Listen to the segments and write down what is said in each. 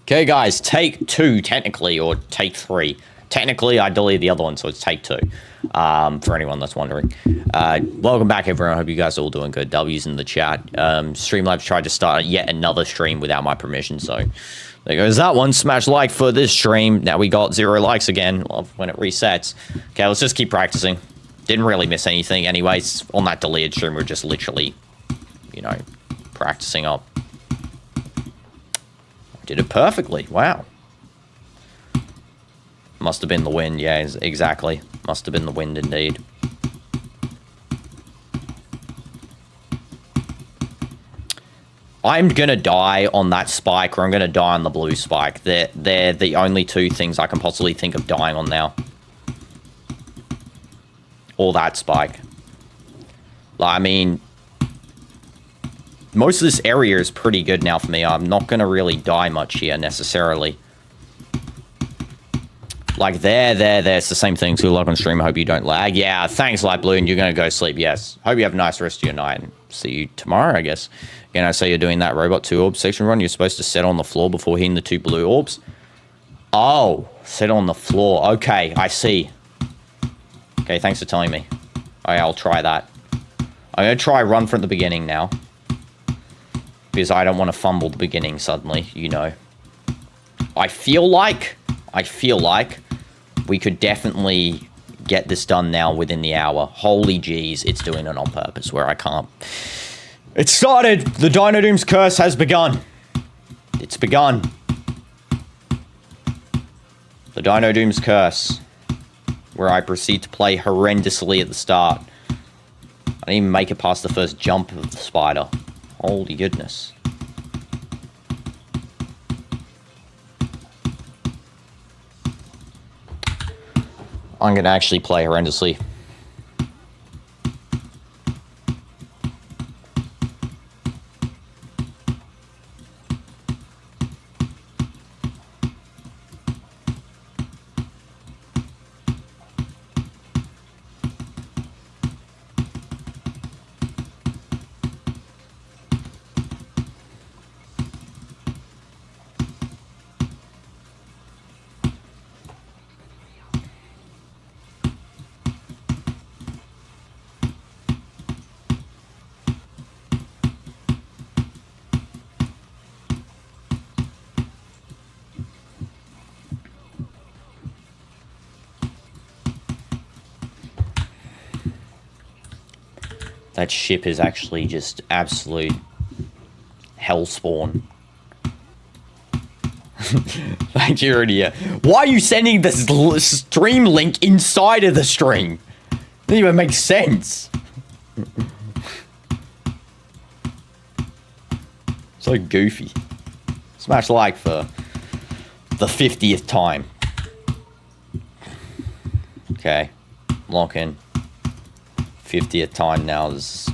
Okay, guys, take 2, technically, or take 3. Technically, I deleted the other one, so it's take 2. For anyone that's wondering. Welcome back, everyone. I hope you guys are all doing good. W's in the chat. Streamlabs tried to start yet another stream without my permission, so there goes that one. Smash like for this stream. Now we got 0 likes again when it resets. Okay, let's just keep practicing. Didn't really miss anything anyways. On that deleted stream, we're just literally, you know, practicing up. Did it perfectly. Wow. Must have been the wind. Yeah, exactly. Must have been the wind indeed. I'm gonna die on that spike, or I'm gonna die on the blue spike. They're the only 2 things I can possibly think of dying on now. Or that spike. I mean, most of this area is pretty good now for me. I'm not gonna really die much here necessarily. Like there, it's the same thing. So like on stream, I hope you don't lag. Yeah, thanks, Light Blue, and you're gonna go sleep. Yes, hope you have a nice rest of your night, and see you tomorrow, I guess. Again, I say you're doing that robot 2 orb section run. You're supposed to set on the floor before hitting the 2 blue orbs. Oh, set on the floor. Okay, I see. Okay, thanks for telling me. Alright, I'll try that. I'm gonna try run from the beginning now, because I don't want to fumble the beginning suddenly, you know. I feel like we could definitely get this done now within the hour. Holy jeez, it's doing it on purpose where I can't. It started! The DinoDoomz curse has begun. It's begun. The DinoDoomz curse, where I proceed to play horrendously at the start. I didn't even make it past the first jump of the spider. Holy goodness. I'm gonna actually play horrendously. That ship is actually just absolute hellspawn. Thank you, Rudia. Why are you sending this stream link inside of the stream? It doesn't even make sense. So goofy. Smash like for the 50th time. Okay. Lock in. 50th time now. This is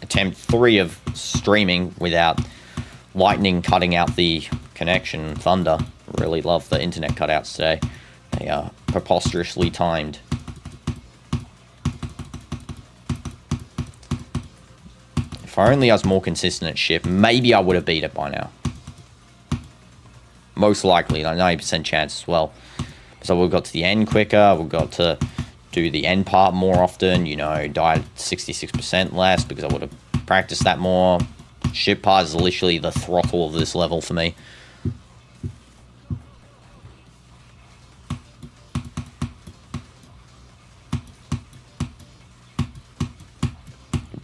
attempt 3 of streaming without lightning cutting out the connection. Thunder. Really love the internet cutouts today. They are preposterously timed. If I only was more consistent at ship, maybe I would have beat it by now. Most likely, like 90% chance as well. So we've got to the end quicker, we've got to do the end part more often, you know, died 66% less because I would have practiced that more. Ship part is literally the throttle of this level for me.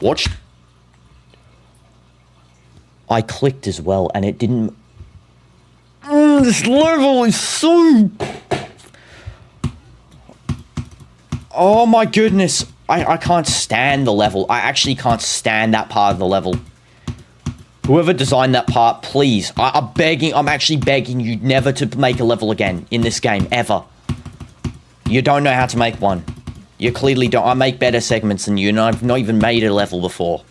Watch. I clicked as well and it didn't. This level is so... Oh my goodness, I can't stand the level. I actually can't stand that part of the level. Whoever designed that part, please, I'm actually begging you never to make a level again in this game, ever. You don't know how to make one. You clearly don't. I make better segments than you, and I've not even made a level before.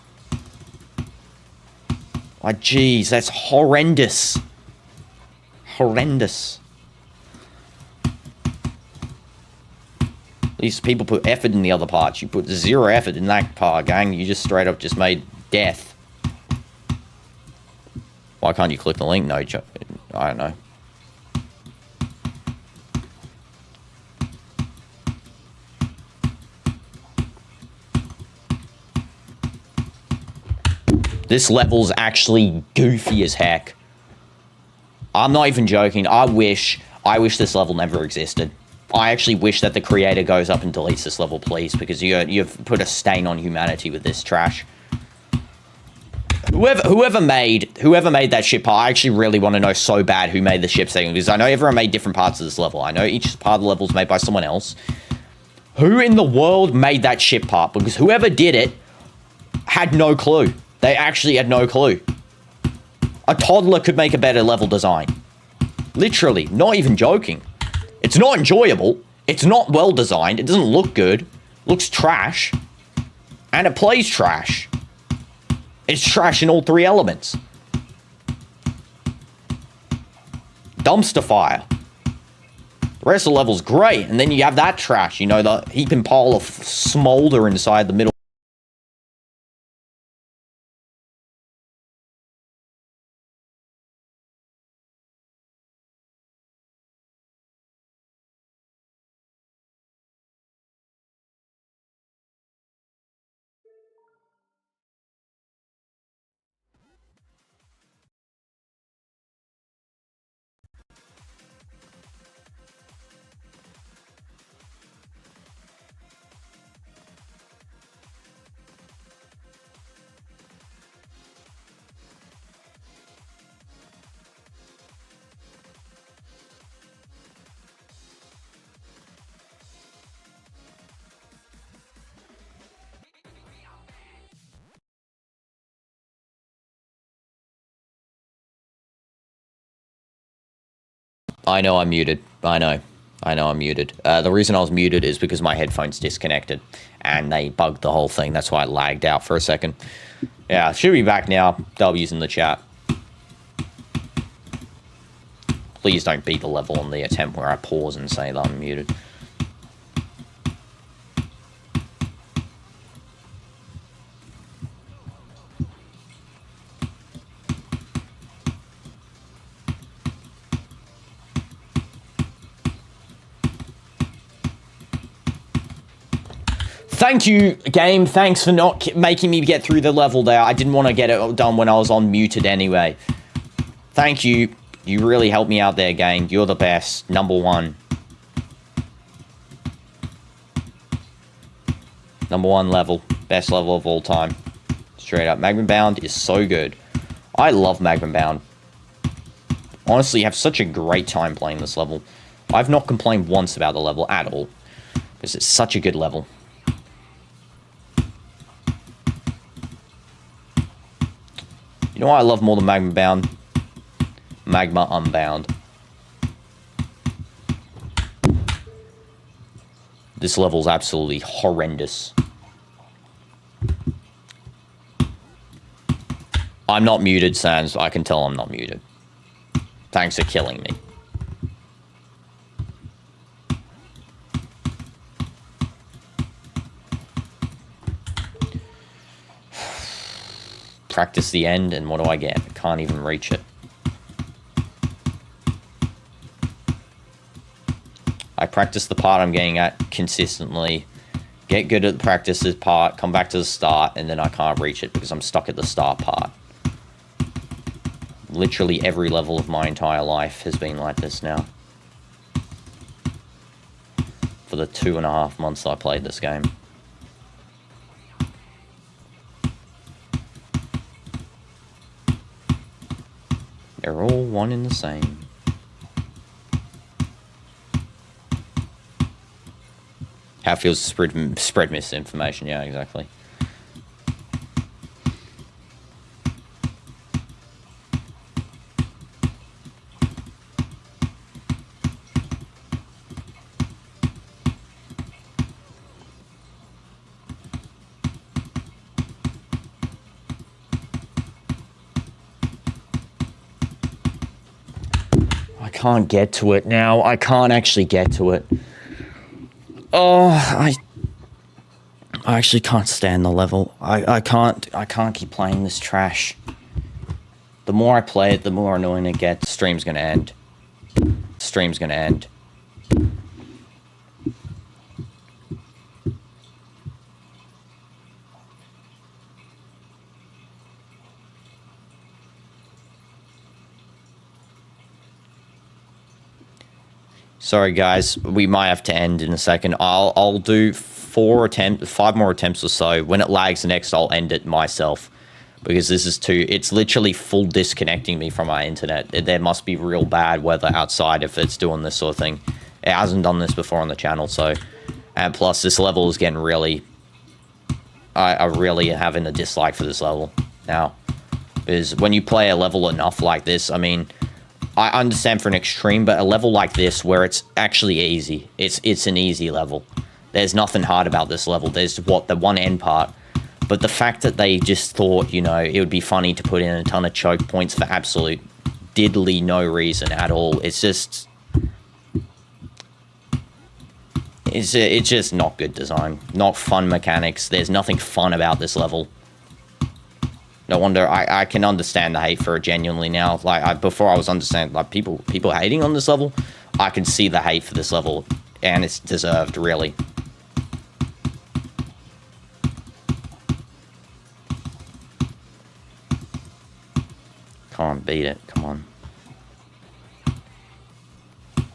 Like, jeez, that's horrendous. Horrendous. At least people put effort in the other parts. You put 0 effort in that part, gang. You just straight up just made death. Why can't you click the link? No, I don't know. This level's actually goofy as heck. I'm not even joking. I wish this level never existed. I actually wish that the creator goes up and deletes this level, please, because you've put a stain on humanity with this trash. Whoever made that ship part, I actually really want to know so bad who made the ship segment, because I know everyone made different parts of this level. I know each part of the level is made by someone else. Who in the world made that ship part? Because whoever did it had no clue. They actually had no clue. A toddler could make a better level design. Literally, not even joking. It's not enjoyable. It's not well designed. It doesn't look good. It looks trash. And it plays trash. It's trash in all three elements. Dumpster fire. The rest of the level's great. And then you have that trash. You know, the heaping pile of smolder inside the middle. I know I'm muted. I know I'm muted. The reason I was muted is because my headphones disconnected and they bugged the whole thing. That's why I lagged out for a second. Yeah, should be back now. W's in the chat. Please don't beat the level on the attempt where I pause and say that I'm muted. Thank you, game. Thanks for not making me get through the level there. I didn't want to get it done when I was on muted anyway. Thank you. You really helped me out there, game. You're the best. Number one. Number one level. Best level of all time. Straight up. Magma Bound is so good. I love Magma Bound. Honestly, you have such a great time playing this level. I've not complained once about the level at all. Because it's such a good level. You know what I love more than Magma Bound? Magma Unbound. This level's absolutely horrendous. I'm not muted, Sans. I can tell I'm not muted. Thanks for killing me. Practice the end, and what do I get? I can't even reach it. I practice the part I'm getting at consistently, get good at the practices part, come back to the start, and then I can't reach it because I'm stuck at the start part. Literally every level of my entire life has been like this now. For the 2.5 months I played this game. They're all one and the same. How it feels to spread misinformation. Yeah, exactly. I can't get to it now. I can't actually get to it. Oh, I actually can't stand the level. I can't keep playing this trash. The more I play it, the more annoying it gets. Stream's gonna end. Stream's gonna end. Sorry, guys. We might have to end in a second. I'll do 5 more attempts or so. When it lags next, I'll end it myself. Because this is it's literally full disconnecting me from my internet. There must be real bad weather outside if it's doing this sort of thing. It hasn't done this before on the channel, so... And plus, this level is getting really... I really having a dislike for this level now. Because when you play a level enough like this, I mean... I understand for an extreme, but a level like this where it's actually easy. It's an easy level. There's nothing hard about this level. There's the one end part. But the fact that they just thought, you know, it would be funny to put in a ton of choke points for absolute diddly no reason at all. It's just... It's just not good design. Not fun mechanics. There's nothing fun about this level. No wonder I can understand the hate for it genuinely now. Like, before I was understanding, like, people hating on this level. I can see the hate for this level. And it's deserved, really. Can't beat it. Come on.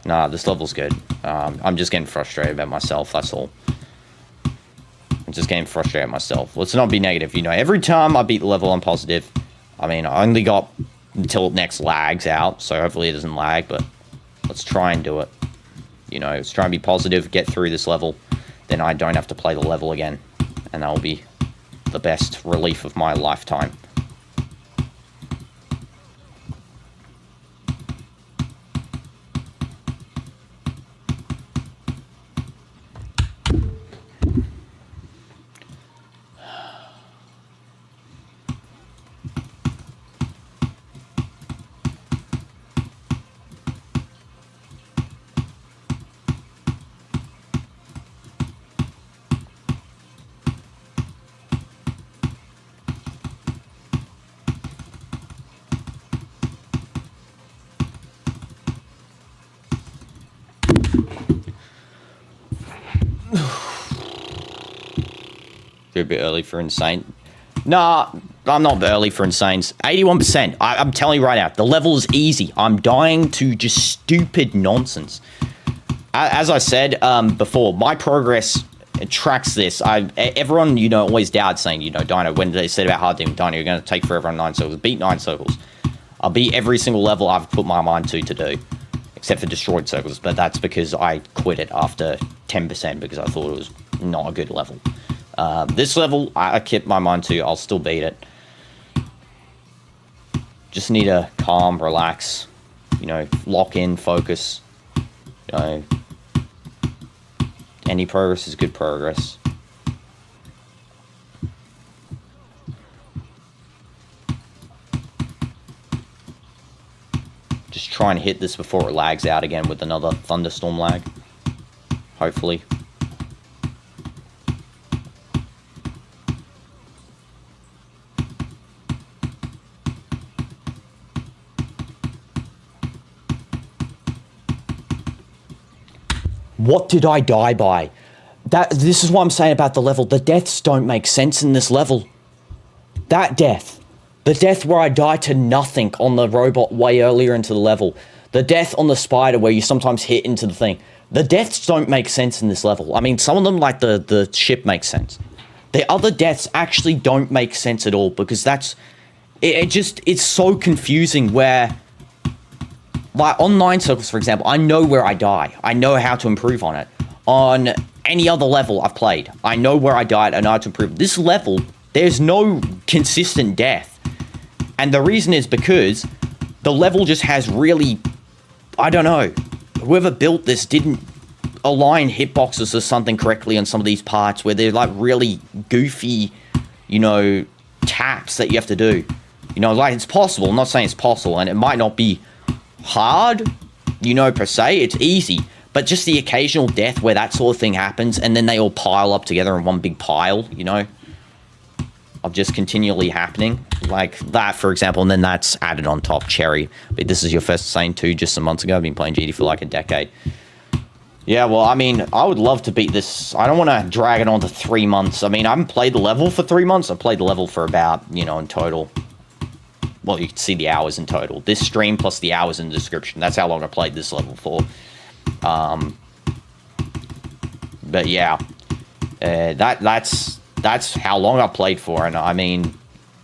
Nah, this level's good. I'm just getting frustrated about myself, that's all. I'm just getting frustrated at myself. Let's not be negative, you know. Every time I beat the level, I'm positive. I mean, I only got until it next lags out, so hopefully it doesn't lag, but let's try and do it. You know, let's try and be positive, get through this level. Then I don't have to play the level again. And that will be the best relief of my lifetime. You're a bit early for insane. Nah, I'm not early for insanes. 81%. I'm telling you right now, the level is easy. I'm dying to just stupid nonsense. As I said before, my progress tracks this. Everyone, you know, always doubted saying, you know, Dino, when they said about hard demon, Dino, you're going to take forever on 9 circles. Beat 9 circles. I'll beat every single level I've put my mind to do. Except for destroyed circles, but that's because I quit it after 10% because I thought it was not a good level. This level, I kept my mind to. I'll still beat it. Just need to calm, relax, you know, lock in, focus. You know, any progress is good progress. Just try and hit this before it lags out again with another thunderstorm lag. Hopefully. What did I die by? This is what I'm saying about the level. The deaths don't make sense in this level. That death. The death where I die to nothing on the robot way earlier into the level. The death on the spider where you sometimes hit into the thing. The deaths don't make sense in this level. I mean, some of them, like the ship, makes sense. The other deaths actually don't make sense at all because that's... It's so confusing where... Like, on 9 circles, for example, I know where I die. I know how to improve on it. On any other level I've played, I know where I died, I know how to improve. This level, there's no consistent death. And the reason is because the level just has really... I don't know. Whoever built this didn't align hitboxes or something correctly on some of these parts where they're, like, really goofy, you know, taps that you have to do. You know, like, it's possible. I'm not saying it's possible, and it might not be... hard, you know, per se. It's easy, but just the occasional death where that sort of thing happens and then they all pile up together in one big pile, you know, of just continually happening like that, for example, and then that's added on top. Cherry, but this is your first Insane 2 just some months ago. I've been playing GD for like a decade. Yeah, well, I mean, I would love to beat this. I don't want to drag it on to 3 months. I mean, I haven't played the level for 3 months. I played the level for about, you know, in total, well, you can see the hours in total. This stream plus the hours in the description. That's how long I played this level for. But yeah, that's how long I played for, and I mean,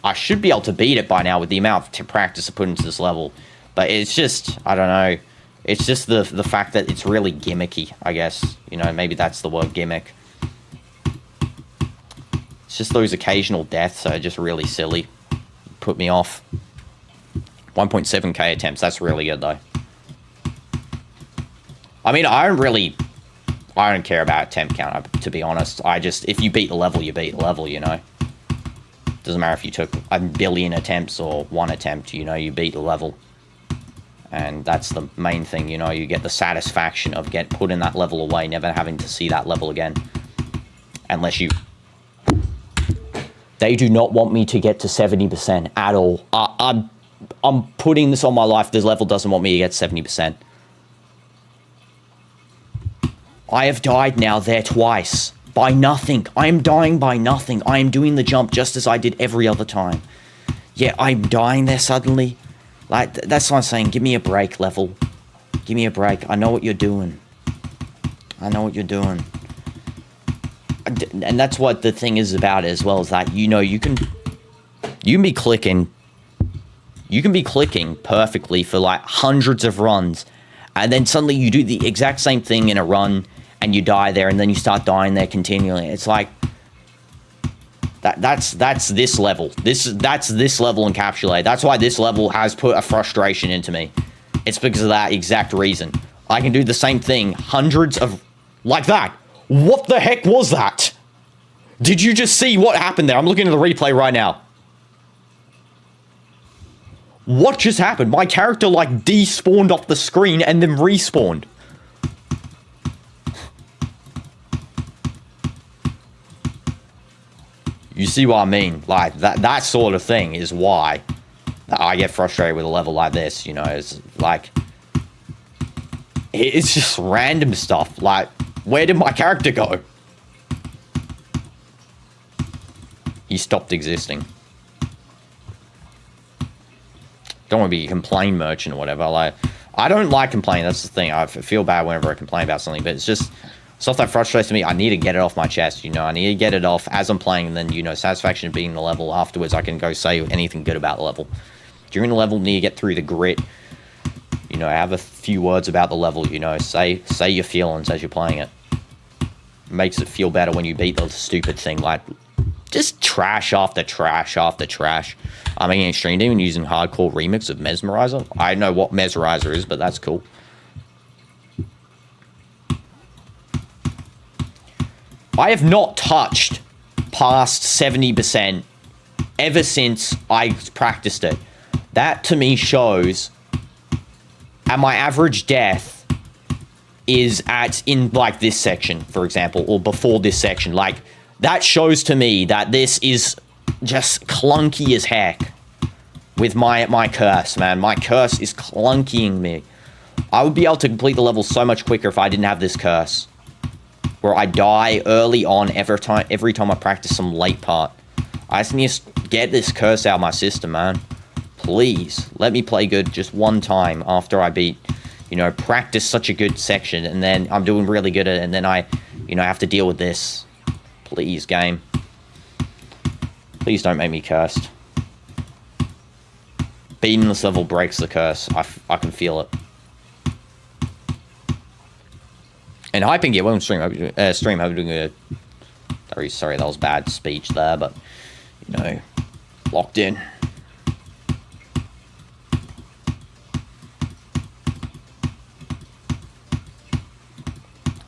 I should be able to beat it by now with the amount of practice I put into this level. But it's just, I don't know, it's just the fact that it's really gimmicky, I guess. You know, maybe that's the word, gimmick. It's just those occasional deaths are just really silly. Put me off. 1.7k attempts, that's really good though. I mean, I don't care about attempt count, to be honest. If you beat the level, you beat the level, you know. Doesn't matter if you took a billion attempts or one attempt, you know, you beat the level. And that's the main thing, you know, you get the satisfaction of putting that level away, never having to see that level again. Unless you... They do not want me to get to 70% at all. I'm putting this on my life. This level doesn't want me to get 70%. I have died now there twice. By nothing. I am dying by nothing. I am doing the jump just as I did every other time. Yeah, I'm dying there suddenly. Like, that's what I'm saying. Give me a break, level. Give me a break. I know what you're doing. I know what you're doing. And that's what the thing is about it as well, is that, you know, you can be clicking. You can be clicking perfectly for like hundreds of runs. And then suddenly you do the exact same thing in a run and you die there, and then you start dying there continually. It's like that's this level. That's this level encapsulated. That's why this level has put a frustration into me. It's because of that exact reason. I can do the same thing hundreds of like that. What the heck was that? Did you just see what happened there? I'm looking at the replay right now. What just happened? My character like despawned off the screen and then respawned. You see what I mean? Like, that sort of thing is why I get frustrated with a level like this, you know? It's like... It's just random stuff. Like, where did my character go? He stopped existing. Don't want to be a complain merchant or whatever. Like, I don't like complaining. That's the thing. I feel bad whenever I complain about something, but it's just... stuff that frustrates me. I need to get it off my chest, you know. I need to get it off as I'm playing, and then, you know, satisfaction of beating the level. Afterwards, I can go say anything good about the level. During the level, need to get through the grit. You know, have a few words about the level, you know. Say your feelings as you're playing it. Makes it feel better when you beat the stupid thing. Like, just trash after trash after trash. I'm making a stream demon using hardcore remix of Mesmerizer. I know what Mesmerizer is, but that's cool. I have not touched past 70% ever since I practiced it. That to me shows, and my average death is in like this section, for example, or before this section. Like, that shows to me that this is just clunky as heck with my curse, man. My curse is clunkying me. I would be able to complete the level so much quicker if I didn't have this curse. Where I die early on every time I practice some late part. I just need to get this curse out of my system, man. Please, let me play good just one time after I beat, you know, practice such a good section, and then I'm doing really good at it, and then I, you know, have to deal with this. Please, game. Please don't make me cursed. Beating this level breaks the curse. I can feel it. And hyping it won't stream. I'm doing a... Sorry, that was bad speech there, but, you know, locked in.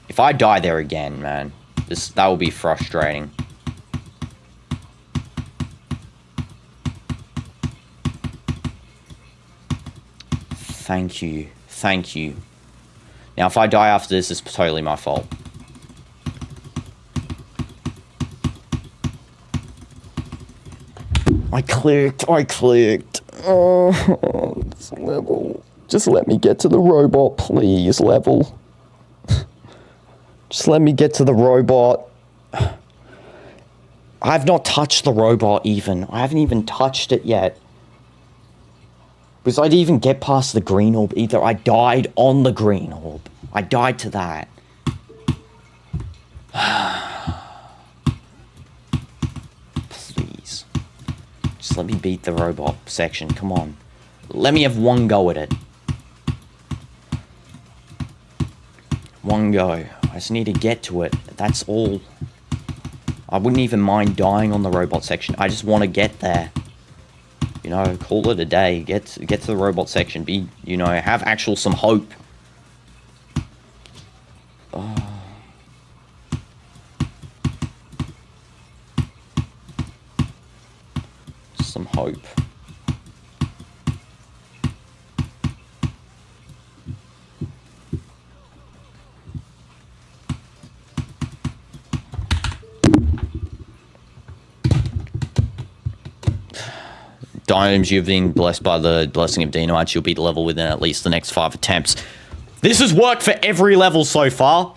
If I die there again, man, that will be frustrating. Thank you. Thank you. Now, if I die after this, it's totally my fault. I clicked. Oh, this level. Just let me get to the robot, please, level. Just let me get to the robot. I've not touched the robot even. I haven't even touched it yet. Because I didn't even get past the green orb either. I died on the green orb. I died to that. Please. Just let me beat the robot section. Come on. Let me have one go at it. One go. I just need to get to it. That's all. I wouldn't even mind dying on the robot section. I just want to get there. You know, call it a day. Get to the robot section. Be, you know, have actual some hope. Oh. Some hope. DinoDoomz, you've been blessed by the blessing of DinoDoomz. You'll beat the level within at least the next 5 attempts. This has worked for every level so far.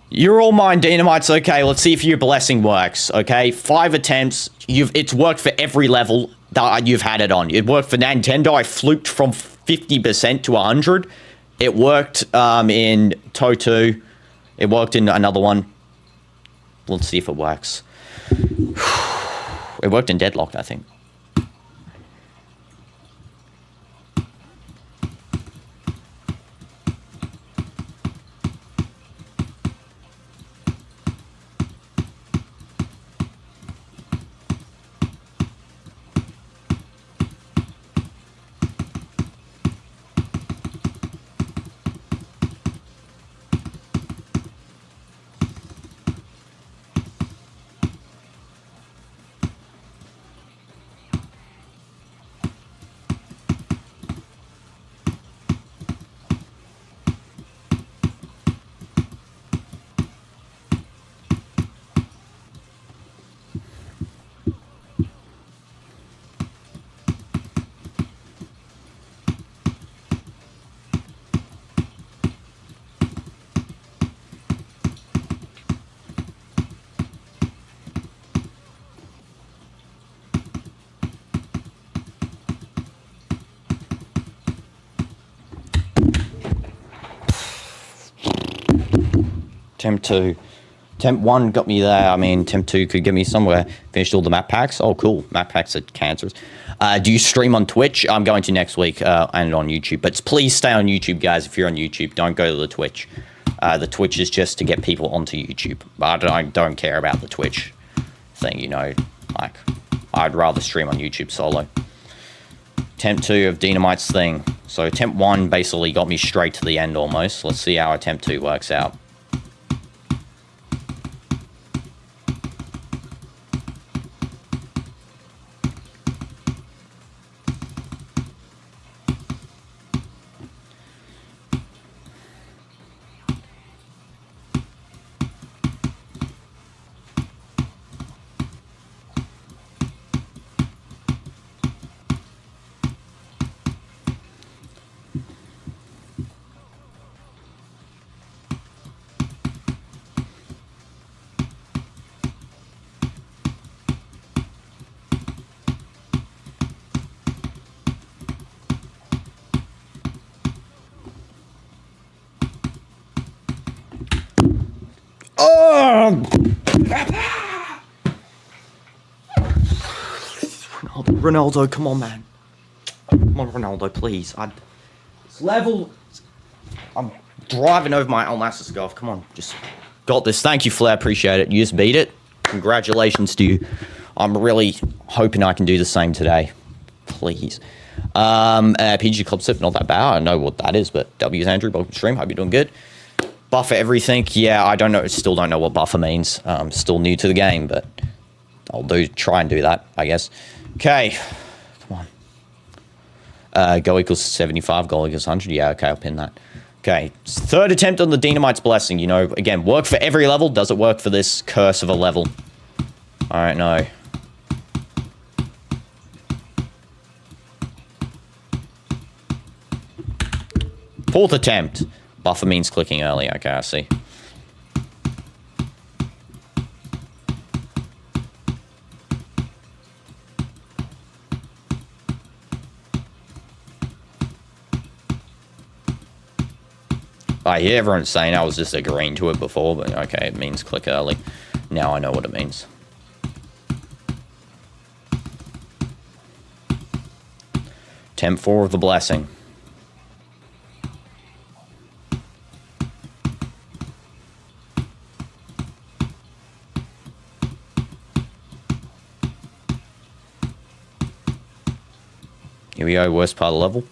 You're all mine, DinoDoomz. Okay, let's see if your blessing works. Okay, 5 attempts. It's worked for every level that you've had it on. It worked for Nintendo. I fluked from 50% to 100. It worked in TOE2. It worked in another one. Let's see if it works. It worked in Deadlocked, I think. Attempt 2. Attempt 1 got me there. I mean, Attempt 2 could get me somewhere. Finished all the map packs. Oh, cool. Map packs are cancerous. Do you stream on Twitch? I'm going to next week and on YouTube. But please stay on YouTube, guys, if you're on YouTube. Don't go to the Twitch. The Twitch is just to get people onto YouTube. But I don't care about the Twitch thing, you know. Like, I'd rather stream on YouTube solo. Attempt 2 of DinoDoomz's thing. So Attempt 1 basically got me straight to the end almost. Let's see how Attempt 2 works out. Ronaldo, come on, man. Come on, Ronaldo, please. This level... I'm driving over my Almassus golf. Come on, just got this. Thank you, Flair. Appreciate it. You just beat it. Congratulations to you. I'm really hoping I can do the same today. Please. PG Club Sip, not that bad. I don't know what that is, but W's Andrew, welcome to stream. Hope you're doing good. Buffer everything. Yeah, I don't know. Still don't know what buffer means. Still new to the game, but I'll try and do that, I guess. Okay. Come on. Go equals 75, goal equals 100. Yeah, okay, I'll pin that. Okay. 3rd attempt on the DinoDoomz's blessing. You know, again, work for every level. Does it work for this curse of a level? I don't know. Fourth attempt. Buffer means clicking early. Okay, I see. I hear everyone saying I was just agreeing to it before, but okay, it means click early. Now I know what it means. Temp 4 of the blessing. Here we go, worst part of the level.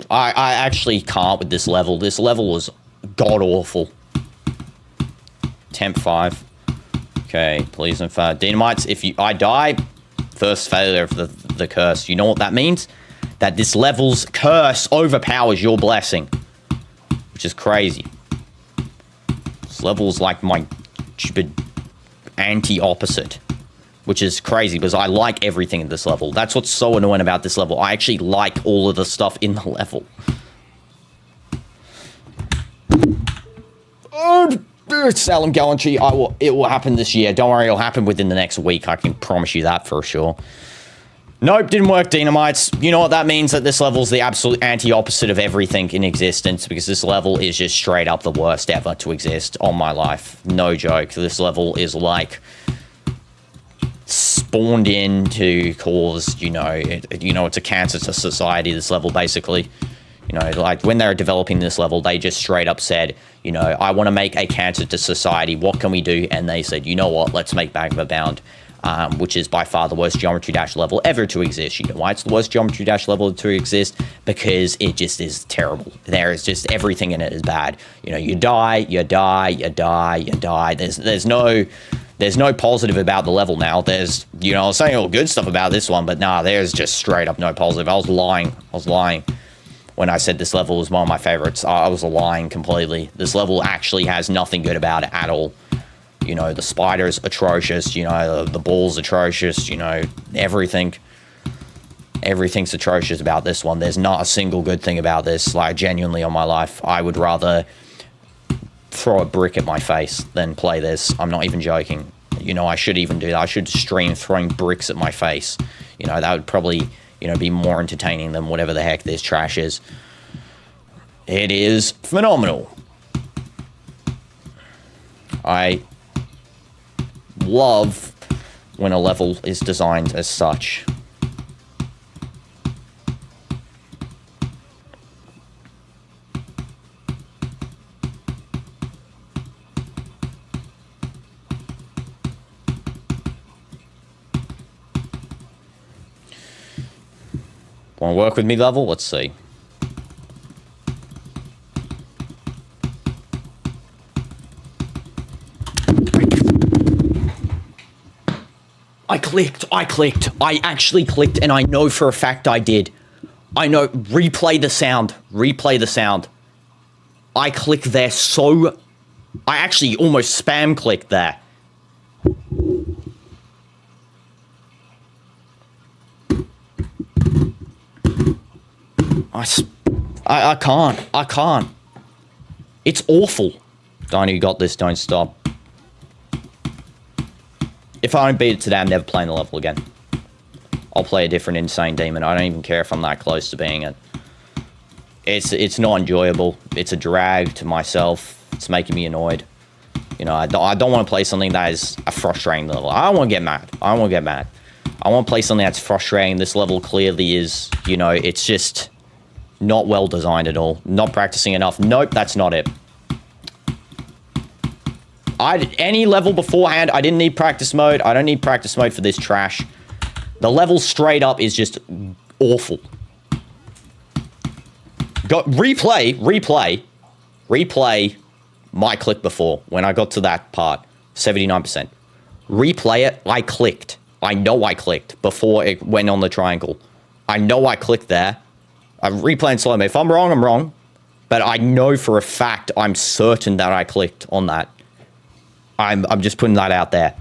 I actually can't with this level. This level was god-awful. Temp 5. Okay, please and Dynamites, if I die, first failure of the curse. You know what that means? That this level's curse overpowers your blessing. Which is crazy. This level's like my stupid anti-opposite. Which is crazy, because I like everything in this level. That's what's so annoying about this level. I actually like all of the stuff in the level. Oh, Salem Gallantry, it will happen this year. Don't worry, it'll happen within the next week. I can promise you that for sure. Nope, didn't work, Dynamites. You know what that means? That this level's the absolute anti-opposite of everything in existence, because this level is just straight up the worst ever to exist on my life. No joke. This level is like spawned in to cause, you know, it's a cancer to society, this level, basically. You know, like, when they were developing this level, they just straight up said, you know, I want to make a cancer to society, what can we do? And they said, you know what, let's make Magma Bound, which is by far the worst Geometry Dash level ever to exist. You know why it's the worst Geometry Dash level to exist? Because it just is terrible. There is just, everything in it is bad. You know, you die, you die, you die, you die. There's no positive about the level now. There's, you know, I was saying all good stuff about this one, but nah, there's just straight up no positive. I was lying when I said this level was one of my favorites. I was lying completely. This level actually has nothing good about it at all. You know, the spider's atrocious, you know, the ball's atrocious, you know, everything's atrocious about this one. There's not a single good thing about this, like, genuinely, on my life. I would rather throw a brick at my face than play this. I'm not even joking. You know, I should even do that. I should stream throwing bricks at my face. You know, that would probably, you know, be more entertaining than whatever the heck this trash is. It is phenomenal. I love when a level is designed as such. Want to work with me, level? Let's see. I clicked. I actually clicked, and I know for a fact I did. I know. Replay the sound. I clicked there so... I actually almost spam clicked there. I can't. It's awful. Dino, you got this, don't stop. If I don't beat it today, I'm never playing the level again. I'll play a different insane demon. I don't even care if I'm that close to being it. It's not enjoyable. It's a drag to myself. It's making me annoyed. You know, I don't want to play something that is a frustrating level. I don't want to get mad. I want to play something that's frustrating. This level clearly is, you know, it's just not well designed at all. Not practicing enough. Nope, that's not it. Any level beforehand, I didn't need practice mode. I don't need practice mode for this trash. The level straight up is just awful. Replay my click before, when I got to that part. 79%. Replay it, I clicked. I know I clicked before it went on the triangle. I know I clicked there. I'm replaying slow-mo. If I'm wrong, I'm wrong. But I know for a fact, I'm certain that I clicked on that. I'm just putting that out there.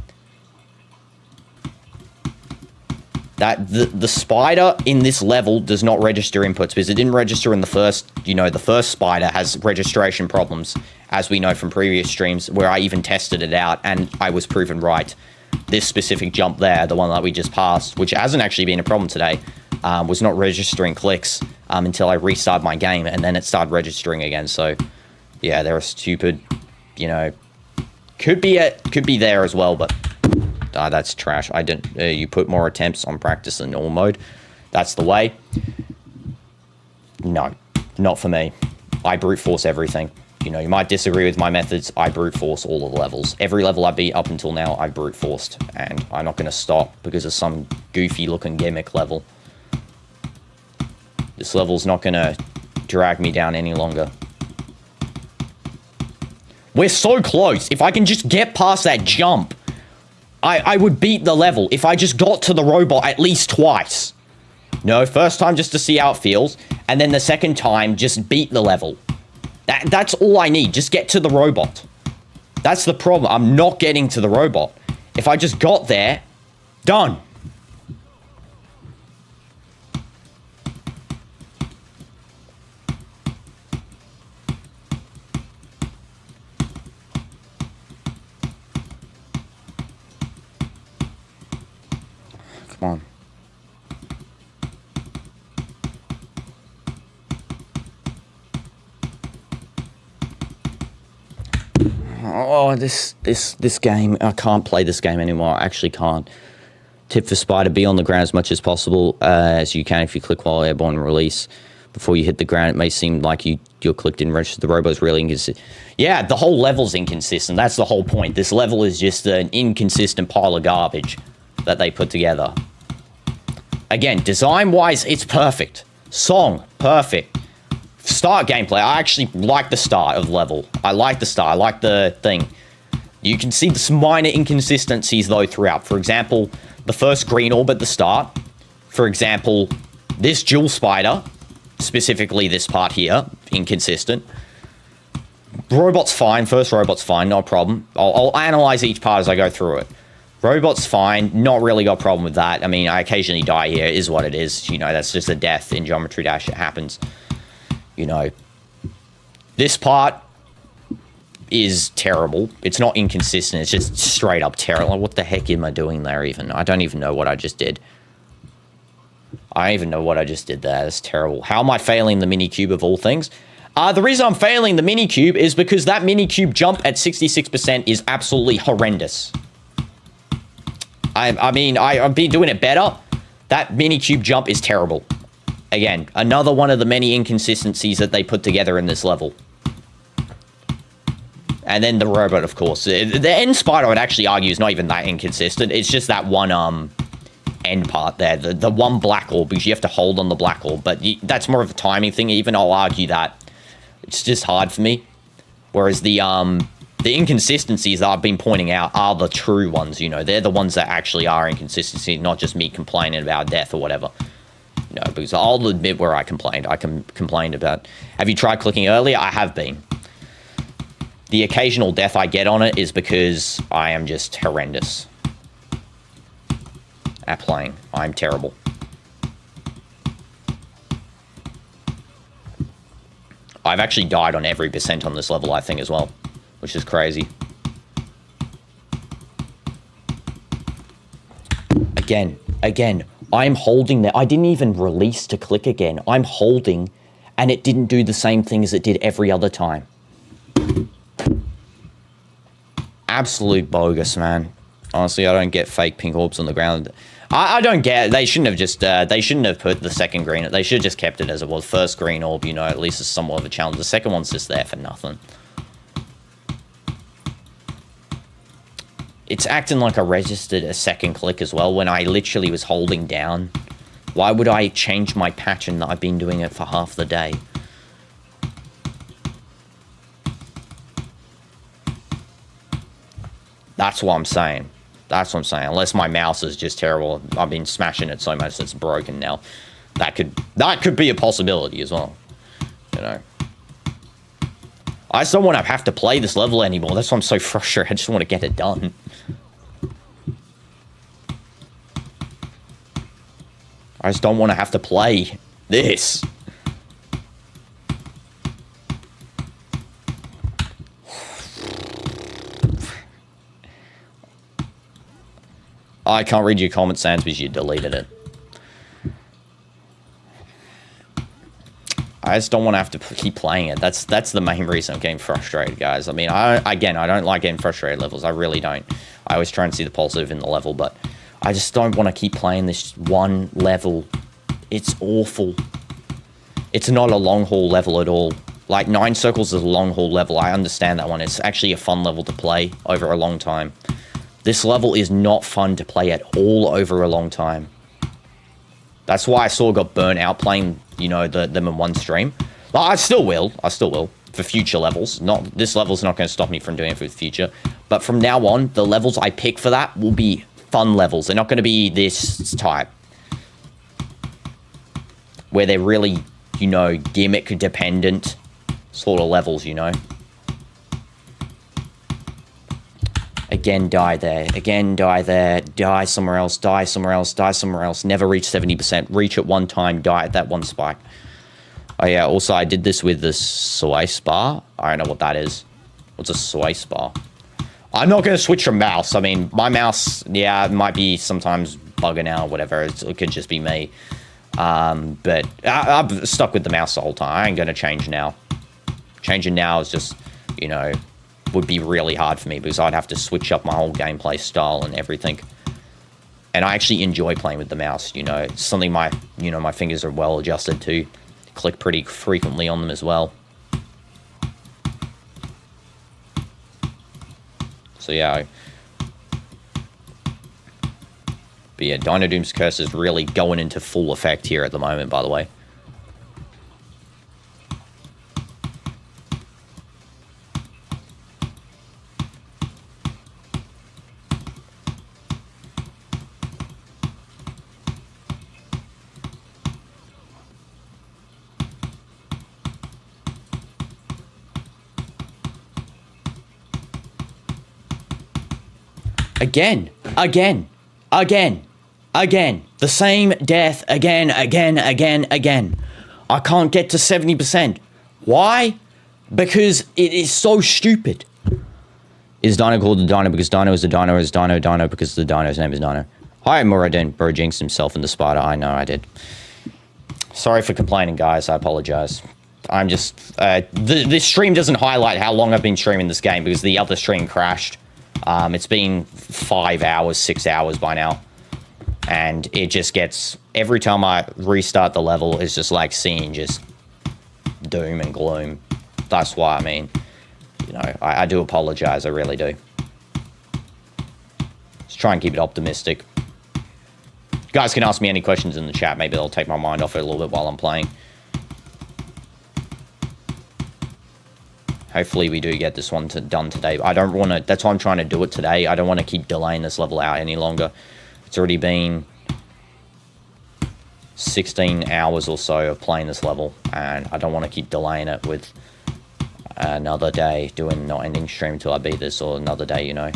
That the spider in this level does not register inputs because it didn't register in the first, the first spider has registration problems, as we know from previous streams where I even tested it out and I was proven right. This specific jump there, the one that we just passed, which hasn't actually been a problem today, was not registering clicks until I restarted my game, and then it started registering again. So, yeah, they're a stupid, could be there as well, but that's trash. I didn't. You put more attempts on practice than normal mode. That's the way. No, not for me. I brute force everything. You might disagree with my methods. I brute force all of the levels. Every level I beat up until now, I brute forced, and I'm not going to stop because of some goofy looking gimmick level. This level's not going to drag me down any longer. We're so close. If I can just get past that jump, I would beat the level if I just got to the robot at least twice. No, first time just to see how it feels, and then the second time just beat the level. That's all I need. Just get to the robot. That's the problem. I'm not getting to the robot. If I just got there, done. Come on. Oh, this game, I can't play this game anymore. I actually can't. Tip for Spider, be on the ground as much as possible as you can. If you click while airborne release before you hit the ground, it may seem like your click didn't register. The robot's really inconsistent. Yeah, the whole level's inconsistent. That's the whole point. This level is just an inconsistent pile of garbage that they put together. Again, design-wise, it's perfect. Song, perfect. Start gameplay, I actually like the start of the level. I like the start, I like the thing. You can see some minor inconsistencies, though, throughout. For example, the first green orb at the start. For example, this jewel spider, specifically this part here, inconsistent. Robot's fine, first robot's fine, no problem. I'll analyze each part as I go through it. Robot's fine, not really got a problem with that. I mean, I occasionally die here, it is what it is. That's just a death in Geometry Dash, it happens. This part is terrible. It's not inconsistent. It's just straight up terrible. What the heck am I doing there even? I don't even know what I just did. I don't even know what I just did there. That's terrible. How am I failing the mini cube of all things? The reason I'm failing the mini cube is because that mini cube jump at 66% is absolutely horrendous. I've been doing it better. That mini cube jump is terrible. Again, another one of the many inconsistencies that they put together in this level. And then the robot, of course. The end spider, I would actually argue, is not even that inconsistent. It's just that one end part there. The one black orb, because you have to hold on the black orb. But that's more of a timing thing. Even I'll argue that. It's just hard for me. Whereas the inconsistencies that I've been pointing out are the true ones, They're the ones that actually are inconsistency, not just me complaining about death or whatever. Because I'll admit where I complained. I complained about... Have you tried clicking earlier? I have been. The occasional death I get on it is because I am just horrendous at playing. I'm terrible. I've actually died on every percent on this level, I think, as well. Which is crazy. Again. I'm holding there. I didn't even release to click again. I'm holding, and it didn't do the same thing as it did every other time. Absolute bogus, man. Honestly, I don't get fake pink orbs on the ground. I don't get it. They shouldn't have just, they shouldn't have put the second green. They should have just kept it as it was. First green orb, at least it's somewhat of a challenge. The second one's just there for nothing. It's acting like I registered a second click as well when I literally was holding down. Why would I change my pattern that I've been doing it for half the day? That's what I'm saying. That's what I'm saying. Unless my mouse is just terrible. I've been smashing it so much it's broken now. That could be a possibility as well. I just don't want to have to play this level anymore. That's why I'm so frustrated. I just want to get it done. I just don't want to have to play this. I can't read your comment, Sans, because you deleted it. I just don't want to have to keep playing it. That's the main reason I'm getting frustrated, guys. I mean, again, I don't like getting frustrated levels. I really don't. I always try and see the positive in the level, but I just don't want to keep playing this one level. It's awful. It's not a long haul level at all. Like, 9 circles is a long haul level. I understand that one. It's actually a fun level to play over a long time. This level is not fun to play at all over a long time. That's why I sort of got burnt out playing, you know, them in one stream. But I still will. I still will. For future levels. This level's not going to stop me from doing it for the future. But from now on, the levels I pick for that will be fun levels. They're not going to be this type. Where they're really, you know, gimmick-dependent sort of levels, you know. Again, die there. Again, die there. Die somewhere else. Die somewhere else. Die somewhere else. Never reach 70%. Reach it one time. Die at that one spike. Oh, yeah. Also, I did this with the SUIII bar. I don't know what that is. What's a SUIII bar? I'm not going to switch from mouse. I mean, my mouse, yeah, it might be sometimes bugging out or whatever. It could just be me. But I've stuck with the mouse the whole time. I ain't going to change now. Changing now is just, you know, would be really hard for me because I'd have to switch up my whole gameplay style and everything. And I actually enjoy playing with the mouse, you know. It's something my fingers are well adjusted to. Click pretty frequently on them as well. So yeah. But yeah, DinoDoomz curse is really going into full effect here at the moment, by the way. Again. The same death again. I can't get to 70%. Why? Because it is so stupid. Is Dino called the Dino because Dino is the Dino? Is Dino because the Dino's name is Dino? Hi, Muradin. Bro jinxed himself in the spider. I know, I did. Sorry for complaining, guys. I apologize. I'm just... this stream doesn't highlight how long I've been streaming this game because the other stream crashed. It's been 5 hours, 6 hours by now. And it just gets... Every time I restart the level, it's just like seeing just doom and gloom. That's why, I mean, you know, I do apologize. I really do. Just try and keep it optimistic. You guys can ask me any questions in the chat. Maybe it'll take my mind off it a little bit while I'm playing. Hopefully we do get this one done today. I don't want to... That's why I'm trying to do it today. I don't want to keep delaying this level out any longer. It's already been 16 hours or so of playing this level. And I don't want to keep delaying it with another day. Not ending stream until I beat this, or another day, you know.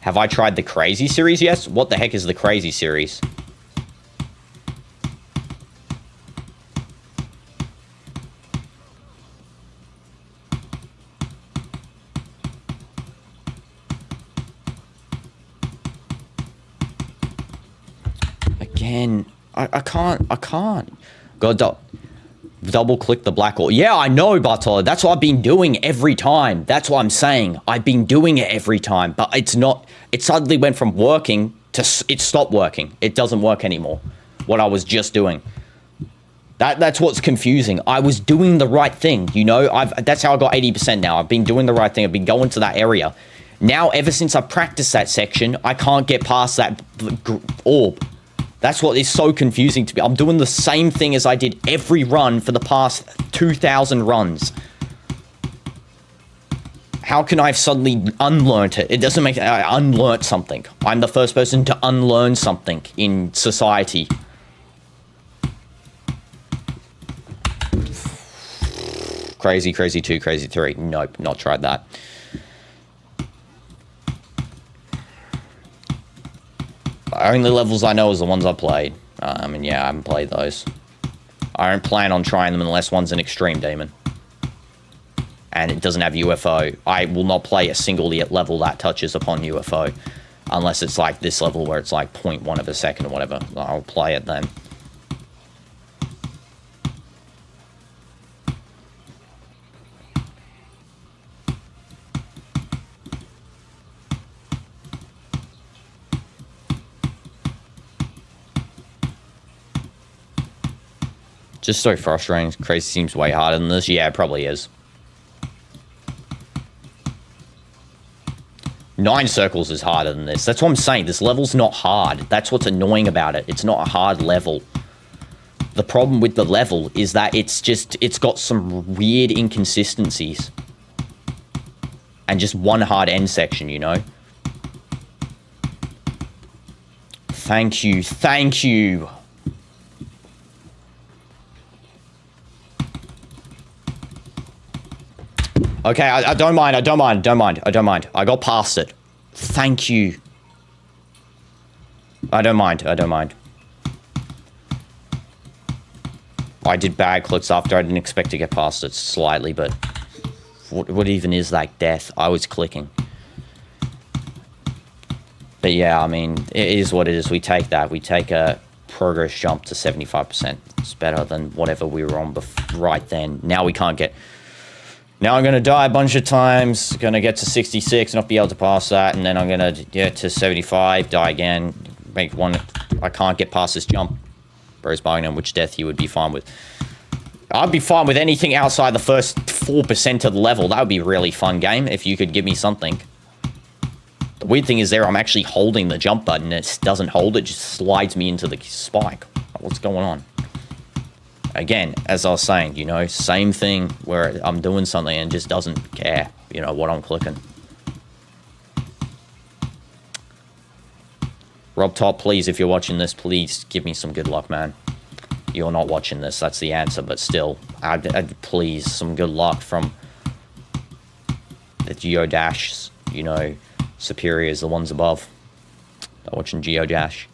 Have I tried the Crazy series? Yes. What the heck is the Crazy series? Again, I can't. Go double click the black hole. Yeah, I know, Bartolo. That's what I've been doing every time. That's what I'm saying. I've been doing it every time, but it's not... It suddenly went from working to... It stopped working. It doesn't work anymore. What I was just doing. That's what's confusing. I was doing the right thing, you know? That's how I got 80% now. I've been doing the right thing. I've been going to that area. Now, ever since I've practiced that section, I can't get past that orb. That's what is so confusing to me. I'm doing the same thing as I did every run for the past 2,000 runs. How can I have suddenly unlearned it? It doesn't make... I unlearned something. I'm the first person to unlearn something in society. Crazy 2, Crazy 3. Nope, not tried that. Only levels I know is the ones I played. And yeah, I haven't played those. I don't plan on trying them unless one's an extreme demon. And it doesn't have UFO. I will not play a single level that touches upon UFO. Unless it's like this level where it's like 0.1 of a second or whatever. I'll play it then. Just so frustrating. Crazy seems way harder than this. Yeah, it probably is. 9 circles is harder than this. That's what I'm saying. This level's not hard. That's what's annoying about it. It's not a hard level. The problem with the level is that it's got some weird inconsistencies. And just one hard end section, you know? Thank you. Thank you. Okay, I don't mind, I don't mind, don't mind, I don't mind. I got past it. Thank you. I don't mind, I don't mind. I did bad clicks after. I didn't expect to get past it slightly, but... What even is that death? I was clicking. But yeah, I mean, it is what it is. We take that. We take a progress jump to 75%. It's better than whatever we were on right then. Now we can't get... Now I'm going to die a bunch of times, going to get to 66, not be able to pass that, and then I'm going to get to 75, die again, make one... I can't get past this jump. Bro's bargaining on which death he would be fine with. I'd be fine with anything outside the first 4% of the level. That would be a really fun game if you could give me something. The weird thing is there, I'm actually holding the jump button, and it doesn't hold, it just slides me into the spike. What's going on? Again, as I was saying, you know, same thing where I'm doing something and just doesn't care, you know, what I'm clicking. Rob Top, please, if you're watching this, please give me some good luck, man. You're not watching this, that's the answer, but still, I'd please, some good luck from the Geodash, you know, superiors, the ones above. They're watching Geodash.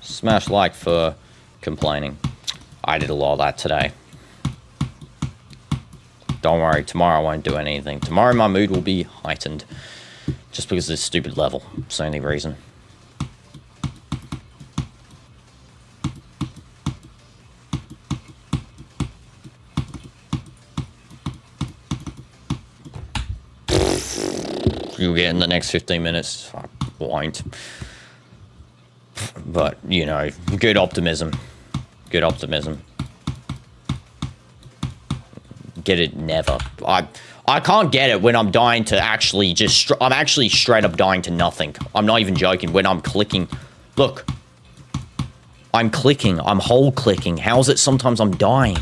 Smash like for complaining. I did a lot of that today. Don't worry, tomorrow I won't do anything. Tomorrow my mood will be heightened. Just because of this stupid level. It's the only reason. You'll get in the next 15 minutes. I won't. But, you know, good optimism. Good optimism. Get it never. I can't get it when I'm dying to actually just... I'm actually straight up dying to nothing. I'm not even joking. When I'm clicking... Look. I'm clicking. I'm whole clicking. How is it sometimes I'm dying?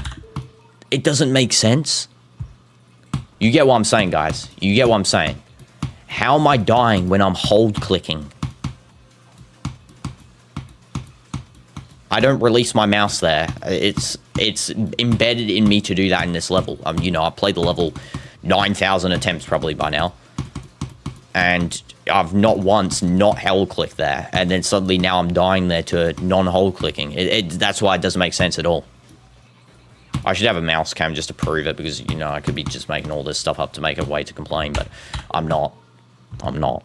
It doesn't make sense. You get what I'm saying, guys. You get what I'm saying. How am I dying when I'm hold clicking? I don't release my mouse there. It's embedded in me to do that in this level. You know, I've played the level 9,000 attempts probably by now. And I've not once not held clicked there. And then suddenly now I'm dying there to non-hold clicking. That's why it doesn't make sense at all. I should have a mouse cam just to prove it because, you know, I could be just making all this stuff up to make a way to complain, but I'm not. I'm not.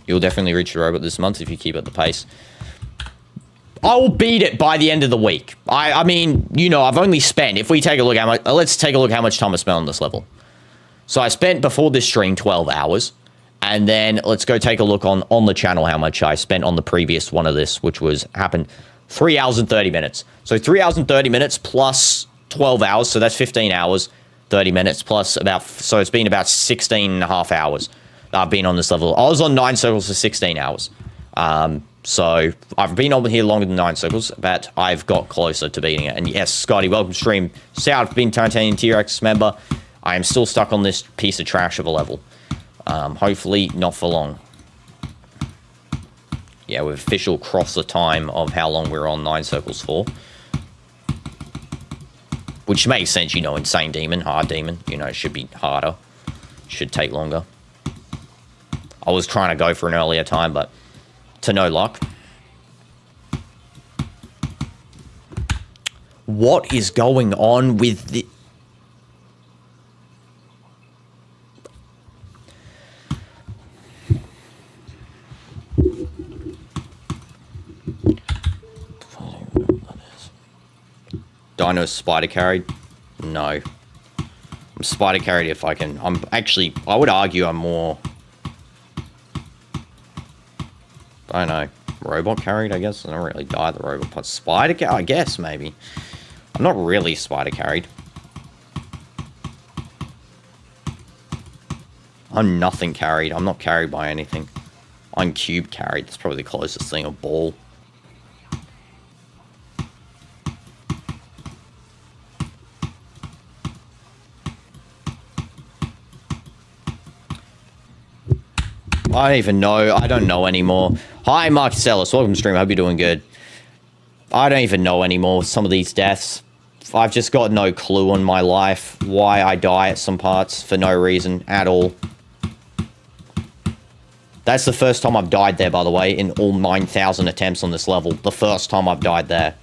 You'll definitely reach the robot this month if you keep at the pace. I will beat it by the end of the week. I mean, you know, I've only spent, if we take a look at how much, let's take a look how much time I spent on this level. So I spent before this stream 12 hours. And then let's go take a look on the channel how much I spent on the previous one of this, which happened 3 hours and 30 minutes. So 3 hours and 30 minutes plus 12 hours. So that's 15 hours, 30 minutes plus so it's been about 16 and a half hours that I've been on this level. I was on 9 circles for 16 hours. So I've been over here longer than 9 circles, but I've got closer to beating it. And yes, Scotty, welcome to stream. South, been Titanium T-Rex member. I am still stuck on this piece of trash of a level. Hopefully not for long. Yeah, we've official crossed the time of how long we're on 9 circles for. Which makes sense, you know, insane demon, hard demon. You know, it should be harder. Should take longer. I was trying to go for an earlier time, but to no luck. What is going on with the... Dino spider carried? No. I'm spider carried if I can. I would argue I'm more... I don't know. Robot carried, I guess. I don't really die the robot, but spider carried, I guess, maybe. I'm not really spider carried. I'm nothing carried. I'm not carried by anything. I'm cube carried. That's probably the closest thing, a ball. I don't even know. I don't know anymore. Hi, Marcellus. Welcome to stream. I hope you're doing good. I don't even know anymore with some of these deaths. I've just got no clue on my life. Why I die at some parts for no reason at all. That's the first time I've died there, by the way, in all 9,000 attempts on this level. The first time I've died there.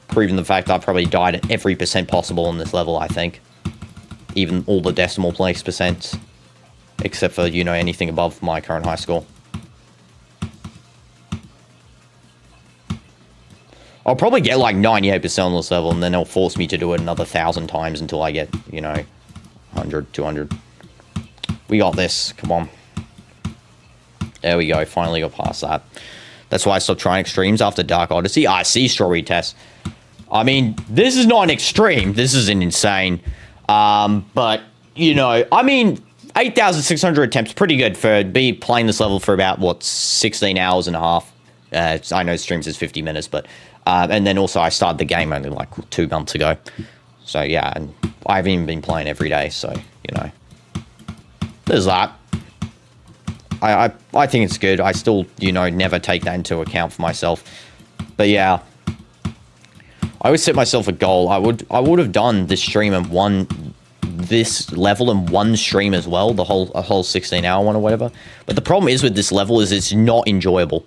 Proving the fact I've probably died at every percent possible on this level, I think. Even all the decimal place percents. Except for, you know, anything above my current high score. I'll probably get like 98% on this level, and then it'll force me to do it another 1,000 times until I get, you know, 100, 200. We got this. Come on. There we go. Finally got past that. That's why I stopped trying extremes after Dark Odyssey. I see strawberry test. I mean, this is not an extreme. This is an insane. But, you know, I mean... 8,600 attempts, pretty good for playing this level for about, what, 16 hours and a half. I know streams is 50 minutes, but... and then also I started the game only like 2 months ago. So, yeah, and I haven't even been playing every day, so, you know. There's that. I think it's good. I still, you know, never take that into account for myself. But, yeah. I always set myself a goal. I would have done this stream in this level in one stream as well, a whole 16-hour one or whatever. But the problem is with this level is it's not enjoyable.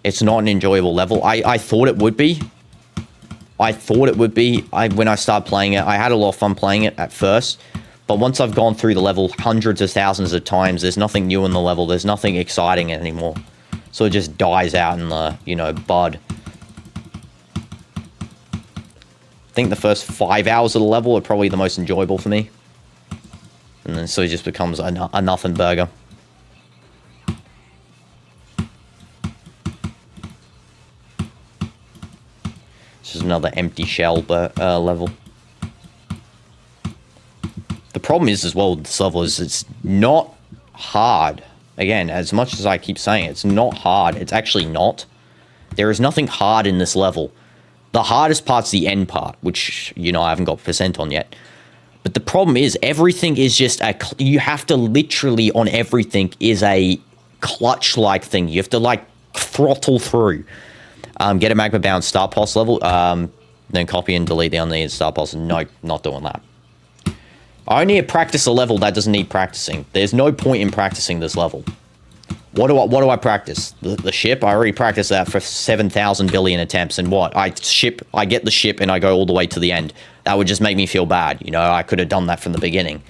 It's not an enjoyable level. I thought it would be. When I started playing it. I had a lot of fun playing it at first. But once I've gone through the level hundreds of thousands of times, there's nothing new in the level. There's nothing exciting anymore. So it just dies out in the, you know, bud. I think the first 5 hours of the level are probably the most enjoyable for me. And then so it just becomes a nothing burger. This is another empty shell level. The problem is as well with this level is it's not hard. Again, as much as I keep saying it's not hard. It's actually not. There is nothing hard in this level. The hardest part's the end part, which, you know, I haven't got percent on yet. But the problem is everything is just you have to literally on everything is a clutch-like thing. You have to, like, throttle through. Get a Magma bound start pulse level. Then copy and delete the unneeded start pulse. Nope, not doing that. I only practice a level that doesn't need practicing. There's no point in practicing this level. What do I practice? The ship? I already practiced that for 7,000 billion attempts. And what? I get the ship and I go all the way to the end. That would just make me feel bad. You know, I could have done that from the beginning.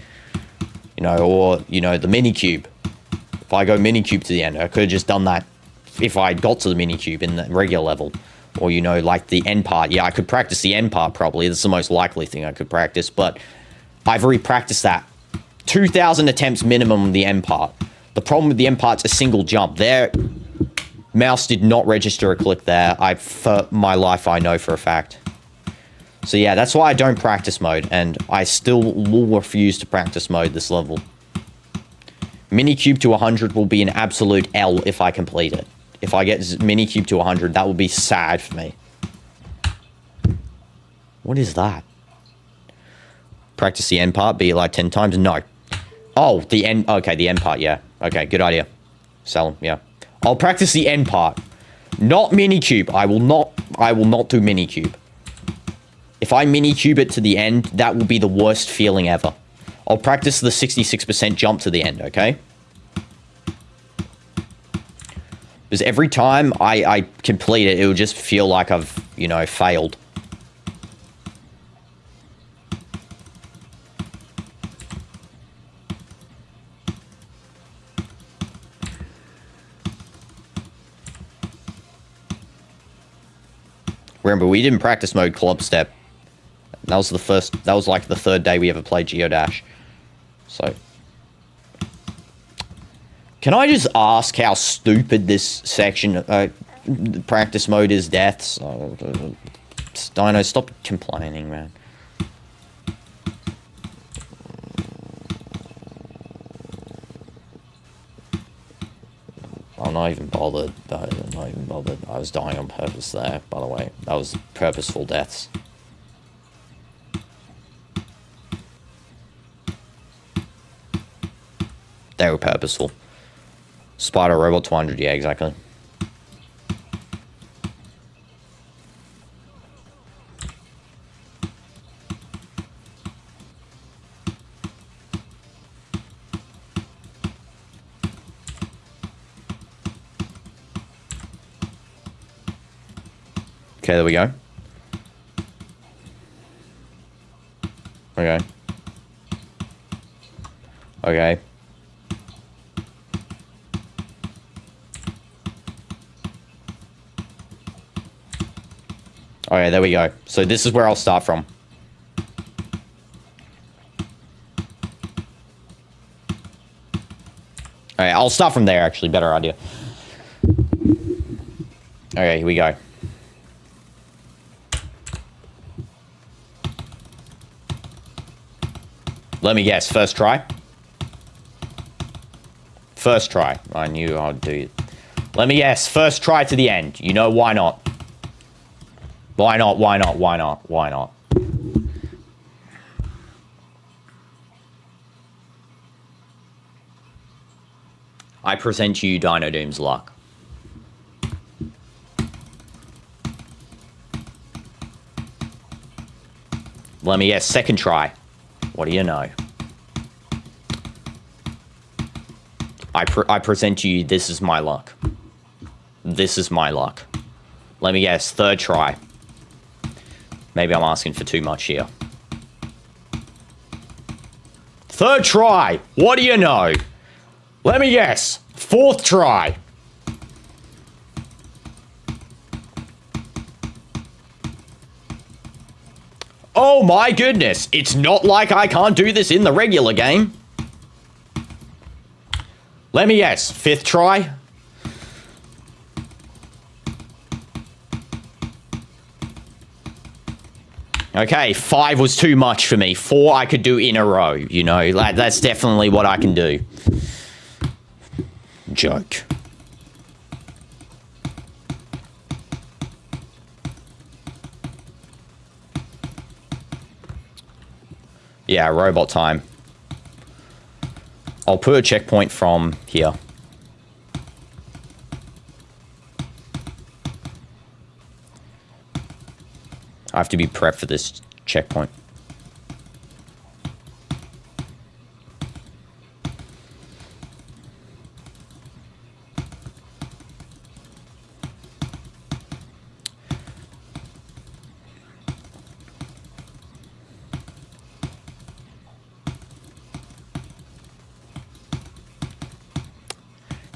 You know, or, you know, the mini cube. If I go minicube to the end, I could have just done that if I got to the minicube in the regular level. Or, you know, like the end part. Yeah, I could practice the end part probably. That's the most likely thing I could practice. But I've already practiced that. 2,000 attempts minimum on the end part. The problem with the end part's a single jump. There, mouse did not register a click there. For my life, I know for a fact. So yeah, that's why I don't practice mode. And I still will refuse to practice mode this level. Minicube to 100 will be an absolute L if I complete it. If I get minicube to 100, that will be sad for me. What is that? Practice the end part, be it like 10 times? No. Oh, the end. Okay, the end part, yeah. Okay, good idea. Sell them, yeah. I'll practice the end part. Not minicube. I will not do minicube. If I minicube it to the end, that will be the worst feeling ever. I'll practice the 66% jump to the end, okay? Because every time I complete it, it will just feel like I've, you know, failed. Remember, we didn't practice mode club step. That was the first, that was like the third day we ever played Geodash. So. Can I just ask how stupid this section, practice mode is deaths? Dino, stop complaining, man. I'm not even bothered. I'm not even bothered. I was dying on purpose there, by the way. That was purposeful deaths. They were purposeful. Spider Robot 200, yeah, exactly. Okay, there we go. Okay. Okay. Okay, there we go. So this is where I'll start from. Alright, I'll start from there, actually. Better idea. Okay, here we go. Let me guess. First try? First try. I knew I'd do it. Let me guess. First try to the end. You know, why not? Why not? Why not? Why not? Why not? I present you DinoDoomz luck. Let me guess. Second try. What do you know? I present you, this is my luck. This is my luck. Let me guess. Third try. Maybe I'm asking for too much here. Third try. What do you know? Let me guess. Fourth try. Oh my goodness. It's not like I can't do this in the regular game. Let me guess. Fifth try. Okay, 5 was too much for me. 4 I could do in a row, you know. Like, that's definitely what I can do. Joke. Yeah, robot time. I'll put a checkpoint from here. I have to be prepped for this checkpoint.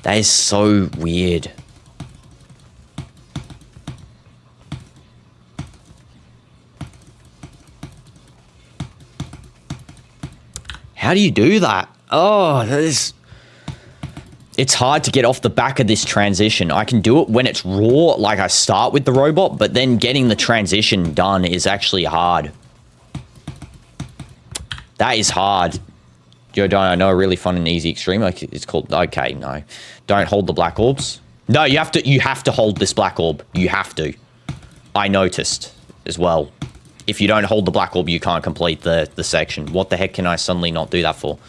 That is so weird. How do you do that? Oh, that is... It's hard to get off the back of this transition. I can do it when it's raw, like I start with the robot, but then getting the transition done is actually hard. That is hard. Yo, don't I know a really fun and easy extreme? Like it's called... Okay, no. Don't hold the black orbs. No, you have to hold this black orb. You have to. I noticed as well. If you don't hold the black orb, you can't complete the section. What the heck can I suddenly not do that for?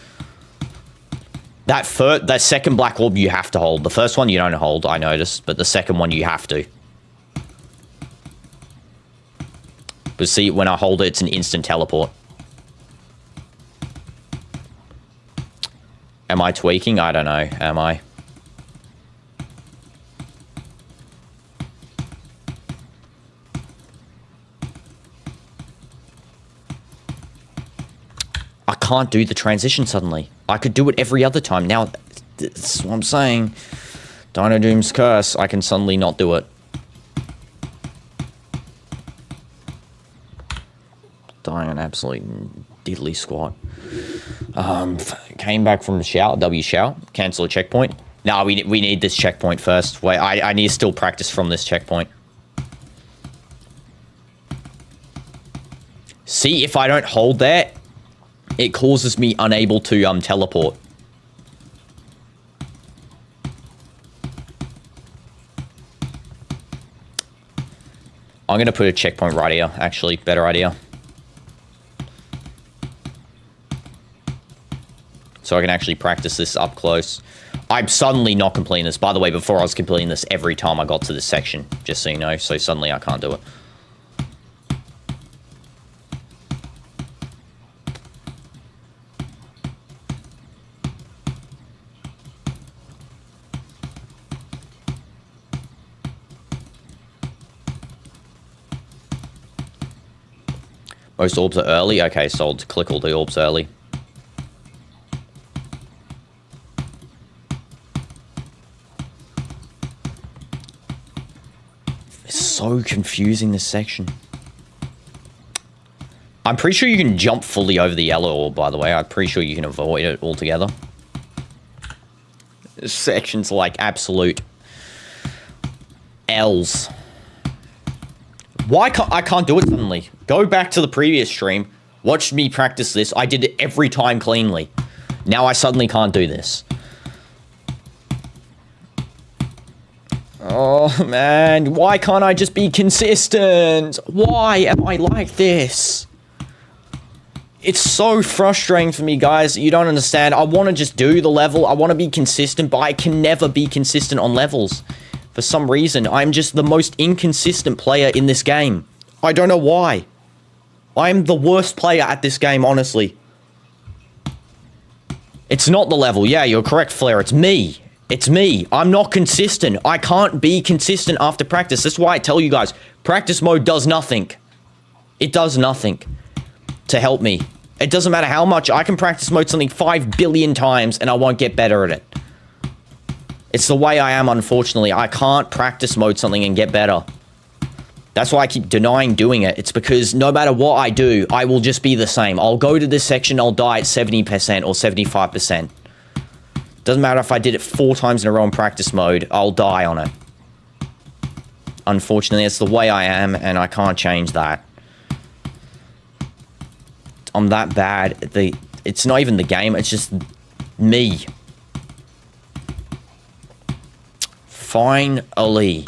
That second black orb you have to hold. The first one you don't hold, I noticed. But the second one you have to. But see, when I hold it, it's an instant teleport. Am I tweaking? I don't know. Am I? I can't do the transition suddenly. I could do it every other time. Now, that's what I'm saying. DinoDoomz curse. I can suddenly not do it. Dying an absolute diddly squat. Came back from the shower. W shower. Cancel a checkpoint. No, we need this checkpoint first. Wait, I need to still practice from this checkpoint. See, if I don't hold there, it causes me unable to teleport. I'm going to put a checkpoint right here, actually. Better idea. So I can actually practice this up close. I'm suddenly not completing this. By the way, before I was completing this every time I got to this section, just so you know. So suddenly I can't do it. Most orbs are early? Okay, so I'll click all the orbs early. It's so confusing, this section. I'm pretty sure you can jump fully over the yellow orb, by the way. I'm pretty sure you can avoid it altogether. This section's like absolute L's. Why can't I can't do it suddenly? Go back to the previous stream. Watch me practice this. I did it every time cleanly. Now I suddenly can't do this. Oh, man. Why can't I just be consistent? Why am I like this? It's so frustrating for me, guys. You don't understand. I want to just do the level. I want to be consistent, but I can never be consistent on levels. For some reason, I'm just the most inconsistent player in this game. I don't know why. I'm the worst player at this game, honestly. It's not the level. Yeah, you're correct, Flair. It's me. It's me. I'm not consistent. I can't be consistent after practice. That's why I tell you guys, practice mode does nothing. It does nothing to help me. It doesn't matter how much. I can practice mode something 5 billion times and I won't get better at it. It's the way I am, unfortunately. I can't practice mode something and get better. That's why I keep denying doing it. It's because no matter what I do, I will just be the same. I'll go to this section, I'll die at 70% or 75%. Doesn't matter if I did it 4 times in a row in practice mode, I'll die on it. Unfortunately, it's the way I am, and I can't change that. I'm that bad. It's not even the game, it's just me. Finally.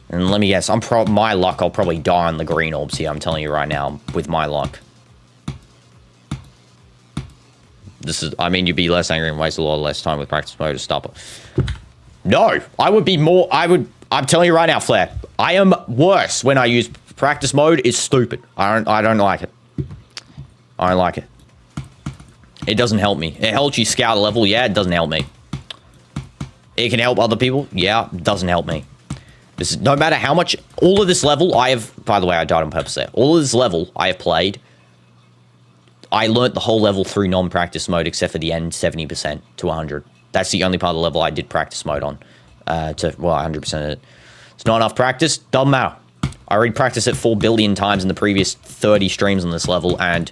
And let me guess, my luck, I'll probably die on the green orbs here, I'm telling you right now, with my luck. This is, I mean, you'd be less angry and waste a lot less time with practice mode to stop it. No, I would be more, I'm telling you right now, Flair, I am worse when I use practice mode. It's stupid. I don't like it. I don't like it. It doesn't help me. It helps you scout a level, yeah, it doesn't help me. It can help other people, yeah, it doesn't help me. This is, no matter how much, all of this level I have, by the way, I died on purpose there. All of this level I have played, I learnt the whole level through non-practice mode except for the end 70% to 100. That's the only part of the level I did practice mode on. Well, 100% of it. It's not enough practice. Doesn't matter. I already practiced it 4 billion times in the previous 30 streams on this level, and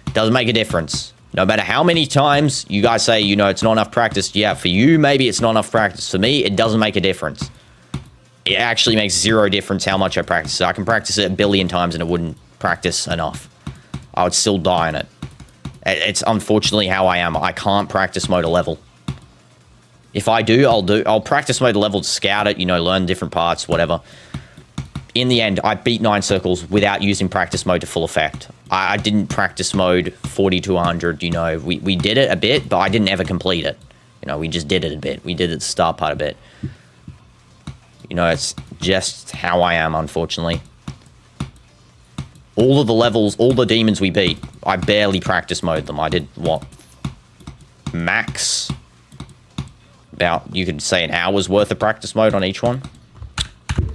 it doesn't make a difference. No matter how many times you guys say, you know, it's not enough practice. Yeah, for you, maybe it's not enough practice. For me, it doesn't make a difference. It actually makes zero difference how much I practice it. I can practice it 1 billion times and it wouldn't practice enough. I would still die in it. It's unfortunately how I am. I can't practice mode a level. If I do, I'll practice mode a level to scout it, you know, learn different parts, whatever. In the end, I beat 9 circles without using practice mode to full effect. I didn't practice mode 40 to 100, you know. We did it a bit, but I didn't ever complete it. You know, we just did it a bit. We did it the start part a bit. You know, it's just how I am, unfortunately. All of the levels, all the demons we beat, I barely practice mode them. I did, what? Max? About, you could say, an hour's worth of practice mode on each one.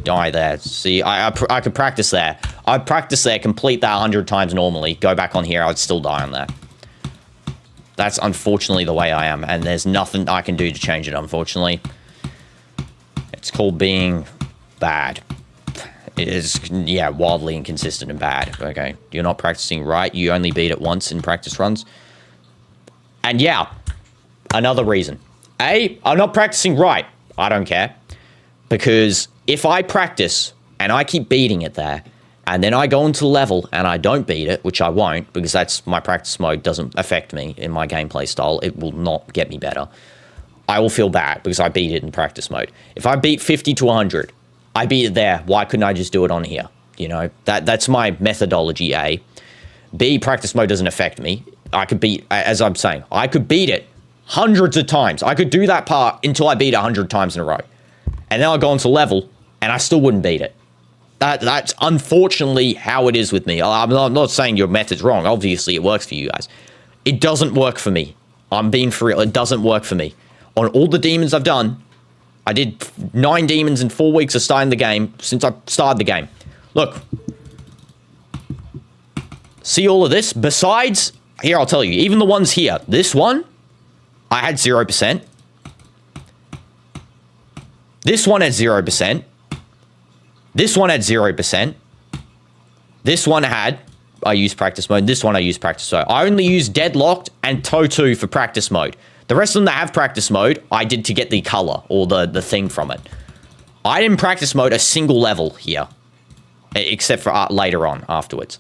Die there. See, I could practice there. I'd practice there, complete that 100 times normally, go back on here, I'd still die on that. That's unfortunately the way I am, and there's nothing I can do to change it, unfortunately. It's called being bad. It is, yeah, wildly inconsistent and bad. Okay, you're not practicing right. You only beat it once in practice runs. And yeah, another reason. A, I'm not practicing right. I don't care. Because if I practice and I keep beating it there, and then I go into level and I don't beat it, which I won't, because that's my practice mode doesn't affect me in my gameplay style. It will not get me better. I will feel bad because I beat it in practice mode. If I beat 50 to 100, I beat it there. Why couldn't I just do it on here? You know, that's my methodology, A. B, practice mode doesn't affect me. I could beat, as I'm saying, I could beat it hundreds of times. I could do that part until I beat 100 times in a row. And then I'll go into level, and I still wouldn't beat it. That's unfortunately how it is with me. I'm not saying your method's wrong. Obviously, it works for you guys. It doesn't work for me. I'm being for real. It doesn't work for me. On all the demons I've done, I did 9 demons in 4 weeks of starting the game, since I started the game. Look. See all of this? Besides, here, I'll tell you, even the ones here. This one, I had 0%. This one had 0%. This one had 0%. This one had, I used practice mode. This one I used practice mode. I only used Deadlocked and Toe 2 for practice mode. The rest of them that have practice mode, I did to get the color or the thing from it. I didn't practice mode a single level here, except for later on afterwards.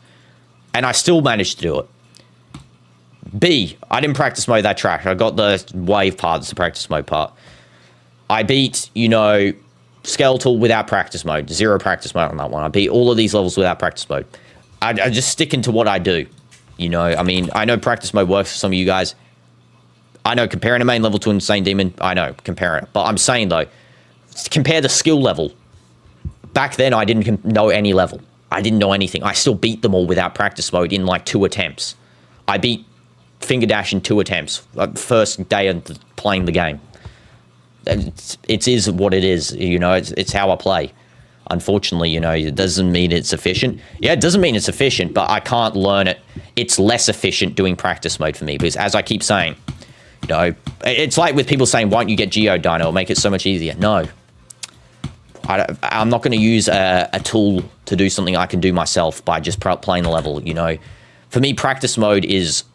And I still managed to do it. B, I didn't practice mode that track. I got the wave part, that's the practice mode part. I beat, you know, Skeletal without practice mode. 0 practice mode on that one. I beat all of these levels without practice mode. I just stick into what I do. You know, I mean, I know practice mode works for some of you guys. I know comparing a main level to an insane demon, I know, comparing it. But I'm saying, though, compare the skill level. Back then, I didn't know any level. I didn't know anything. I still beat them all without practice mode in, like, 2 attempts. I beat Finger Dash in 2 attempts. First day of playing the game. It is what it is, you know, it's how I play. Unfortunately, you know, it doesn't mean it's efficient. Yeah, it doesn't mean it's efficient, but I can't learn it. It's less efficient doing practice mode for me, because as I keep saying, you know, it's like with people saying, why don't you get Geodino? It'll make it so much easier. No. I'm not going to use a tool to do something I can do myself by just playing the level, you know. For me, practice mode is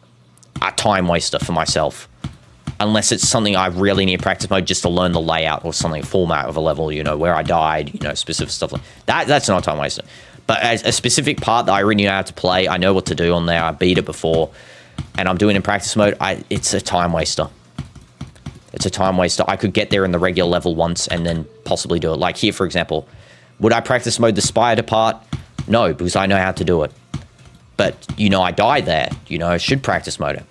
a time waster for myself. Unless it's something I really need practice mode just to learn the layout or something, format of a level, you know, where I died, you know, specific stuff like that. That's not time waster. But as a specific part that I really know how to play, I know what to do on there, I beat it before, and I'm doing it in practice mode, it's a time waster. It's a time waster. I could get there in the regular level once and then possibly do it. Like here, for example, would I practice mode the spider part? No, because I know how to do it. But, you know, I died there. You know, I should practice mode it.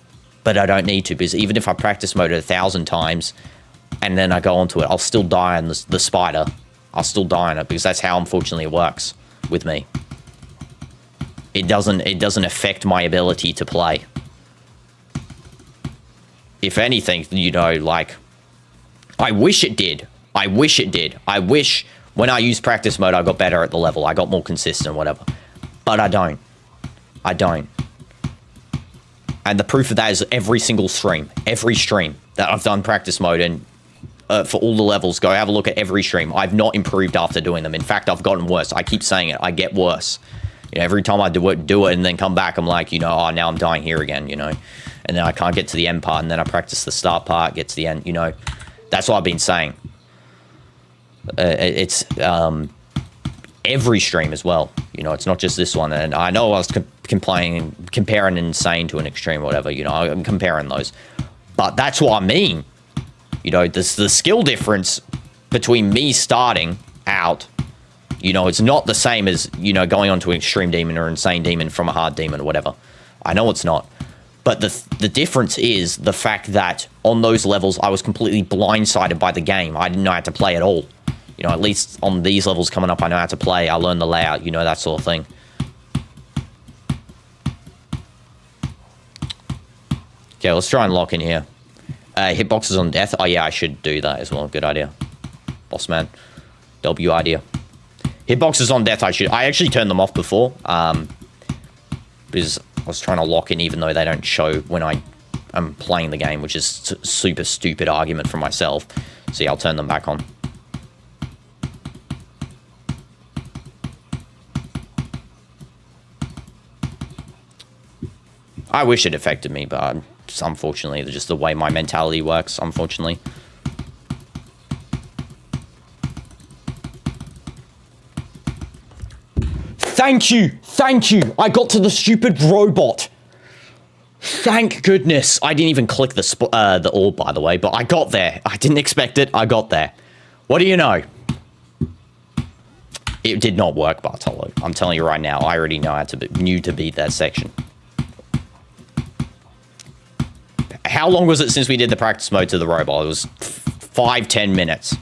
But I don't need to, because even if I practice mode it 1,000 times and then I go onto it, I'll still die on the spider. I'll still die on it, because that's how, unfortunately, it works with me. It doesn't affect my ability to play. If anything, you know, like, I wish it did. I wish it did. I wish when I use practice mode, I got better at the level. I got more consistent, whatever. But I don't. I don't. And the proof of that is every single stream. Every stream that I've done practice mode and for all the levels, go have a look at every stream. I've not improved after doing them. In fact, I've gotten worse. I keep saying it. I get worse. You know, every time I do it and then come back, I'm like, you know, oh, now I'm dying here again, you know. And then I can't get to the end part, and then I practice the start part, get to the end, you know. That's what I've been saying. It's every stream as well. You know, it's not just this one. And I know I was comparing insane to an extreme or whatever, you know, I'm comparing those. But that's what I mean. You know, the skill difference between me starting out, you know, it's not the same as, you know, going on to an extreme demon or insane demon from a hard demon or whatever. I know it's not. But the difference is the fact that on those levels, I was completely blindsided by the game. I didn't know how to play at all. You know, at least on these levels coming up, I know how to play. I learned the layout, you know, that sort of thing. Okay, let's try and lock in here. Hitboxes on death. Oh, yeah, I should do that as well. Good idea. Boss man. W idea. Hitboxes on death, I actually turned them off before. Because I was trying to lock in even though they don't show when I'm playing the game, which is super stupid argument for myself. So yeah, I'll turn them back on. I wish it affected me, but unfortunately, just the way my mentality works, unfortunately. Thank you! Thank you! I got to the stupid robot! Thank goodness! I didn't even click the orb, by the way, but I got there. I didn't expect it, I got there. What do you know? It did not work, Bartolo. I'm telling you right now, I already knew to beat that section. How long was it since we did the practice mode to the robot? It was 5-10 minutes.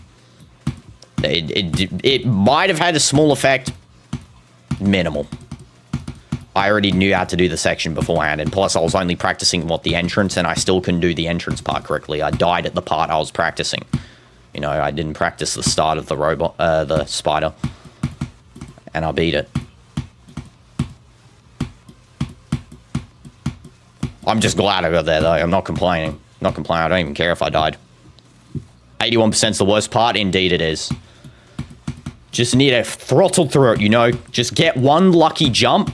It might have had a small effect. Minimal. I already knew how to do the section beforehand, and plus I was only practicing the entrance, and I still couldn't do the entrance part correctly. I died at the part I was practicing. You know, I didn't practice the start of the robot, the spider, and I beat it. I'm just glad I got there, though. I'm not complaining. Not complaining. I don't even care if I died. 81% is the worst part. Indeed it is. Just need to throttle through it, you know? Just get one lucky jump,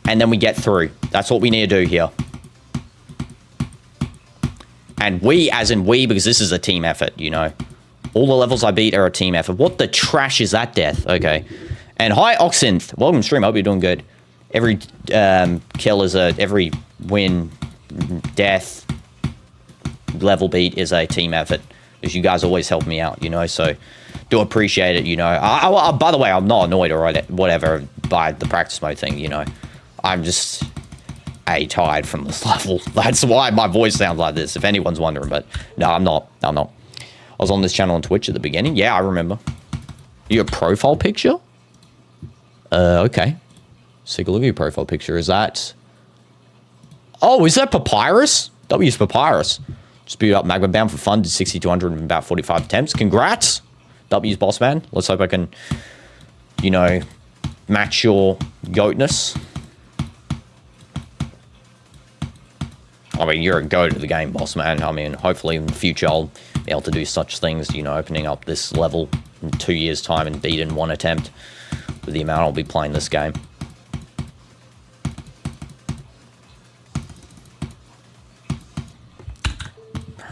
and then we get through. That's what we need to do here. And we, as in we, because this is a team effort, you know? All the levels I beat are a team effort. What the trash is that death? Okay. And hi, Oxynth. Welcome to stream. I hope you're doing good. Every kill is every win, death, level beat is a team effort. Because you guys always help me out, you know, so do appreciate it, you know. By the way, I'm not annoyed or whatever by the practice mode thing, you know. I'm just tired from this level. That's why my voice sounds like this, if anyone's wondering, but no, I'm not. I was on this channel on Twitch at the beginning. Yeah, I remember. Your profile picture? Okay. Let's take a look at your profile picture. Is that... Oh, is that Papyrus? W's Papyrus. Just beat up Magma bound for fun. Did 60 to 100 in about 45 attempts. Congrats. W's boss man. Let's hope I can, you know, match your goatness. I mean, you're a goat at the game, boss man. I mean, hopefully in the future I'll be able to do such things, you know, opening up this level in 2 years' time and beat in one attempt with the amount I'll be playing this game.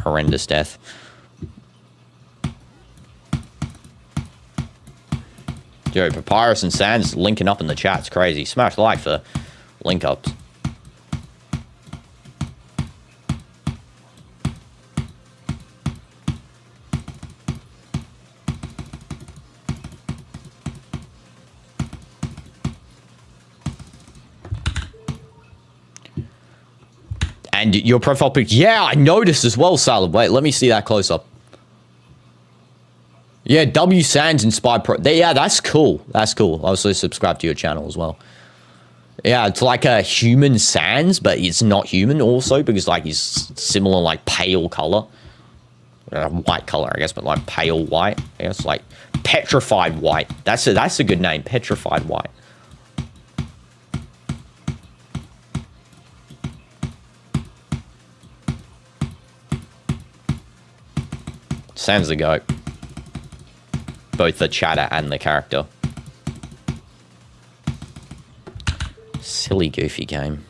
Horrendous death. Yo, Papyrus and Sans linking up in the chat. It's crazy. Smash like for link ups. And your profile pic, yeah, I noticed as well, Salad. Wait, let me see that close up. Yeah, W Sands inspired pro. Yeah, that's cool. That's cool. I also subscribe to your channel as well. Yeah, it's like a human Sans, but it's not human also because like he's similar like pale color. White color, I guess, but like pale white. I guess like petrified white. That's a good name, petrified white. Sam's the GOAT. Both the chatter and the character. Silly, goofy game.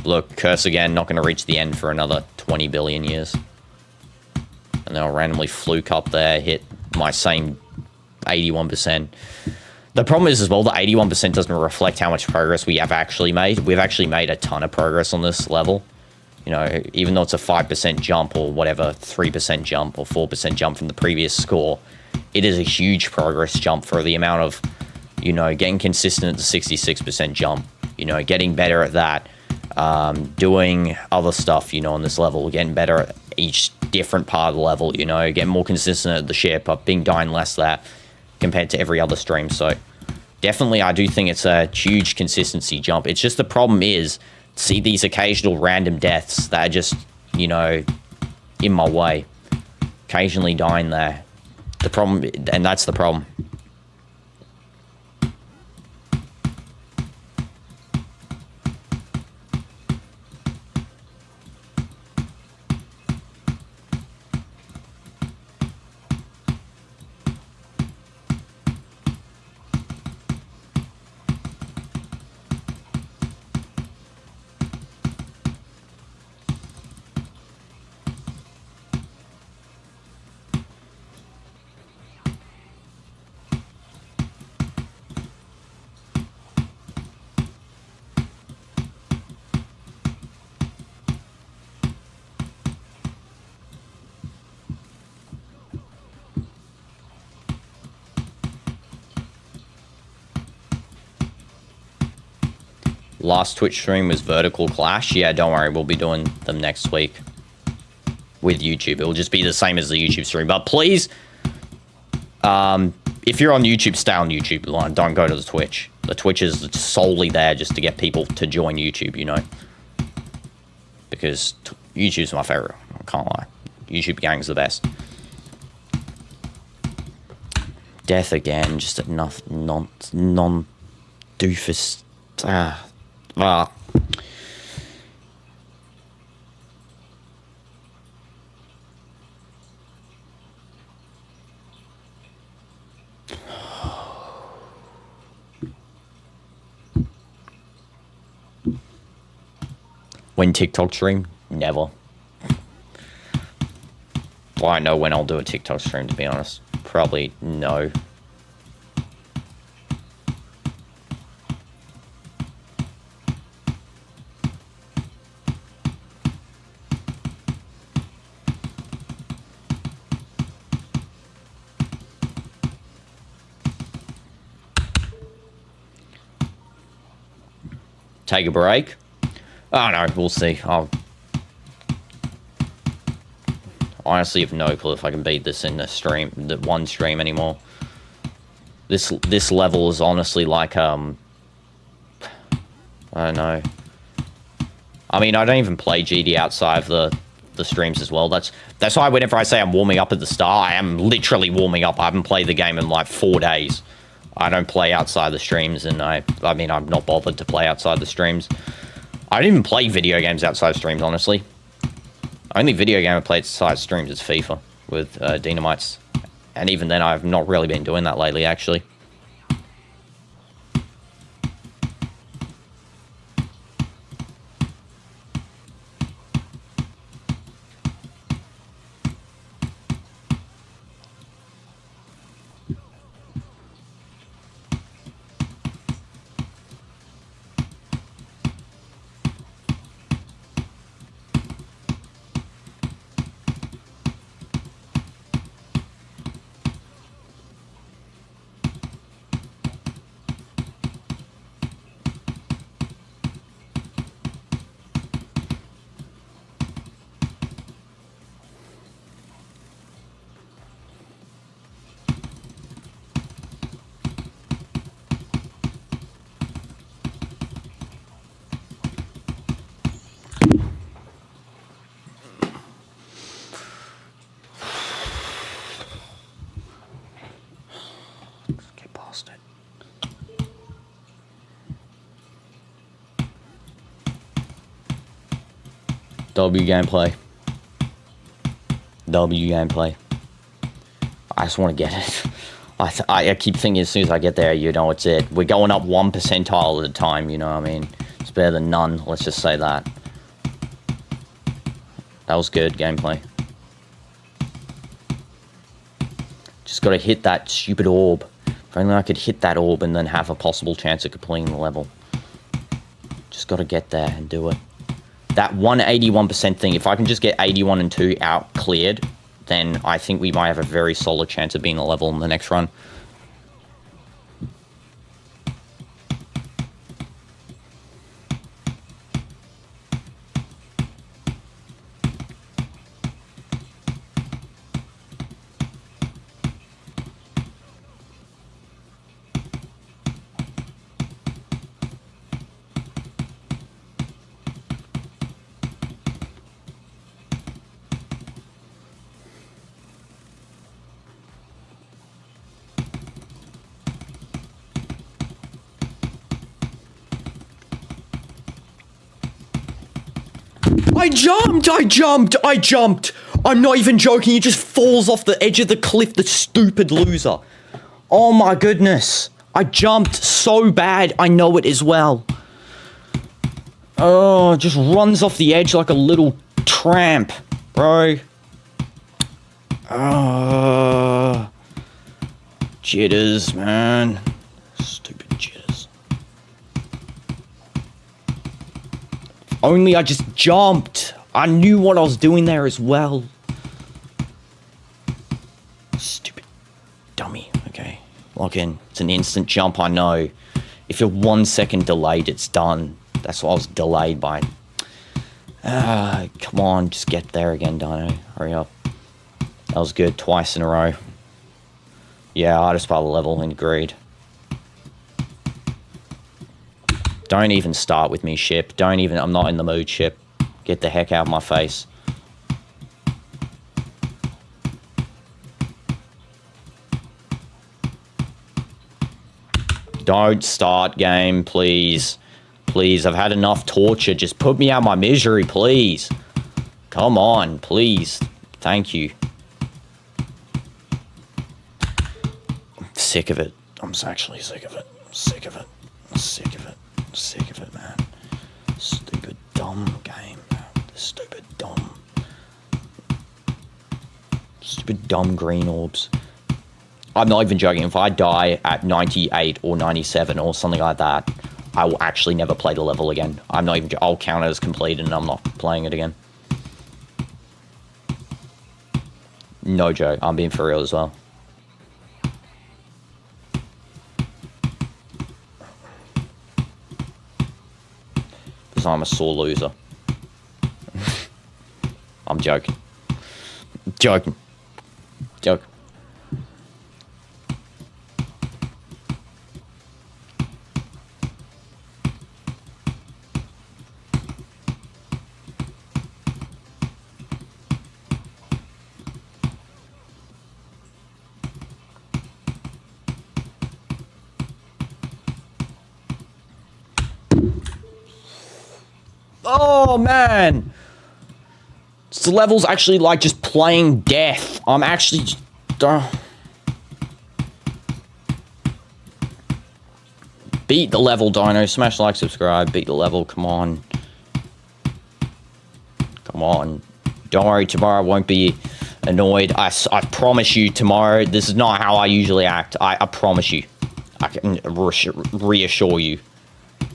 Look, curse again, not going to reach the end for another 20 billion years. And then I'll randomly fluke up there, hit my same 81%. The problem is as well, the 81% doesn't reflect how much progress we have actually made. We've actually made a ton of progress on this level. You know, even though it's a 5% jump or whatever, 3% jump or 4% jump from the previous score, it is a huge progress jump for the amount of, you know, getting consistent at the 66% jump, you know, getting better at that, doing other stuff, you know, on this level, getting better at each different part of the level, you know, getting more consistent at the ship, being dying less that compared to every other stream. So definitely I do think it's a huge consistency jump. It's just the problem is, see these occasional random deaths that are just, you know, in my way. Occasionally dying there. The problem, and that's the problem. Last Twitch stream was Vertical Clash. Yeah, don't worry, we'll be doing them next week with YouTube. It will just be the same as the YouTube stream. But please, if you're on YouTube, stay on YouTube. Don't go to the Twitch. The Twitch is solely there just to get people to join YouTube, you know. Because YouTube's my favorite. I can't lie. YouTube gang's the best. Death again, just a non-doofus. When TikTok stream? Never. Well, I know when I'll do a TikTok stream, to be honest. Probably no. Take a break? I don't know, we'll see. I honestly have no clue if I can beat this in the one stream anymore. This level is honestly like, I don't know. I mean, I don't even play GD outside of the streams as well. That's why whenever I say I'm warming up at the start, I am literally warming up. I haven't played the game in like 4 days. I don't play outside the streams, and I mean, I'm not bothered to play outside the streams. I don't even play video games outside streams, honestly. Only video game I play outside streams is FIFA with DinoDoomz. And even then, I've not really been doing that lately, actually. W gameplay. W gameplay. I just want to get it. I keep thinking as soon as I get there, you know, it's it. We're going up 1 percentile at a time, you know what I mean? It's better than none, let's just say that. That was good gameplay. Just gotta hit that stupid orb. If only I could hit that orb and then have a possible chance of completing the level. Just gotta get there and do it. That 181% thing, if I can just get 81 and 2 out cleared, then I think we might have a very solid chance of being the level in the next run. I jumped! I'm not even joking, he just falls off the edge of the cliff, the stupid loser. Oh my goodness. I jumped so bad, I know it as well. Oh, just runs off the edge like a little tramp, bro. Jitters, man. Stupid jitters. Only I just jumped. I knew what I was doing there as well. Stupid dummy. Okay, lock in. It's an instant jump, I know. If you're 1 second delayed, it's done. That's what I was delayed by. Come on, just get there again, Dino. Hurry up. That was good, twice in a row. Yeah, hardest part of the level, agreed. Don't even start with me, ship. Don't even, I'm not in the mood, ship. Get the heck out of my face. Don't start, game, please. Please, I've had enough torture. Just put me out of my misery, please. Come on, please. Thank you. I'm sick of it. I'm actually sick of it. I'm sick of it. I'm sick of it. I'm sick of it, man. Stupid, dumb game. Stupid, dumb green orbs. I'm not even joking. If I die at 98 or 97 or something like that, I will actually never play the level again. I'm not even... I'll count it as completed and I'm not playing it again. No joke. I'm being for real as well. Because I'm a sore loser. I'm joking. Joking. Joking. Oh, man. The level's actually like just plain death. I'm actually... Beat the level, Dino. Smash like, subscribe. Beat the level. Come on. Come on. Don't worry, tomorrow I won't be annoyed. I promise you tomorrow, this is not how I usually act. I promise you. I can reassure you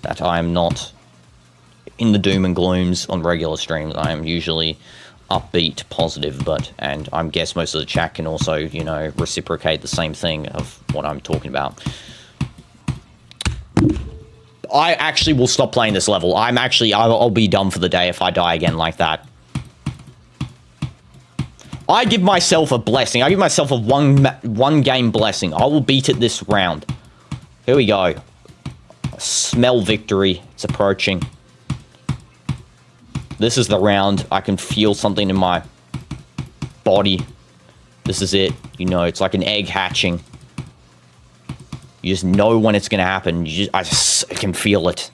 that I am not in the doom and glooms on regular streams. I am usually upbeat, positive, and I guess most of the chat can also, you know, reciprocate the same thing of what I'm talking about. I actually will stop playing this level. I'll be done for the day if I die again like that. I give myself a blessing. I give myself a one game blessing. I will beat it this round. Here we go. Smell victory. It's approaching. This is the round. I can feel something in my body. This is it. You know, it's like an egg hatching. You just know when it's going to happen. I can feel it.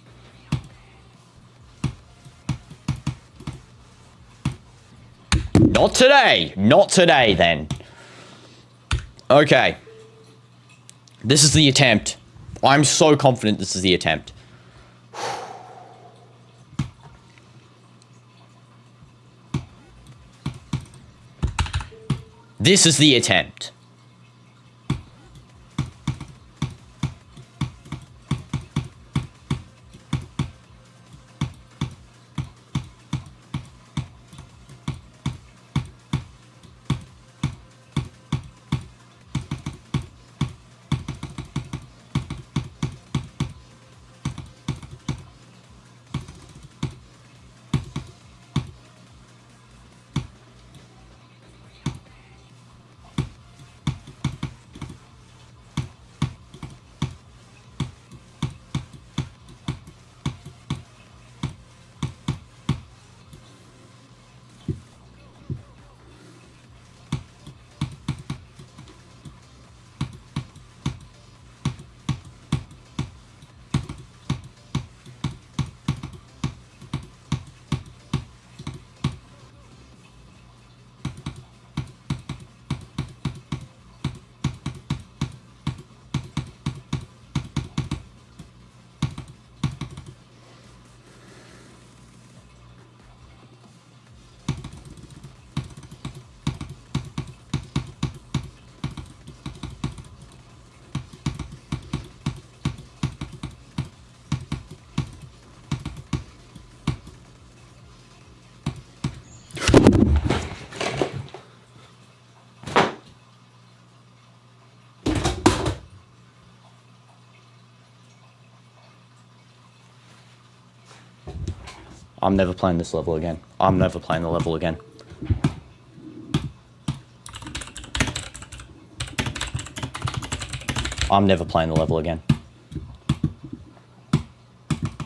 Not today. Not today, then. Okay. This is the attempt. I'm so confident this is the attempt. This is the attempt. I'm never playing this level again. I'm never playing the level again. I'm never playing the level again.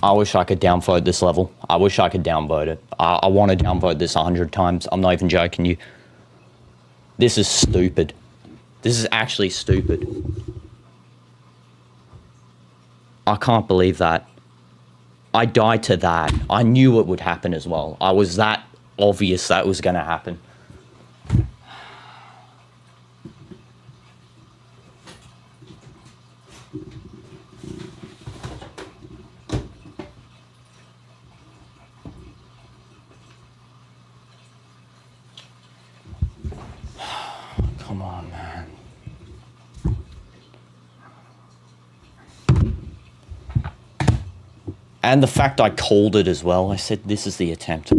I wish I could downvote this level. I wish I could downvote it. I want to downvote this 100 times. I'm not even joking you. This is stupid. This is actually stupid. I can't believe that. I died to that. I knew it would happen as well. I was that obvious that was going to happen. Come on, man. And the fact I called it as well. I said, this is the attempt.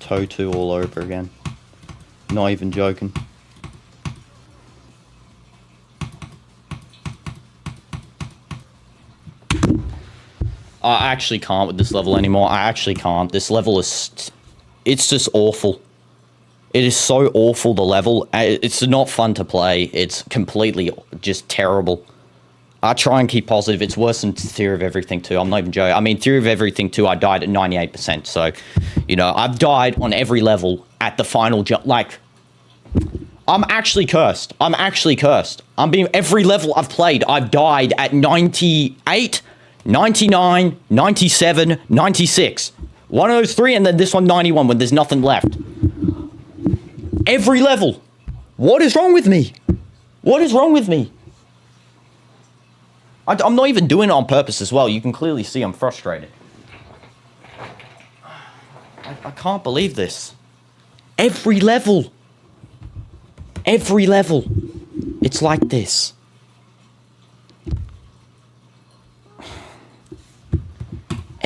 Toe 2 all over again. Not even joking. I actually can't with this level anymore. I actually can't. This level is... It's just awful. It is so awful, the level. It's not fun to play. It's completely just terrible. I try and keep positive. It's worse than Theory of Everything 2. I'm not even joking. I mean, Theory of Everything 2, I died at 98%. So, you know, I've died on every level at the final jump. Like, I'm actually cursed. I'm actually cursed. I'm being... Every level I've played, I've died at 98, 99, 97, 96. One of those three, and then this one 91 when there's nothing left. Every level. What is wrong with me? What is wrong with me? I'm not even doing it on purpose as well. You can clearly see I'm frustrated. I can't believe this. Every level. Every level. It's like this.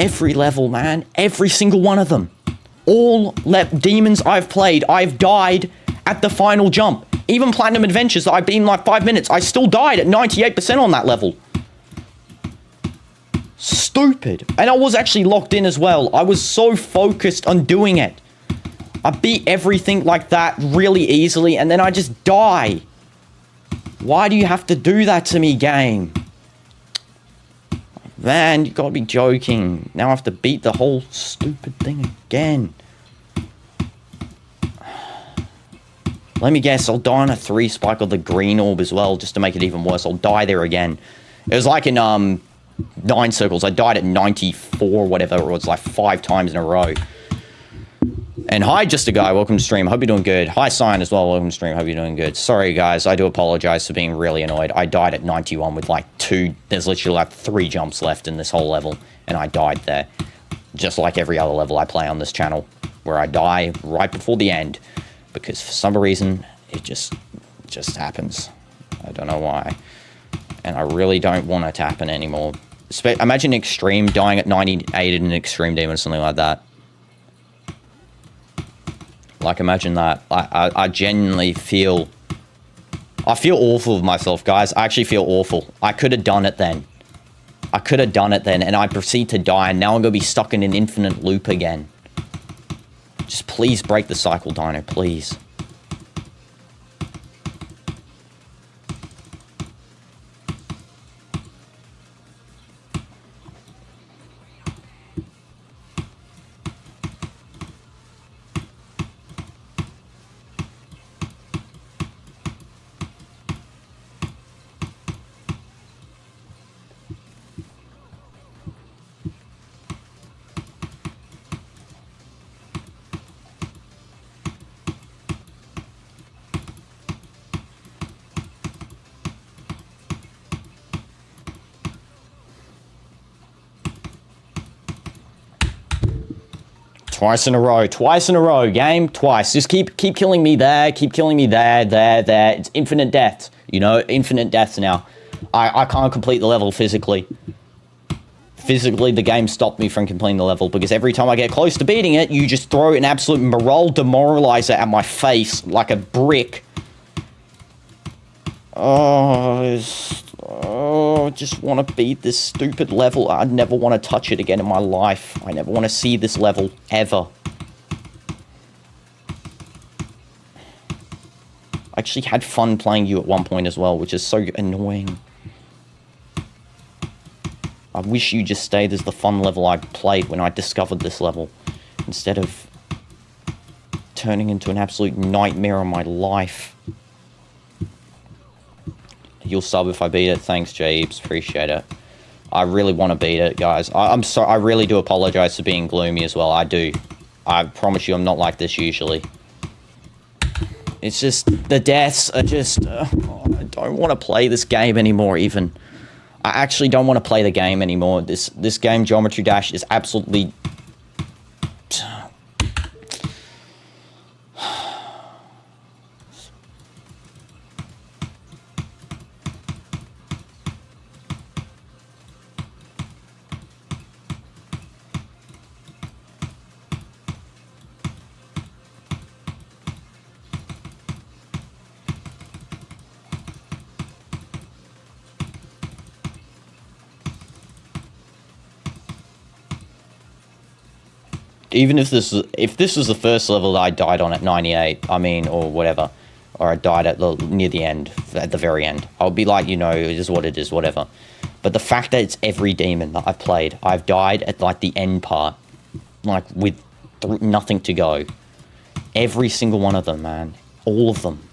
Every level, man. Every single one of them. All demons I've played, I've died at the final jump. Even Platinum Adventures that I've been like 5 minutes, I still died at 98% on that level. Stupid. And I was actually locked in as well. I was so focused on doing it. I beat everything like that really easily, and then I just die. Why do you have to do that to me, game? Man, you gotta be joking. Now I have to beat the whole stupid thing again. Let me guess, I'll die on a 3 spike of the green orb as well, just to make it even worse. I'll die there again. It was like in 9 circles. I died at 94, whatever it was, like 5 times in a row. And hi, Just a Guy, welcome to stream. Hope you're doing good. Hi, Cyan as well, welcome to stream. Hope you're doing good. Sorry, guys, I do apologize for being really annoyed. I died at 91 with like 2, there's literally like 3 jumps left in this whole level, and I died there. Just like every other level I play on this channel, where I die right before the end, because for some reason, it just happens. I don't know why. And I really don't want it to happen anymore. Imagine Extreme dying at 98 in an Extreme Demon or something like that. Like, imagine that. I genuinely feel... I feel awful with myself, guys. I actually feel awful. I could have done it then. I could have done it then, and I proceed to die, and now I'm going to be stuck in an infinite loop again. Just please break the cycle, Dino, please. Twice in a row, game, twice. Just keep killing me there, keep killing me there. It's infinite deaths, you know, infinite deaths now. I can't complete the level physically. Physically, the game stopped me from completing the level, because every time I get close to beating it, you just throw an absolute morale demoralizer at my face like a brick. Oh, I just want to beat this stupid level. I never want to touch it again in my life. I never want to see this level, ever. I actually had fun playing you at one point as well, which is so annoying. I wish you just stayed as the fun level I played when I discovered this level, instead of turning into an absolute nightmare of my life. You'll sub if I beat it. Thanks, Jeeps. Appreciate it. I really want to beat it, guys. I'm sorry. I really do apologize for being gloomy as well. I do. I promise you I'm not like this usually. It's just, the deaths are just... I don't want to play this game anymore, even. I actually don't want to play the game anymore. This game, Geometry Dash, is absolutely... Even if this was the first level that I died on at 98, I mean, or whatever, or I died at near the end, at the very end, I'll be like, you know, it is what it is, whatever. But the fact that it's every demon that I've played, I've died at like the end part, like with nothing to go. Every single one of them, man, all of them.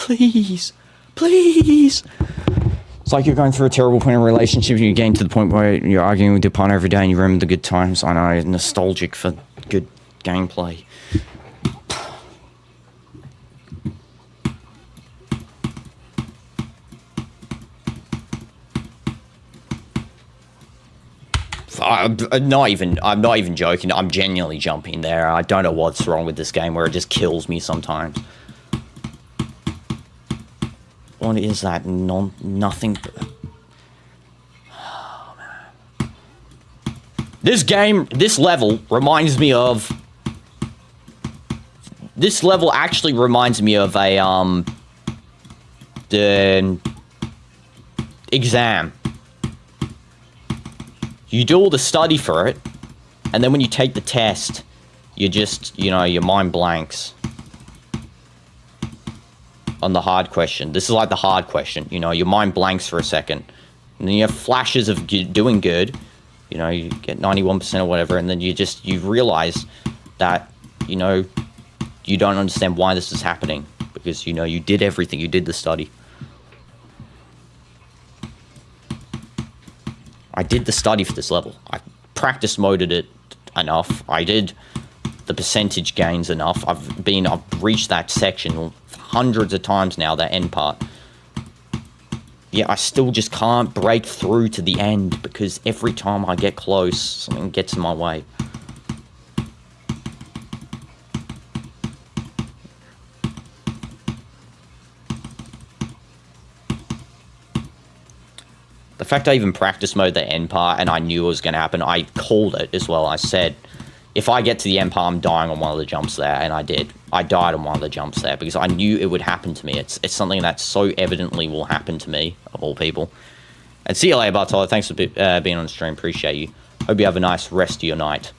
Please. Please. It's like you're going through a terrible point in a relationship and you're getting to the point where you're arguing with your partner every day and you remember the good times. I know, nostalgic for good gameplay. I'm not even joking. I'm genuinely jumping there. I don't know what's wrong with this game where it just kills me sometimes. What is that? Nothing. Oh, man. This level reminds me of. This level actually reminds me of a the exam. You do all the study for it, and then when you take the test, you just, you know, your mind blanks on the hard question. This is like the hard question, you know, your mind blanks for a second, and then you have flashes of doing good, you know, you get 91% or whatever, and then you realize that, you know, you don't understand why this is happening, because, you know, you did everything, you did the study. I did the study for this level. I practice moded it enough. I did the percentage gains enough. I've reached that section hundreds of times now, that end part. Yeah, I still just can't break through to the end because every time I get close, something gets in my way. The fact I even practice mode the end part and I knew it was going to happen, I called it as well. I said, if I get to the end part, I'm dying on one of the jumps there, and I did. I died on one of the jumps there because I knew it would happen to me. It's something that so evidently will happen to me, of all people. And see you later, Bartolo. Thanks for being on the stream. Appreciate you. Hope you have a nice rest of your night.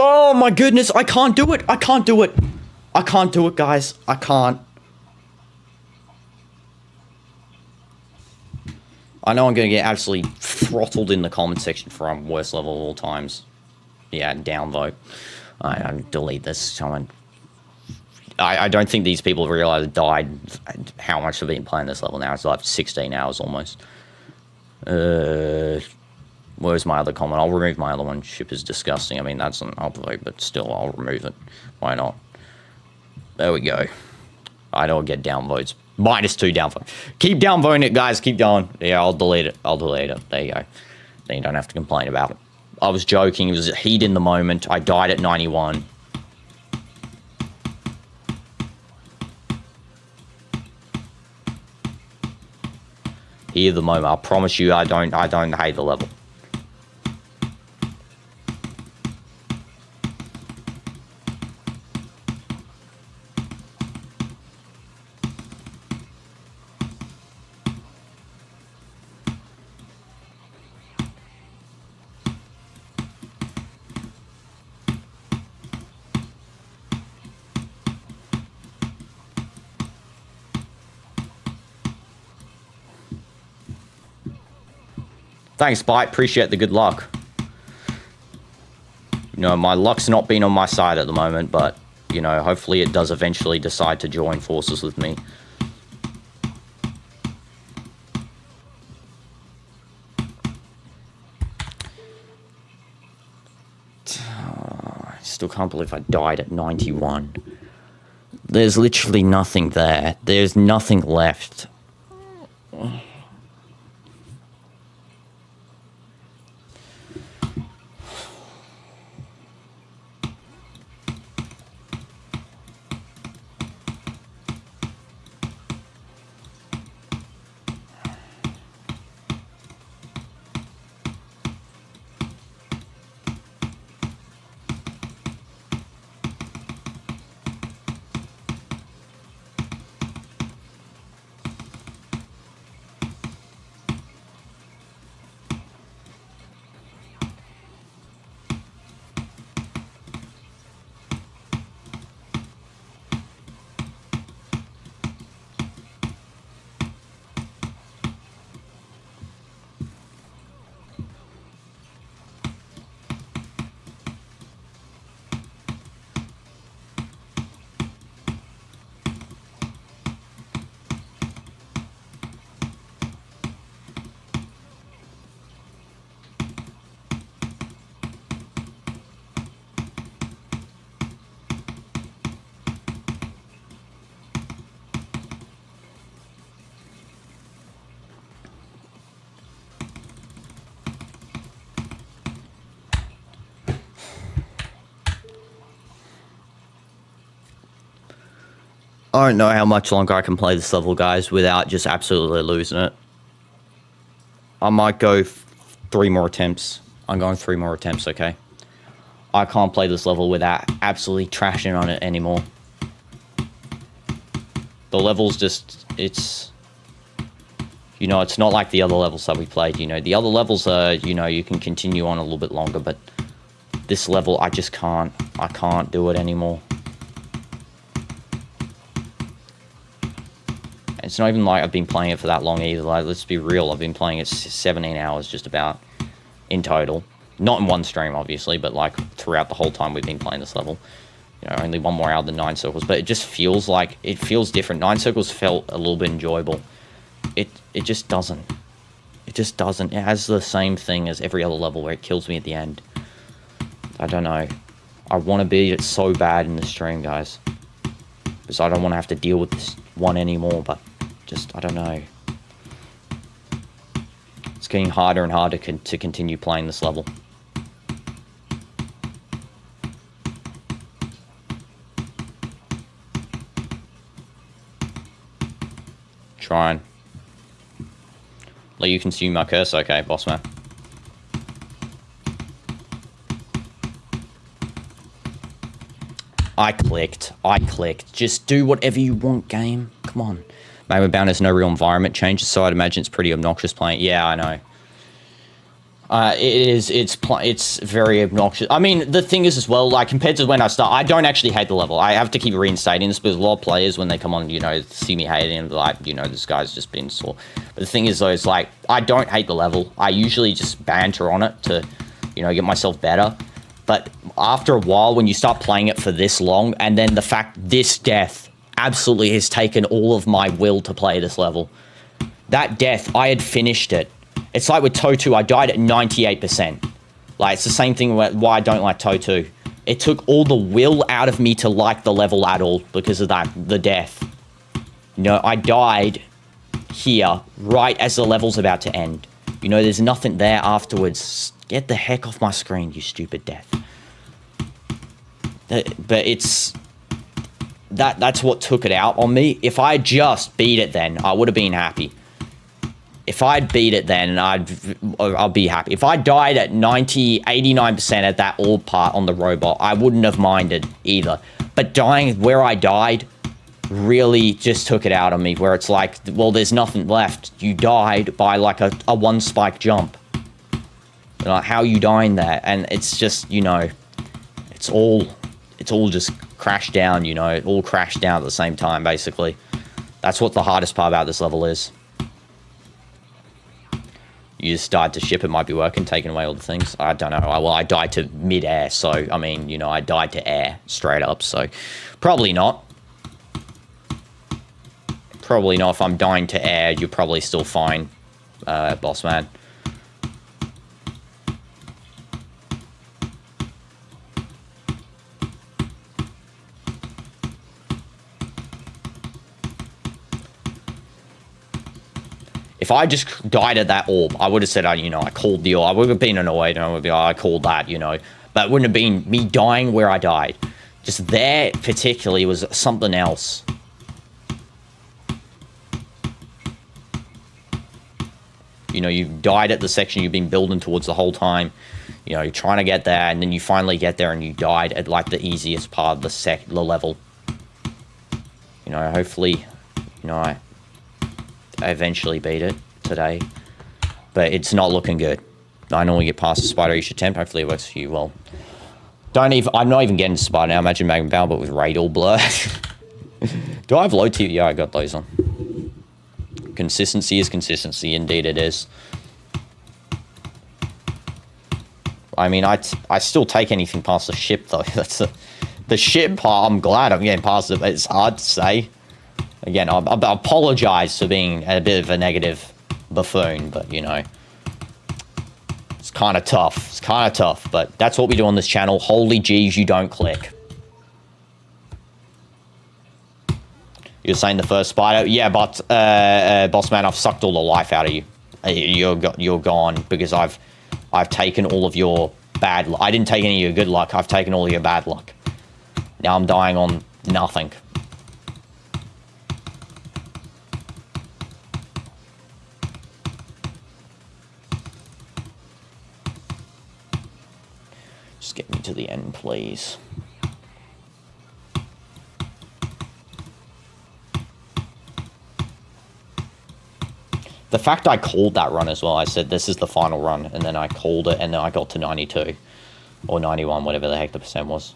Oh my goodness, I can't do it. I can't do it. I can't do it, guys. I can't. I know I'm going to get absolutely throttled in the comment section for worst level of all times. Yeah, downvote. I delete this. Someone. I don't think these people realize died how much they've been playing this level now. It's like 16 hours almost. Where's my other comment? I'll remove my other one. Ship is disgusting. I mean, that's an upvote, but still, I'll remove it. Why not? There we go. I don't get downvotes. -2 downvote. Keep downvoting it, guys. Keep going. Yeah, I'll delete it. I'll delete it. There you go. Then you don't have to complain about it. I was joking. It was heat in the moment. I died at 91. Heat of the moment. I promise you, I don't hate the level. Thanks, Bite. Appreciate the good luck. You know, my luck's not been on my side at the moment, but, you know, hopefully it does eventually decide to join forces with me. I still can't believe I died at 91. There's literally nothing there. There's nothing left. I don't know how much longer I can play this level, guys, without just absolutely losing it. I might go 3 more attempts. I'm going 3 more attempts, okay? I can't play this level without absolutely trashing on it anymore. The level's just, it's, you know, it's not like the other levels that we played, you know. The other levels are, you know, you can continue on a little bit longer, but this level, I just can't. I can't do it anymore. It's not even like I've been playing it for that long either. Like, let's be real, I've been playing it 17 hours just about in total. Not in one stream, obviously, but like throughout the whole time we've been playing this level. You know, only 1 more hour than 9 circles, but it just feels like, it feels different. 9 circles felt a little bit enjoyable. It just doesn't. It just doesn't. It has the same thing as every other level where it kills me at the end. I don't know. I want to beat it so bad in the stream, guys. Because I don't want to have to deal with this one anymore, but just, I don't know. It's getting harder and harder to continue playing this level. Trying. Let you consume my curse, okay, boss man. I clicked. Just do whatever you want, game. Come on. Magma Bound has no real environment changes, so I'd imagine it's pretty obnoxious playing. Yeah, I know. It's very obnoxious. I mean, the thing is as well, like, compared to when I start, I don't actually hate the level. I have to keep reinstating this because a lot of players, when they come on, you know, see me hating and like, you know, this guy's just been sore. But the thing is though, it's like, I don't hate the level. I usually just banter on it to, you know, get myself better. But after a while, when you start playing it for this long, and then the fact this death absolutely has taken all of my will to play this level. That death, I had finished it. It's like with TOE2, I died at 98%. Like, it's the same thing why I don't like TOE2. It took all the will out of me to like the level at all because of that, the death. You know, I died here right as the level's about to end. You know, there's nothing there afterwards. Get the heck off my screen, you stupid death. But it's... That's what took it out on me. If I just beat it then, I would have been happy. If I'd beat it then, I'll be happy. If I died at 89% at that orb part on the robot, I wouldn't have minded either. But dying where I died really just took it out on me, where it's like, well, there's nothing left. You died by like a one spike jump. Like, how you dying there? And it's just, you know, it's all just crashed down, you know, it all crashed down at the same time, basically. That's what the hardest part about this level is. You just died to ship, it might be working, taking away all the things. I don't know. Well, I died to mid-air, so, I mean, you know, I died to air straight up, so probably not. Probably not. If I'm dying to air, you're probably still fine, boss man. If I just died at that orb, I would have said, you know, I called the orb. I would have been annoyed, and I would be like, I called that, you know. But it wouldn't have been me dying where I died. Just there, particularly, was something else. You know, you died at the section you've been building towards the whole time. You know, you're trying to get there, and then you finally get there, and you died at, like, the easiest part of the level. You know, hopefully, you know, I eventually beat it today, but it's not looking good. I normally get past the spider each attempt. Hopefully it works for you. Well, I'm not even getting to spider now. Imagine Magma Bound, but with raid all blur. Do I have low TV? Yeah, I got those on. Consistency is consistency. Indeed it is. I mean, I still take anything past the ship, though. That's the ship part. I'm glad I'm getting past it, but it's hard to say. Again, I apologize for being a bit of a negative buffoon, but, you know, it's kind of tough. It's kind of tough, but that's what we do on this channel. Holy G's, you don't click. You're saying the first spider? Yeah, but, boss man, I've sucked all the life out of you. You're gone, because I've taken all of your bad luck. I didn't take any of your good luck. I've taken all of your bad luck. Now I'm dying on nothing. Just get me to the end, please. The fact I called that run as well, I said this is the final run, and then I called it, and then I got to 92 or 91, whatever the heck the percent was.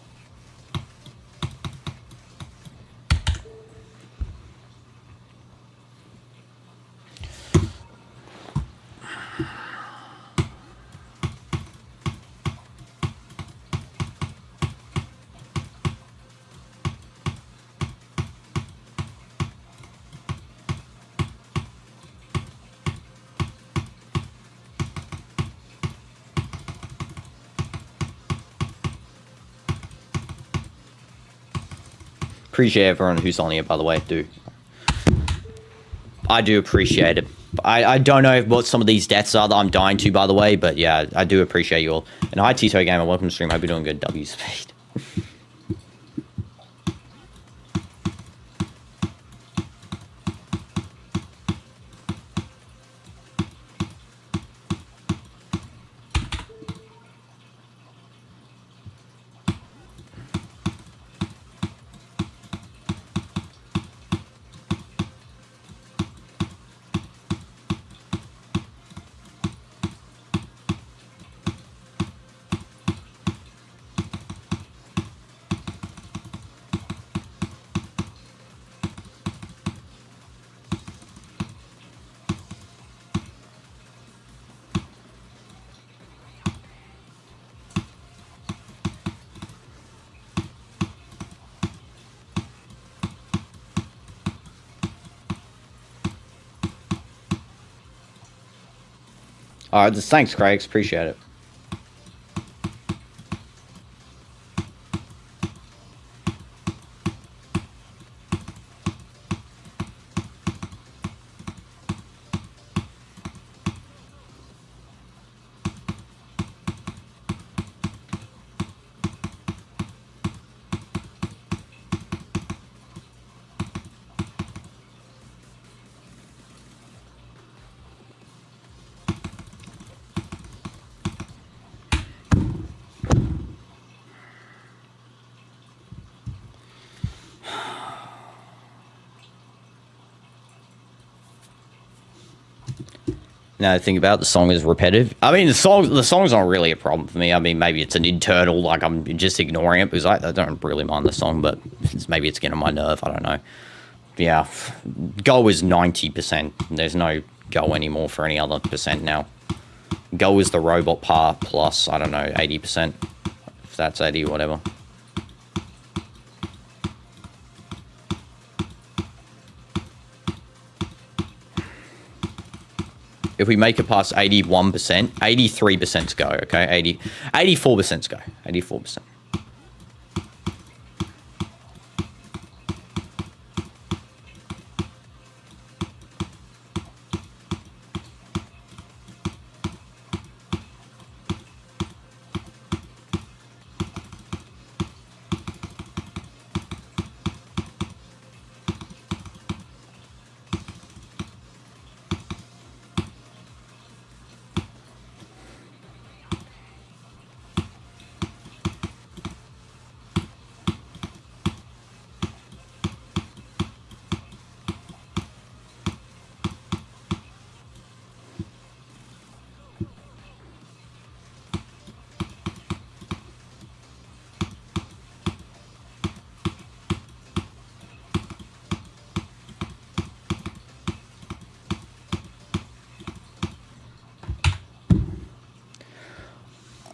Appreciate everyone who's on here, by the way. I do appreciate it. I don't know what some of these deaths are that I'm dying to, by the way, but yeah, I do appreciate you all. And hi, Tito Gamer, welcome to stream. Hope you're doing good. W speed. All right, thanks, Craig. Appreciate it. Now the thing about the song is repetitive. I mean, the song's not really a problem for me. I mean, maybe it's an internal, like I'm just ignoring it because I don't really mind the song, but maybe it's getting on my nerve. I don't know. Yeah, Go is 90%. There's no Go anymore for any other percent now. Go is the robot part plus, I don't know, 80%. If that's 80 or whatever. If we make it past 81%, 83%'s go, okay? 84%'s go, 84%.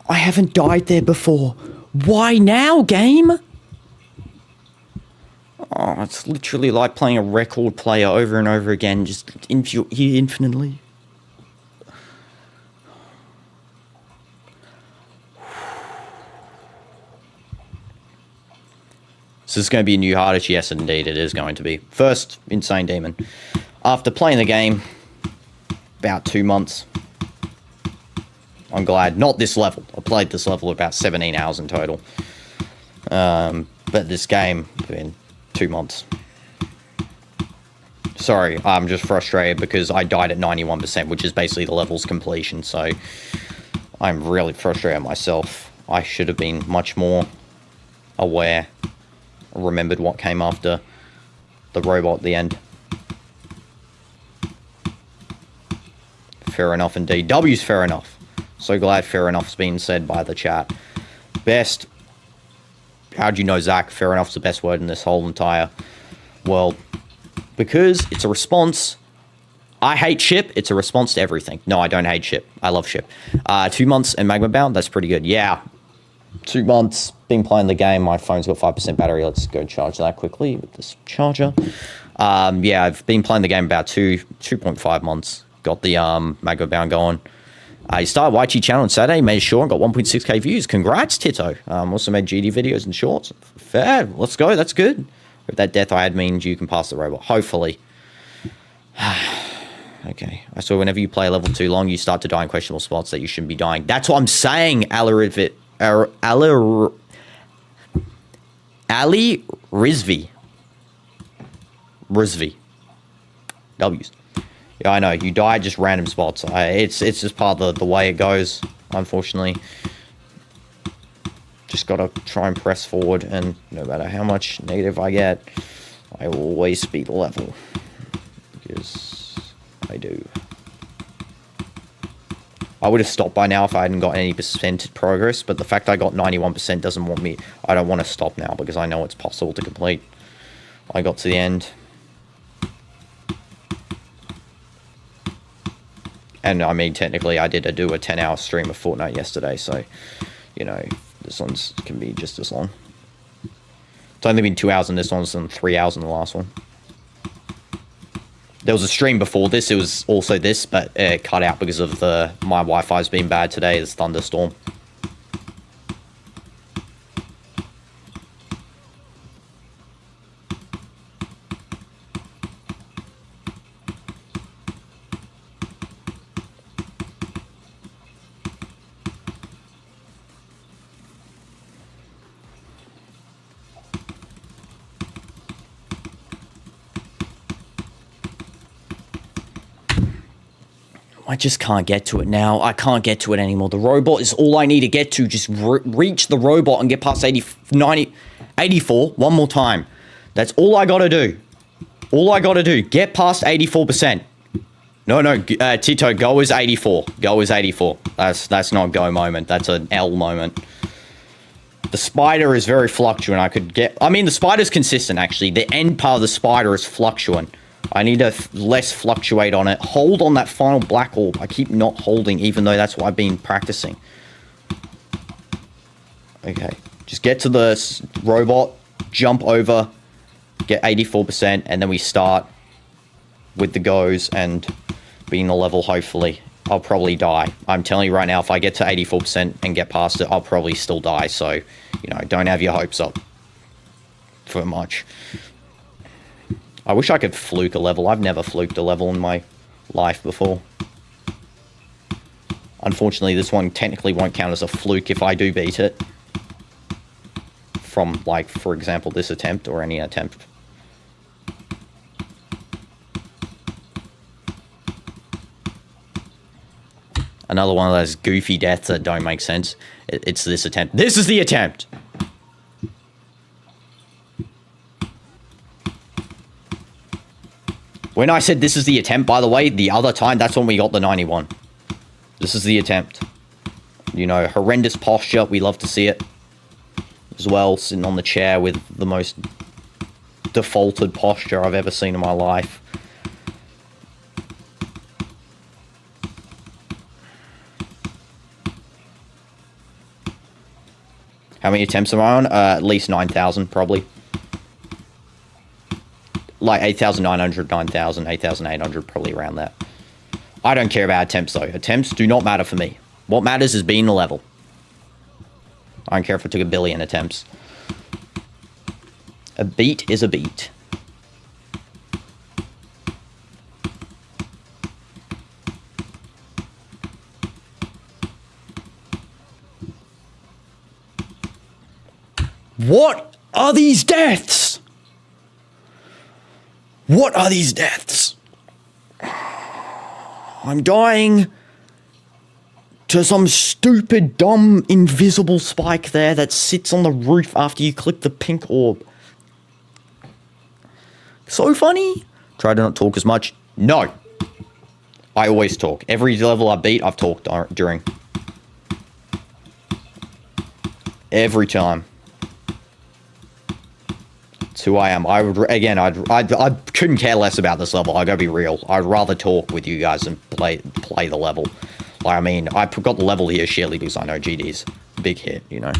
I haven't died there before. Why now, game? Oh, it's literally like playing a record player over and over again, just infinitely. So this is going to be a new hardest? Yes, indeed, it is going to be. First, Insane Demon. After playing the game about 2 months, I'm glad. Not this level. I played this level about 17 hours in total. But this game in 2 months. Sorry, I'm just frustrated because I died at 91%, which is basically the level's completion. So I'm really frustrated myself. I should have been much more aware. Remembered what came after the robot at the end. Fair enough indeed. W's fair enough. So glad fair enough's been said by the chat. Best. How'd you know, Zach? Fair enough's the best word in this whole entire world. Because it's a response. I hate ship. It's a response to everything. No, I don't hate ship. I love ship. 2 months and Magma bound. That's pretty good. Yeah. 2 months. Been playing the game. My phone's got 5% battery. Let's go charge that quickly with this charger. Yeah, I've been playing the game about 2.5 months. Got the Magma bound going. I started YT channel on Saturday, made sure, and got 1.6k views. Congrats, Tito. Also made GD videos and shorts. Fair. Let's go. That's good. If that death I had means you can pass the robot. Hopefully. Okay. I saw whenever you play level 2 long, you start to die in questionable spots that you shouldn't be dying. That's what I'm saying, Ali Rizvi. W's. Yeah, I know. You die at just random spots. It's just part of the way it goes, unfortunately. Just got to try and press forward, and no matter how much negative I get, I will always beat the level. Because I do. I would have stopped by now if I hadn't got any percent progress, but the fact I got 91% doesn't want me... I don't want to stop now, because I know it's possible to complete. I got to the end. And, I mean, technically, I did do a 10-hour stream of Fortnite yesterday, so, you know, this one's can be just as long. It's only been 2 hours in this one, and 3 hours in the last one. There was a stream before this, it was also this, but it cut out because of my Wi-Fi's been bad today, it's thunderstorm. I just can't get to it now. I can't get to it anymore. The robot is all I need to get to. Just reach the robot and get past 84 one more time. That's all I gotta do. All I gotta do. Get past 84%. No, Tito, go is 84. Go is 84. That's not go moment. That's an L moment. The spider is very fluctuant. I mean, the spider's consistent, actually. The end part of the spider is fluctuant. I need to less fluctuate on it. Hold on that final black orb. I keep not holding, even though that's what I've been practicing. Okay. Just get to the robot, jump over, get 84%, and then we start with the goes and being the level, hopefully. I'll probably die. I'm telling you right now, if I get to 84% and get past it, I'll probably still die. So, you know, don't have your hopes up for much. I wish I could fluke a level. I've never fluked a level in my life before. Unfortunately, this one technically won't count as a fluke if I do beat it. From, like, for example, this attempt or any attempt. Another one of those goofy deaths that don't make sense. It's this attempt. This is the attempt! When I said this is the attempt, by the way, the other time, that's when we got the 91. This is the attempt. You know, horrendous posture. We love to see it. As well, sitting on the chair with the most defaulted posture I've ever seen in my life. How many attempts am I on? At least 9,000, probably. Like 8,900, 9,000, 8,800, probably around that. I don't care about attempts, though. Attempts do not matter for me. What matters is being a level. I don't care if it took 1 billion attempts. A beat is a beat. What are these deaths? What are these deaths? I'm dying to some stupid, dumb, invisible spike there that sits on the roof after you click the pink orb. So funny. Try to not talk as much. No. I always talk. Every level I beat, I've talked during. Every time. It's who I am. I would, again, I couldn't care less about this level. I gotta be real. I'd rather talk with you guys than play the level. Like, I mean, I got the level here sheerly because I know GD's big hit, you know.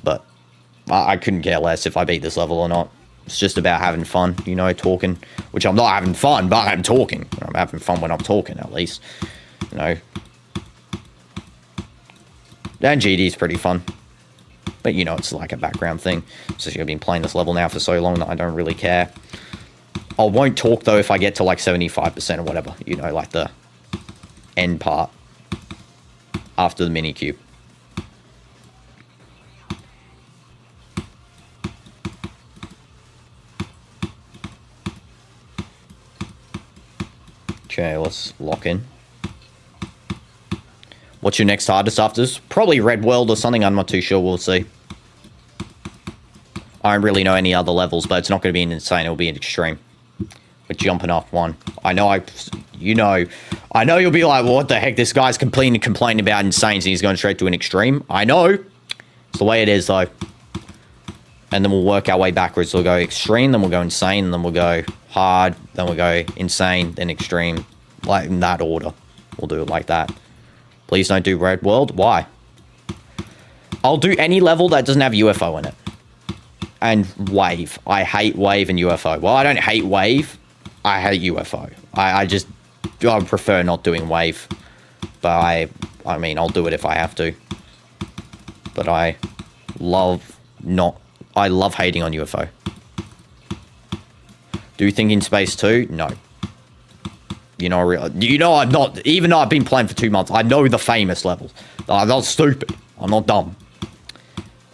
But I couldn't care less if I beat this level or not. It's just about having fun, you know, talking. Which I'm not having fun, but I'm talking. I'm having fun when I'm talking, at least. You know. And GD's pretty fun. But, you know, it's like a background thing. So I've been playing this level now for so long that I don't really care. I won't talk, though, if I get to, like, 75% or whatever. You know, like the end part. After the mini cube. Okay, let's lock in. What's your next hardest after this? Probably Red World or something. I'm not too sure. We'll see. I don't really know any other levels, but it's not going to be an insane. It'll be an extreme. We're jumping off one. I know I know you'll be like, well, what the heck? This guy's complaining about insanes and he's going straight to an extreme. I know. It's the way it is, though. And then we'll work our way backwards. We'll go extreme, then we'll go insane, then we'll go hard, then we'll go insane, then extreme. Like, in that order. We'll do it like that. Please don't do Red World. Why? I'll do any level that doesn't have UFO in it. And Wave. I hate Wave and UFO. Well, I don't hate Wave. I hate UFO. I would prefer not doing Wave. But I mean, I'll do it if I have to. But I love hating on UFO. Do you think in space too? No. You know, I'm not, even though I've been playing for 2 months, I know the famous levels. I'm not stupid. I'm not dumb.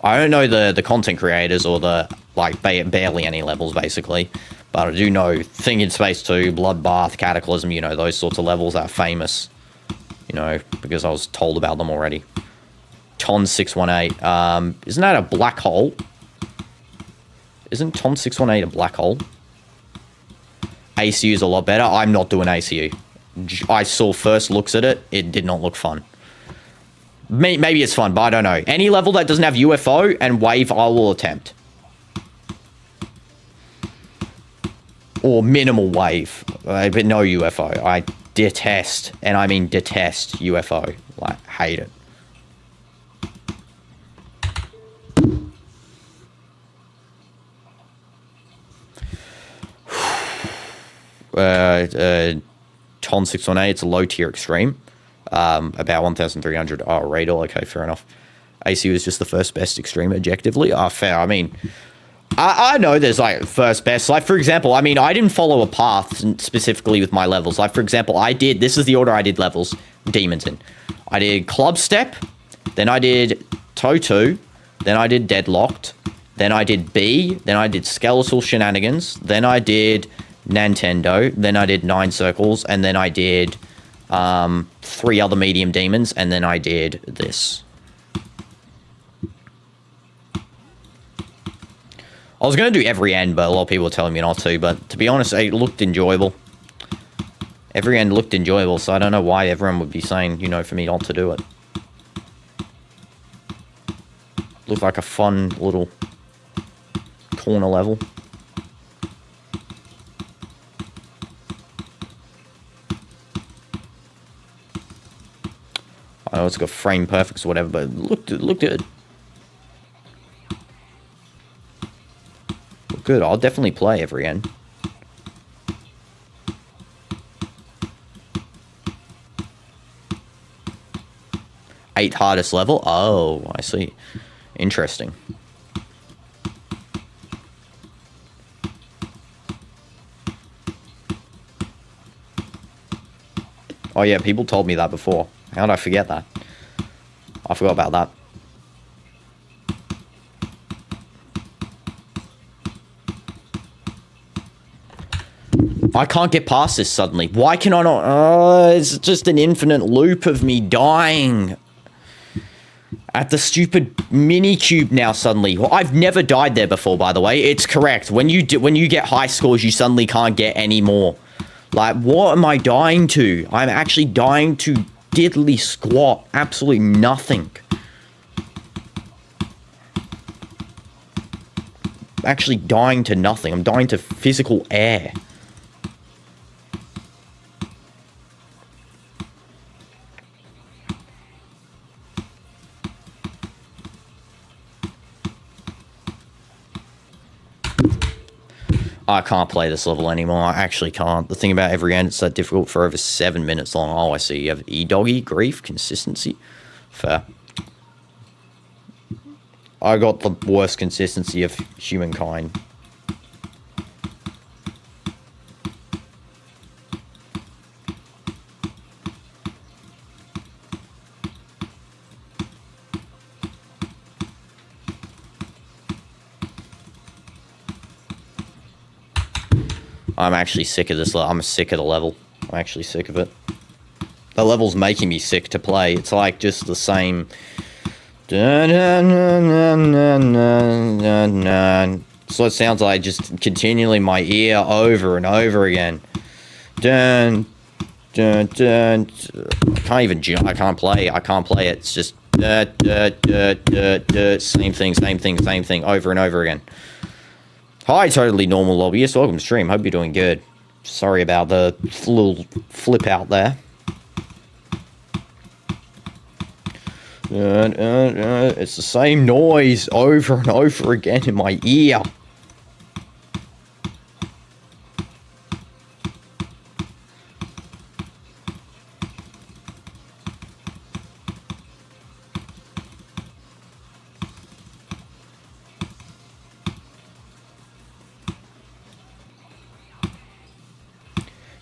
I don't know the content creators or the, like, barely any levels, basically. But I do know Thing in Space 2, Bloodbath, Cataclysm, you know, those sorts of levels that are famous. You know, because I was told about them already. Ton 618. Isn't that a black hole? Isn't Ton 618 a black hole? ACU is a lot better. I'm not doing ACU. I saw first looks at it. It did not look fun. Maybe it's fun, but I don't know. Any level that doesn't have UFO and Wave, I will attempt. Or minimal Wave. But no UFO. I detest, and I mean detest, UFO. Like, hate it. Ton 618, it's a low tier extreme. About 1,300. Oh, Radar, okay, fair enough. ACU is just the first best extreme objectively. Oh, fair. I mean, I know there's like first best. Like, for example, I mean, I didn't follow a path specifically with my levels. Like, for example, this is the order I did levels, demons in. I did Club Step, then I did Toe 2, then I did Deadlocked, then I did B, then I did Skeletal Shenanigans, then I did Nintendo, then I did 9 Circles, and then I did 3 other medium demons, and then I did this. I was going to do every end, but a lot of people were telling me not to, but to be honest, it looked enjoyable. Every end looked enjoyable, so I don't know why everyone would be saying, you know, for me not to do it. Looked like a fun little corner level. I know it's got frame perfects or whatever, but it looked good. Looked good. I'll definitely play every end. Eighth hardest level? Oh, I see. Interesting. Oh yeah, people told me that before. How did I forget that? I forgot about that. I can't get past this suddenly. Why can I not? It's just an infinite loop of me dying at the stupid mini cube now suddenly. Well, I've never died there before, by the way. It's correct. When you get high scores, you suddenly can't get any more. Like, what am I dying to? I'm actually dying to diddly squat. Absolutely nothing. I'm actually dying to nothing. I'm dying to physical air. I can't play this level anymore. I actually can't. The thing about every end, it's that difficult for over 7 minutes long. Oh, I see. You have E-Doggy, grief, consistency. Fair. I got the worst consistency of humankind. I'm actually sick of this. I'm sick of the level. I'm actually sick of it. The level's making me sick to play. It's like just the same. So it sounds like just continually my ear over and over again. I can't play. I can't play it. It's just same thing over and over again. Hi, totally normal lobbyist. Welcome to stream. Hope you're doing good. Sorry about the little flip out there. It's the same noise over and over again in my ear.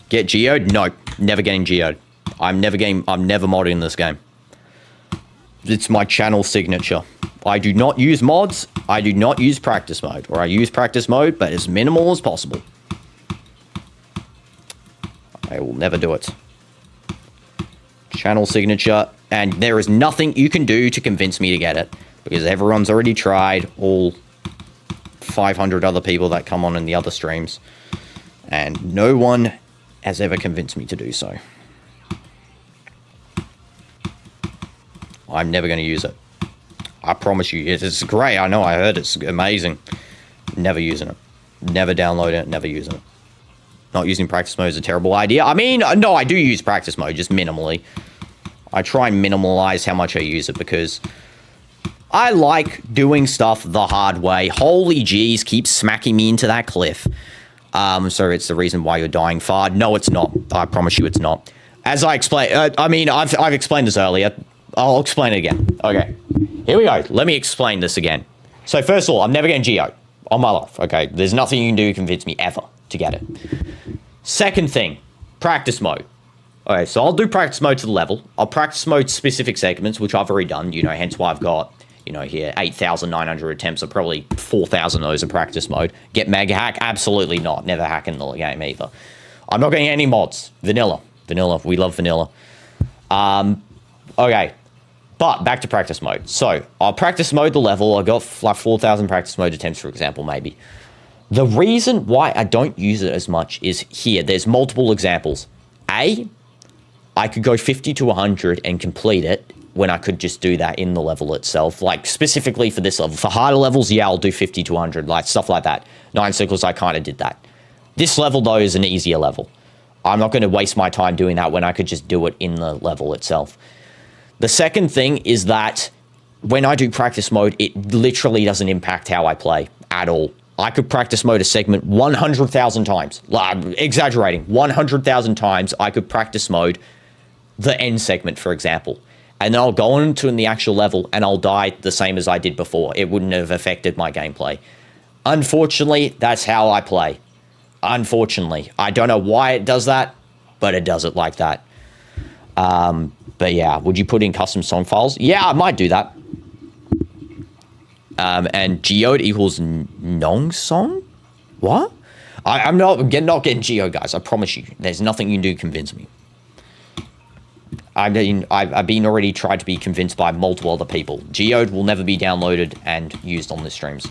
Get geoed? Nope. Never getting geoed. I'm never modding this game. It's my channel signature. I do not use mods. I do not use practice mode. Or I use practice mode, but as minimal as possible. I will never do it. Channel signature. And there is nothing you can do to convince me to get it. Because everyone's already tried. All 500 other people that come on in the other streams. And no one has ever convinced me to do so. I'm never going to use it. I promise you. It's great. I know. I heard it's amazing. Never using it. Never downloading it. Never using it. Not using practice mode is a terrible idea. I mean, no, I do use practice mode, just minimally. I try and minimalize how much I use it because I like doing stuff the hard way. Holy jeez, keep smacking me into that cliff. So it's the reason why you're dying far. No, it's not. I promise you it's not. As I explained, I mean, I've explained this earlier. I'll explain it again. Okay, here we go. Let me explain this again. So first of all, I'm never getting geo on my life. Okay, there's nothing you can do to convince me ever to get it. Second thing, practice mode. Okay, so I'll do practice mode to the level. I'll practice mode specific segments, which I've already done. You know, hence why I've got, you know, here 8,900 attempts, or probably 4,000 of those in practice mode. Get mega hack? Absolutely not. Never hacking the game either. I'm not getting any mods. Vanilla. We love vanilla. Okay. But back to practice mode. So I'll practice mode the level. I got like 4,000 practice mode attempts, for example, maybe. The reason why I don't use it as much is here. There's multiple examples. A, I could go 50 to 100 and complete it when I could just do that in the level itself. Like specifically for this level. For harder levels, yeah, I'll do 50 to 100, like stuff like that. 9 circles, I kind of did that. This level though is an easier level. I'm not going to waste my time doing that when I could just do it in the level itself. The second thing is that when I do practice mode, it literally doesn't impact how I play at all. I could practice mode a segment 100,000 times. Exaggerating, 100,000 times I could practice mode the end segment, for example. And then I'll go on to in the actual level and I'll die the same as I did before. It wouldn't have affected my gameplay. Unfortunately, that's how I play. Unfortunately. I don't know why it does that, but it does it like that. But yeah, would you put in custom song files? Yeah, I might do that. And geode equals Nong song? What? I'm not getting Geode, guys. I promise you. There's nothing you can do to convince me. I've been already tried to be convinced by multiple other people. Geode will never be downloaded and used on the streams.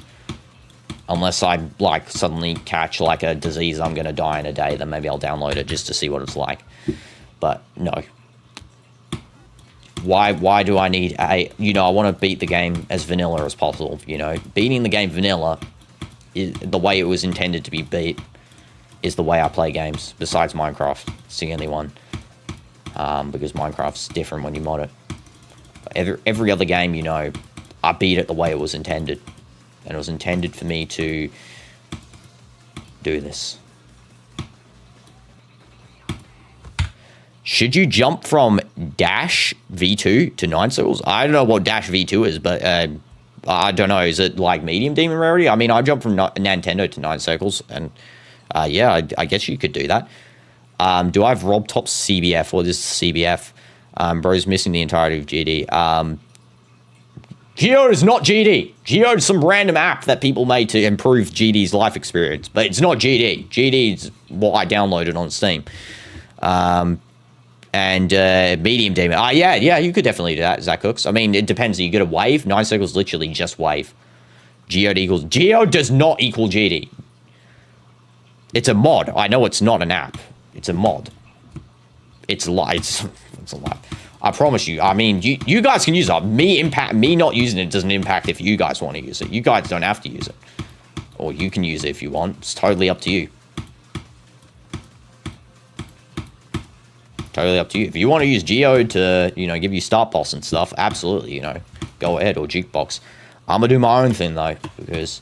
Unless I, like, suddenly catch, like, a disease I'm going to die in a day, then maybe I'll download it just to see what it's like. But, no. Why do I need a... You know, I want to beat the game as vanilla as possible, you know. Beating the game vanilla, is the way it was intended to be beat, is the way I play games, besides Minecraft. It's the only one. Because Minecraft's different when you mod it. Every other game, you know, I beat it the way it was intended. And it was intended for me to do this. Should you jump from Dash V2 to 9 circles? I don't know what Dash V2 is, but I don't know. Is it like medium demon rarity? I mean, I jumped from Nintendo to 9 circles, and yeah, I guess you could do that. Do I have Rob Top CBF? What is CBF? Bro's missing the entirety of GD. Geode is not GD. Geode is some random app that people made to improve GD's life experience, but it's not GD. GD is what I downloaded on Steam. And medium demon. Yeah, you could definitely do that, Zach Cooks. I mean, it depends. You get a wave. 9 circles literally just wave. Geode equals... Geode does not equal GD. It's a mod. I know it's not an app. It's a mod. It's a lie. It's a lie. I promise you. I mean, you guys can use it. Me not using it doesn't impact if you guys want to use it. You guys don't have to use it. Or you can use it if you want. It's totally up to you. Totally up to you. If you want to use Geode to, you know, give you start boss and stuff, absolutely, you know, go ahead, or Jukebox. I'm going to do my own thing, though, because...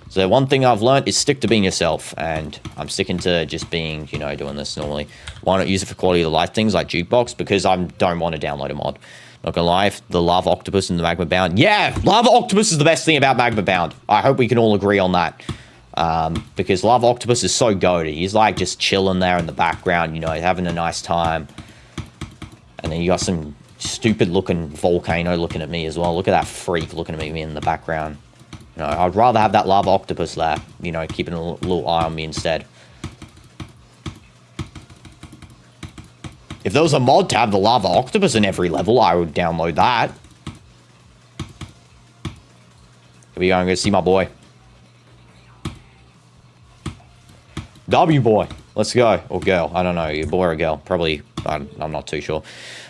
So one thing I've learned is stick to being yourself, and I'm sticking to just being, you know, doing this normally. Why not use it for quality of life things like Jukebox? Because I don't want to download a mod. Not gonna lie, the Lava Octopus and the Magma Bound. Yeah, Lava Octopus is the best thing about Magma Bound. I hope we can all agree on that. Because Lava Octopus is so goated. He's like just chilling there in the background, you know, having a nice time. And then you got some stupid looking volcano looking at me as well. Look at that freak looking at me in the background. You know, I'd rather have that Lava Octopus there, you know, keeping a little eye on me instead. If there was a mod to have the Lava Octopus in every level, I would download that. Here we go, I'm going to see my boy. W boy, let's go. Or girl, I don't know, you boy or girl. Probably, I'm not too sure.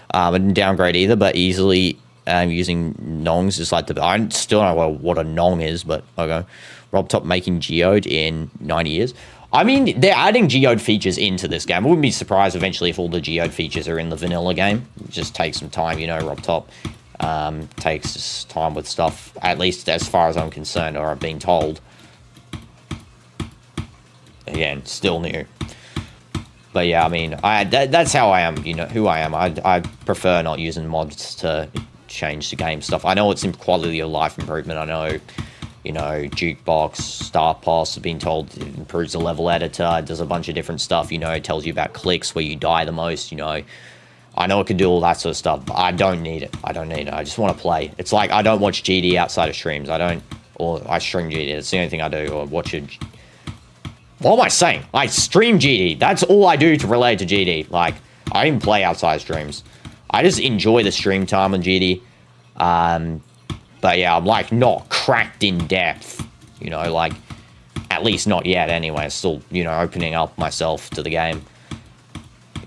I didn't downgrade either, but easily... using nongs is like I still don't know what a nong is, but okay. Rob Top making Geode in 90 years. I mean, they're adding Geode features into this game. I wouldn't be surprised eventually if all the Geode features are in the vanilla game. It just takes some time, you know, Rob Top takes time with stuff, at least as far as I'm concerned, or I've been told. Again, still new. But yeah, I mean, that's how I am, you know, who I am. I prefer not using mods to change the game stuff. I know it's in quality of life improvement. I know, you know, Jukebox, Star Pass have been told it improves the level editor, it does a bunch of different stuff, you know, it tells you about clicks, where you die the most, you know. I know it can do all that sort of stuff, but I don't need it. I don't need it. I just want to play. It's like I don't watch GD outside of streams. I stream GD. It's the only thing I do, or watch it. What am I saying? I stream GD. That's all I do to relate to GD. Like, I don't even play outside streams. I just enjoy the stream time on GD. But yeah, I'm like not cracked in depth. You know, like, at least not yet anyway. Still, you know, opening up myself to the game.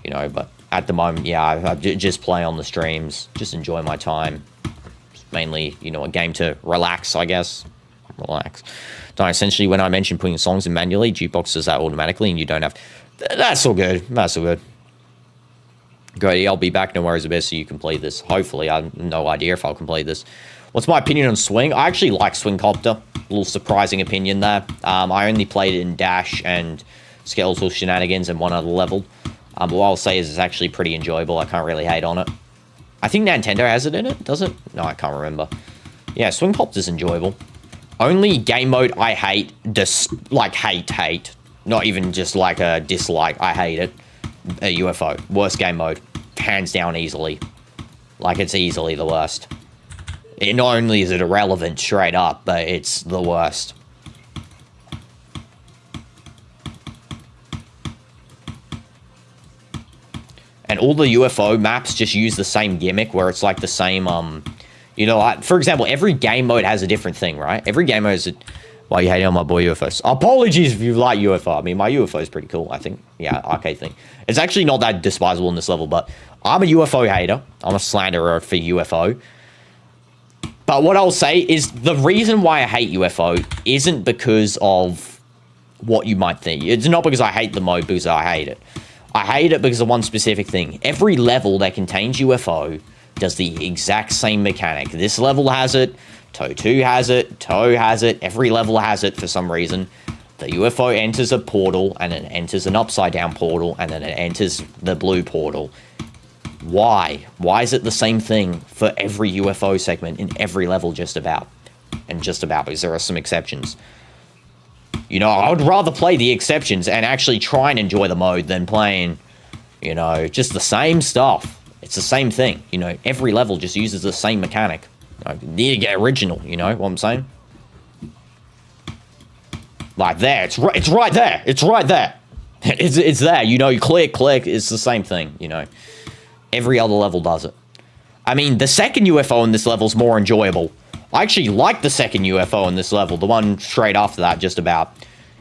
You know, but at the moment, yeah, I just play on the streams. Just enjoy my time. Mainly, you know, a game to relax, I guess. Relax. Essentially, when I mention putting songs in manually, Jukebox does that automatically, and you don't have... That's all good. That's all good. Great, I'll be back. No worries about it, so you complete this. Hopefully, I have no idea if I'll complete this. What's my opinion on Swing? I actually like Swing Copter. A little surprising opinion there. I only played it in Dash and Skeletal Shenanigans and one other level. But what I'll say is it's actually pretty enjoyable. I can't really hate on it. I think Nintendo has it in it, does it? No, I can't remember. Yeah, Swing Copter's enjoyable. Only game mode I hate, like hate. Not even just like a dislike, I hate it. A UFO. Worst game mode. Hands down easily. Like, it's easily the worst. Not only is it irrelevant straight up, but it's the worst. and all the UFO maps just use the same gimmick where it's like the same, you know, like, for example, every game mode has a different thing, right? Every game mode is a... Why you hating on my boy UFOs? Apologies if you like UFO. I mean, my UFO is pretty cool, I think. Yeah, arcade thing. It's actually not that despisable in this level, but I'm a UFO hater. I'm a slanderer for UFO. But what I'll say is the reason why I hate UFO isn't because of what you might think. It's not because I hate the mode, because I hate it. I hate it because of one specific thing. Every level that contains UFO does the exact same mechanic. This level has it. Toe 2 has it, Toe has it, every level has it for some reason. The UFO enters a portal, and it enters an upside down portal, and then it enters the blue portal. Why? Why is it the same thing for every UFO segment in every level just about? And just about, because there are some exceptions. You know, I would rather play the exceptions and actually try and enjoy the mode than playing, you know, just the same stuff. It's the same thing, you know, every level just uses the same mechanic. I need to get original, you know what I'm saying? Like there, it's right there. It's right there. It's there, you know, you click, it's the same thing, you know. Every other level does it. I mean, the second UFO in this level is more enjoyable. I actually like the second UFO in this level, the one straight after that, just about.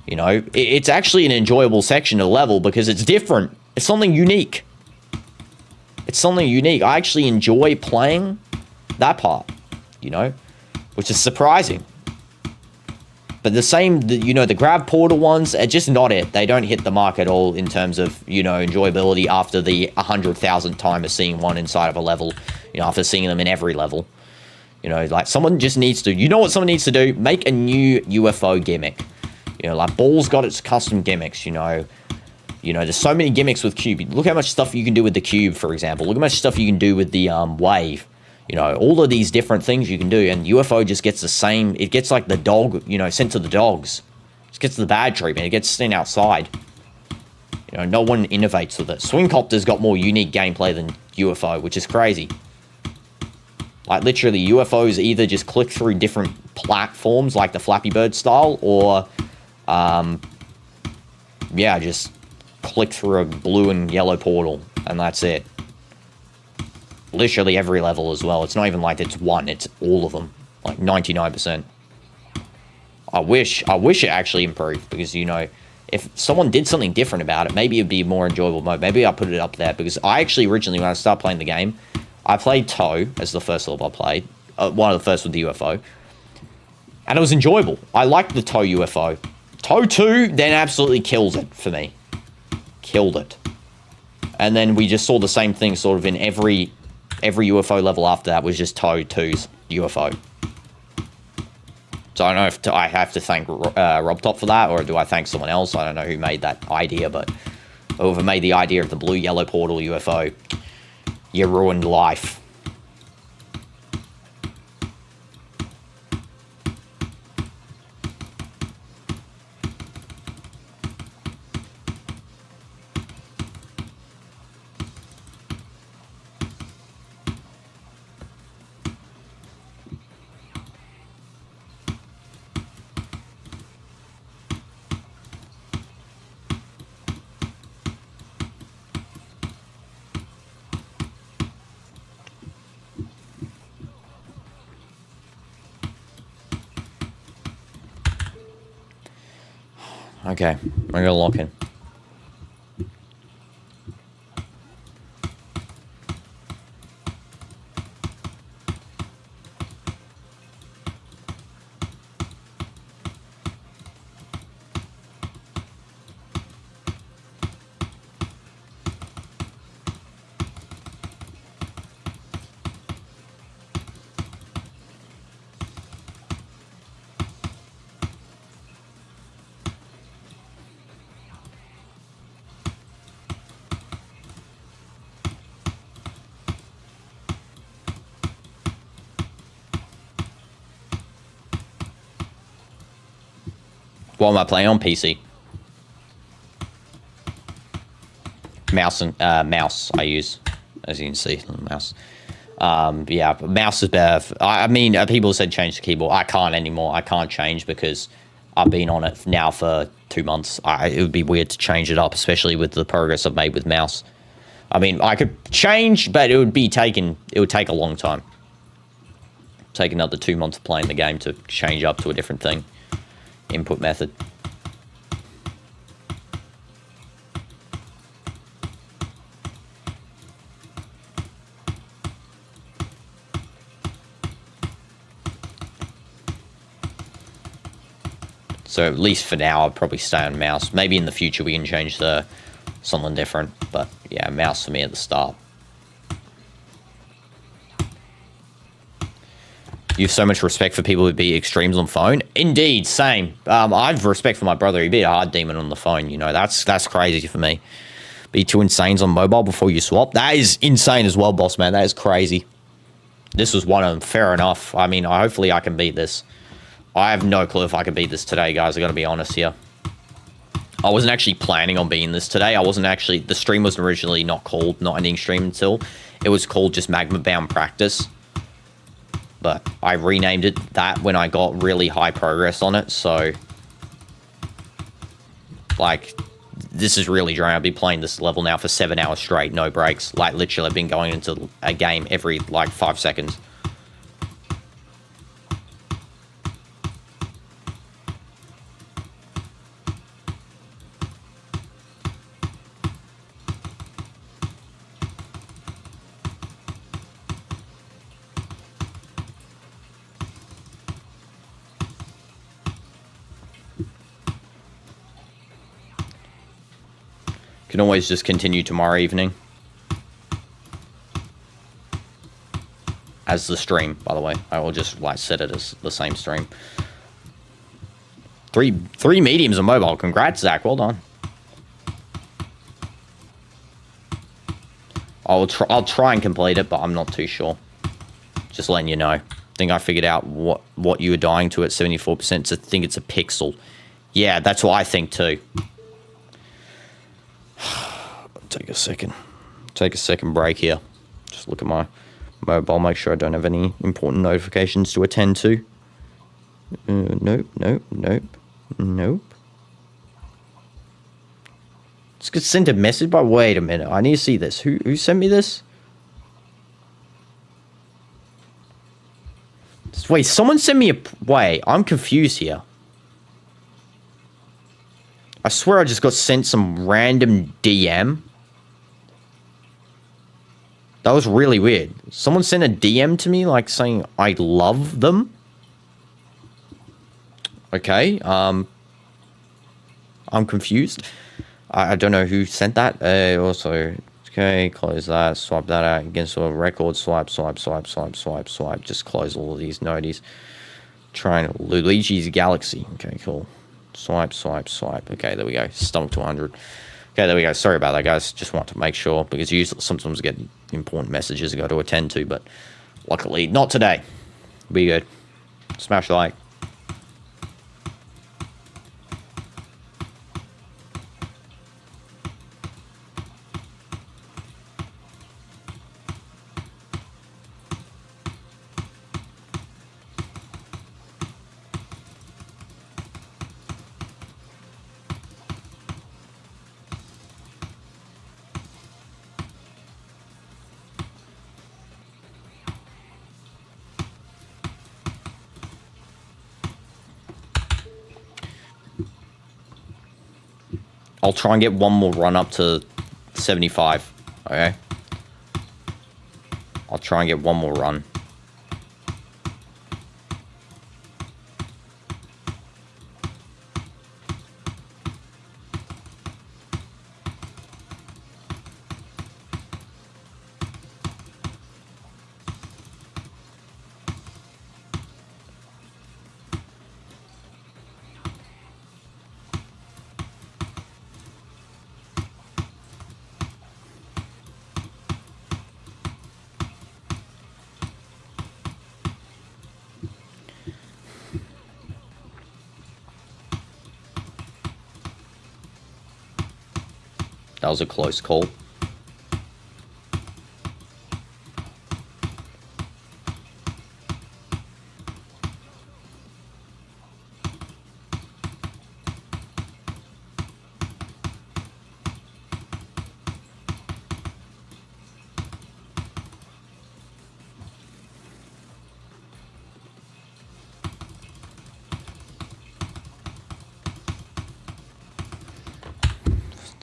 You know, it's actually an enjoyable section of the level because it's different. It's something unique. It's something unique. I actually enjoy playing that part. You know, which is surprising. But the same, you know, the grab portal ones are just not it. They don't hit the mark at all in terms of, you know, enjoyability after the 100,000th time of seeing one inside of a level. You know, after seeing them in every level. You know, like someone just needs to, you know what someone needs to do? Make a new UFO gimmick. You know, like Ball's got its custom gimmicks, you know. You know, there's so many gimmicks with Cube. Look how much stuff you can do with the Cube, for example. Look how much stuff you can do with the Wave. You know, all of these different things you can do, and UFO just gets the same. It gets like the dog, you know, sent to the dogs. It gets the bad treatment. It gets sent outside. You know, no one innovates with it. Swingcopter's got more unique gameplay than UFO, which is crazy. Like, literally, UFOs either just click through different platforms, like the Flappy Bird style, or, yeah, just click through a blue and yellow portal, and that's it. Literally every level as well. It's not even like it's one, it's all of them. Like 99%. I wish it actually improved, because, you know, if someone did something different about it, maybe it'd be a more enjoyable mode. Maybe I'll put it up there, because I actually originally, when I started playing the game, I played Toe as the first level I played. One of the first with the UFO. And it was enjoyable. I liked the Toe UFO. Toe 2 then absolutely kills it for me. Killed it. And then we just saw the same thing sort of in every UFO level after that was just Toe 2's UFO. So I don't know if I have to thank RobTop for that, or do I thank someone else? I don't know who made that idea, but whoever made the idea of the blue-yellow portal UFO, you ruined life. Okay, we're gonna lock in. What am I playing on PC? Mouse and mouse I use, as you can see, mouse. Yeah, mouse is better. I mean, people said change the keyboard. I can't anymore. I can't change because I've been on it now for 2 months. It would be weird to change it up, especially with the progress I've made with mouse. I mean, I could change, but it would take a long time. Take another 2 months of playing the game to change up to a different thing. Input method. So at least for now, I'll probably stay on mouse. Maybe in the future we can change to something different. But yeah, mouse for me at the start. You have so much respect for people who beat extremes on phone. Indeed, same. I have respect for my brother. He beat a hard demon on the phone. You know, that's crazy for me. Beat 2 insanes on mobile before you swap. That is insane as well, boss man. That is crazy. This was one of them. Fair enough. I mean, hopefully I can beat this. I have no clue if I can beat this today, guys. I got to be honest here. I wasn't actually planning on beating this today. The stream wasn't originally not called Not Ending Stream until. It was called just Magma Bound Practice. But I renamed it that when I got really high progress on it, so... Like, this is really draining. I've been playing this level now for 7 hours straight, no breaks. Like, literally, I've been going into a game every, like, 5 seconds. Can always just continue tomorrow evening. As the stream, by the way. I will just like set it as the same stream. Three mediums on mobile. Congrats, Zach. Well done. I'll try and complete it, but I'm not too sure. Just letting you know. I think I figured out what you were dying to at 74%. So I think it's a pixel. Yeah, that's what I think too. Take a second break here. Just look at my mobile, make sure I don't have any important notifications to attend to. Nope. Just send a message, but wait a minute. I need to see this. Who sent me this? Wait, someone sent me a... Wait, I'm confused here. I swear I just got sent some random DM. That was really weird. Someone sent a DM to me, like, saying I love them. Okay, I'm confused. I don't know who sent that. Also, okay, close that, swipe that out against a record, swipe. Just close all of these noties. Trying Luigi's Galaxy. Okay, cool. Swipe. Okay, there we go. Stomach to 100. Okay, there we go. Sorry about that, guys. Just want to make sure, because usually sometimes get important messages I got to attend to, but luckily not today. Be good. Smash the like. I'll try and get one more run up to 75, okay? I'll try and get one more run. That was a close call.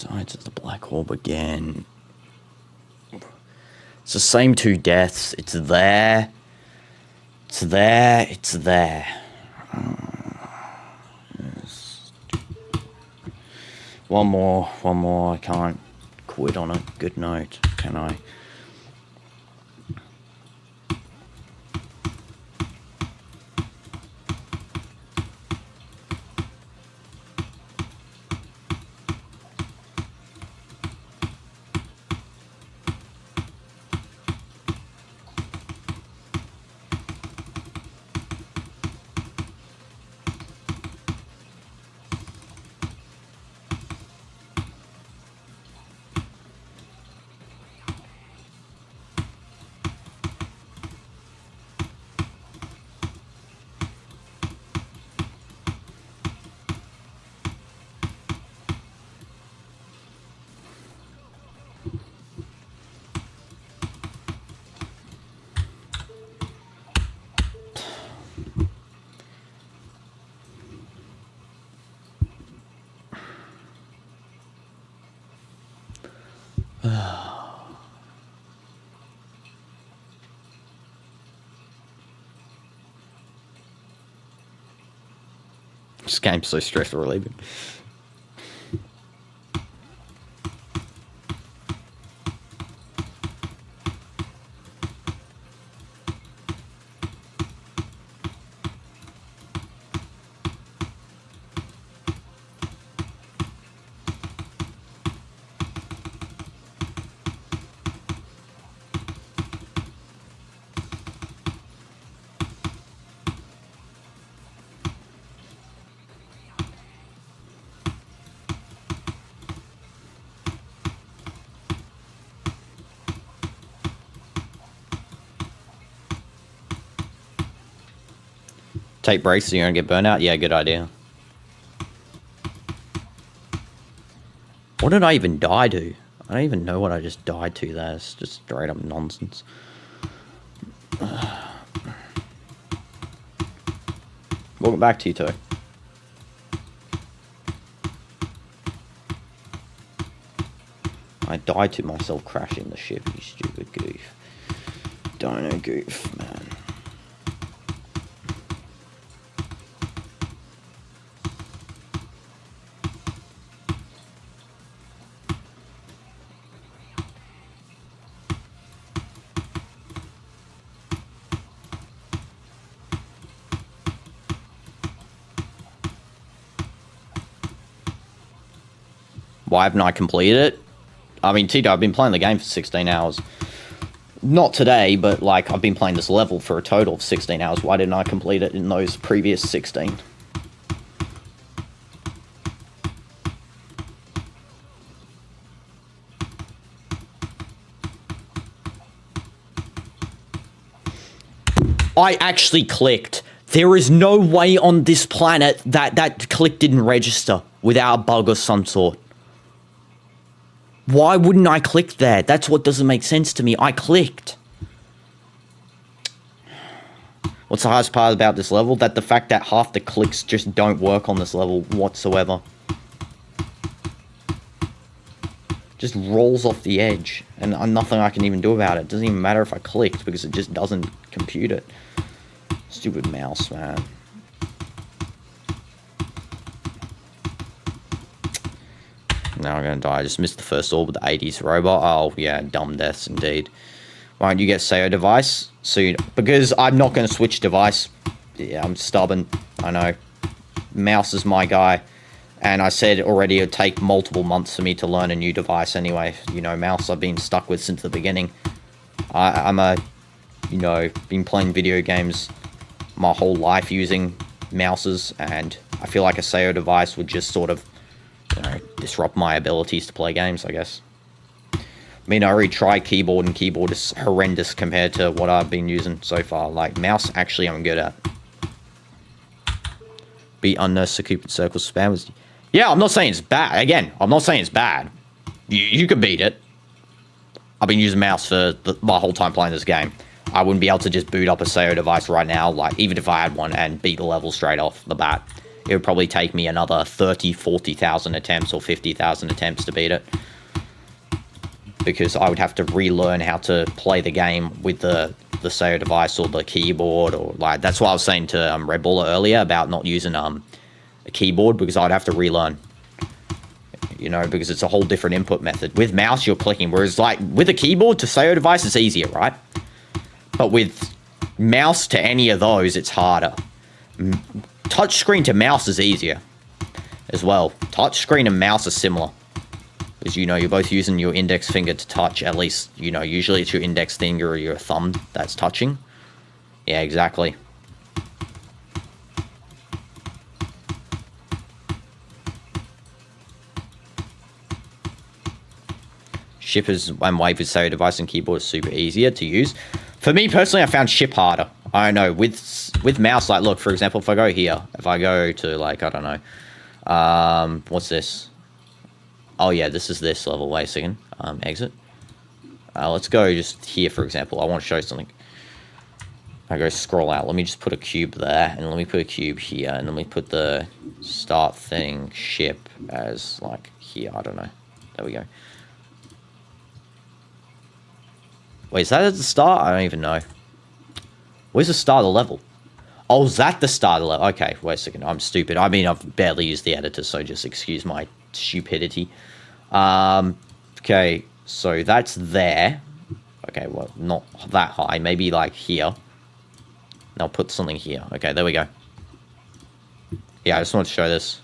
Sides of the black orb again. It's the same 2 deaths. It's there. It's there. It's there. Yes. One more. I can't quit on a good note, can I? This game's so stress relieving. Take breaks so you don't get burnout? Yeah, good idea. What did I even die to? I don't even know what I just died to there. It's just straight up nonsense. Welcome back, Tito. I died to myself crashing the ship, you stupid goof. Dino goof, man. Why haven't I completed it? I mean, Tito, I've been playing the game for 16 hours. Not today, but like I've been playing this level for a total of 16 hours. Why didn't I complete it in those previous 16? I actually clicked. There is no way on this planet that that click didn't register without a bug of some sort. Why wouldn't I click there? That's what doesn't make sense to me. I clicked. What's the hardest part about this level? That the fact that half the clicks just don't work on this level whatsoever. Just rolls off the edge. And nothing I can even do about it. It doesn't even matter if I clicked because it just doesn't compute it. Stupid mouse, man. Now I'm gonna die. I just missed the first orb with the 80s robot. Oh, yeah, dumb deaths indeed. Why don't you get SUIII device? Soon. Because I'm not gonna switch device. Yeah, I'm stubborn. I know. Mouse is my guy. And I said already it'd take multiple months for me to learn a new device anyway. You know, mouse I've been stuck with since the beginning. I'm a, you know, been playing video games my whole life using mouses. And I feel like a SUIII device would just sort of, you know, disrupt my abilities to play games, I guess. I mean, I already tried keyboard, and keyboard is horrendous compared to what I've been using so far. Like, mouse, actually, I'm good at. Beat unnecessary Cupid Circle spam was... Yeah, I'm not saying it's bad. Again, I'm not saying it's bad. You could beat it. I've been using mouse for my whole time playing this game. I wouldn't be able to just boot up a SUIII device right now, like, even if I had one, and beat the level straight off the bat. it would probably take me another 30, 40,000 attempts or 50,000 attempts to beat it. Because I would have to relearn how to play the game with the SUIII device or the keyboard, or like, that's what I was saying to Red Buller earlier about not using a keyboard, because I'd have to relearn, you know, because it's a whole different input method. With mouse, you're clicking, whereas like with a keyboard to SUIII device, it's easier, right? But with mouse to any of those, it's harder. Touch screen to mouse is easier as well. Touch screen and mouse are similar. Because, you know, you're both using your index finger to touch, at least, you know, usually it's your index finger or your thumb that's touching. Yeah, exactly. Shippers and wave with SUIII device and keyboard is super easier to use. For me personally, I found ship harder. I don't know, with mouse, like, look, for example, if I go here, if I go to, like, I don't know, what's this? Oh yeah, this is this level. Wait a second. Exit. Let's go just here, for example. I want to show something. I go scroll out. Let me just put a cube there, and let me put a cube here, and let me put the start thing ship as like here. I don't know. There we go. Wait, is that at the start? I don't even know. Where's the start of the level? Oh, is that the start of the level? Okay, wait a second. I'm stupid. I mean, I've barely used the editor, so just excuse my stupidity. Okay, so that's there. Okay, well, not that high. Maybe like here. And I'll put something here. Okay, there we go. Yeah, I just want to show this.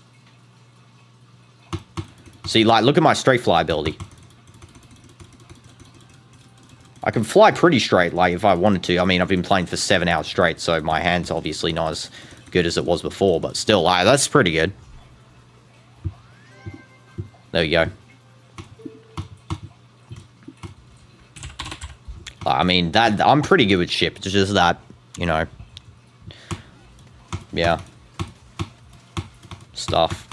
See, like, look at my straight fly ability. I can fly pretty straight, like, if I wanted to. I mean, I've been playing for 7 hours straight, so my hand's obviously not as good as it was before, but still, that's pretty good. There we go. I mean, that I'm pretty good with ship. It's just that, you know, yeah, stuff.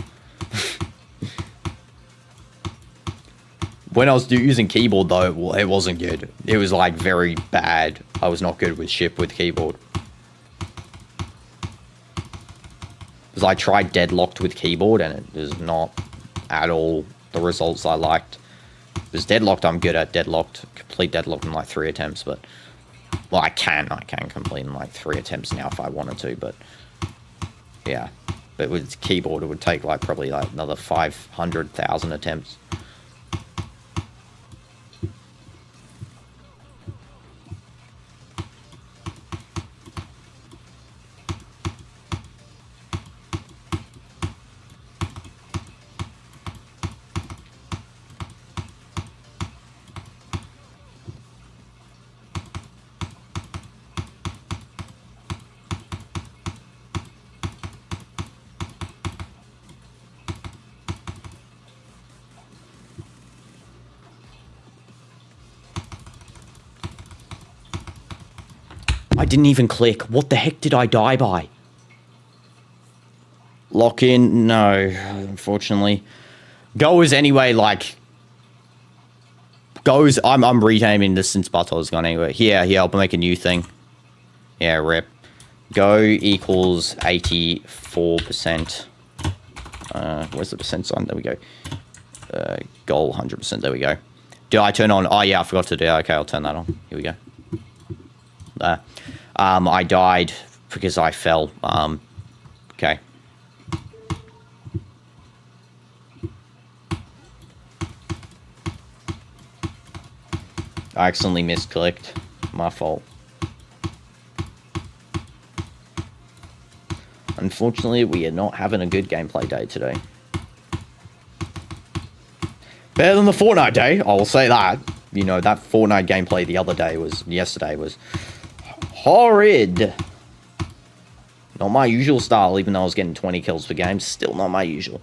When I was using keyboard, though, it wasn't good. It was, like, very bad. I was not good with ship with keyboard. Because I tried deadlocked with keyboard, and it is not at all the results I liked. Because deadlocked, I'm good at deadlocked. Complete deadlocked in, like, 3 attempts, but... Well, I can complete in, like, 3 attempts now if I wanted to, but... Yeah. But with keyboard, it would take, like, probably, like, another 500,000 attempts. I didn't even click. What the heck did I die by? Lock in? No, unfortunately. Goes anyway, like... Goes... I'm renaming this since Bartol's gone anyway. Here, I'll make a new thing. Yeah, rip. Go equals 84%. Where's the percent sign? There we go. Goal 100%. There we go. Do I turn on? Oh, yeah, I forgot to do that. Okay, I'll turn that on. Here we go. There. I died because I fell. Okay. I accidentally misclicked. My fault. Unfortunately, we are not having a good gameplay day today. Better than the Fortnite day, I will say that. You know, that Fortnite gameplay yesterday was horrid. Not my usual style, even though I was getting 20 kills per game. Still not my usual.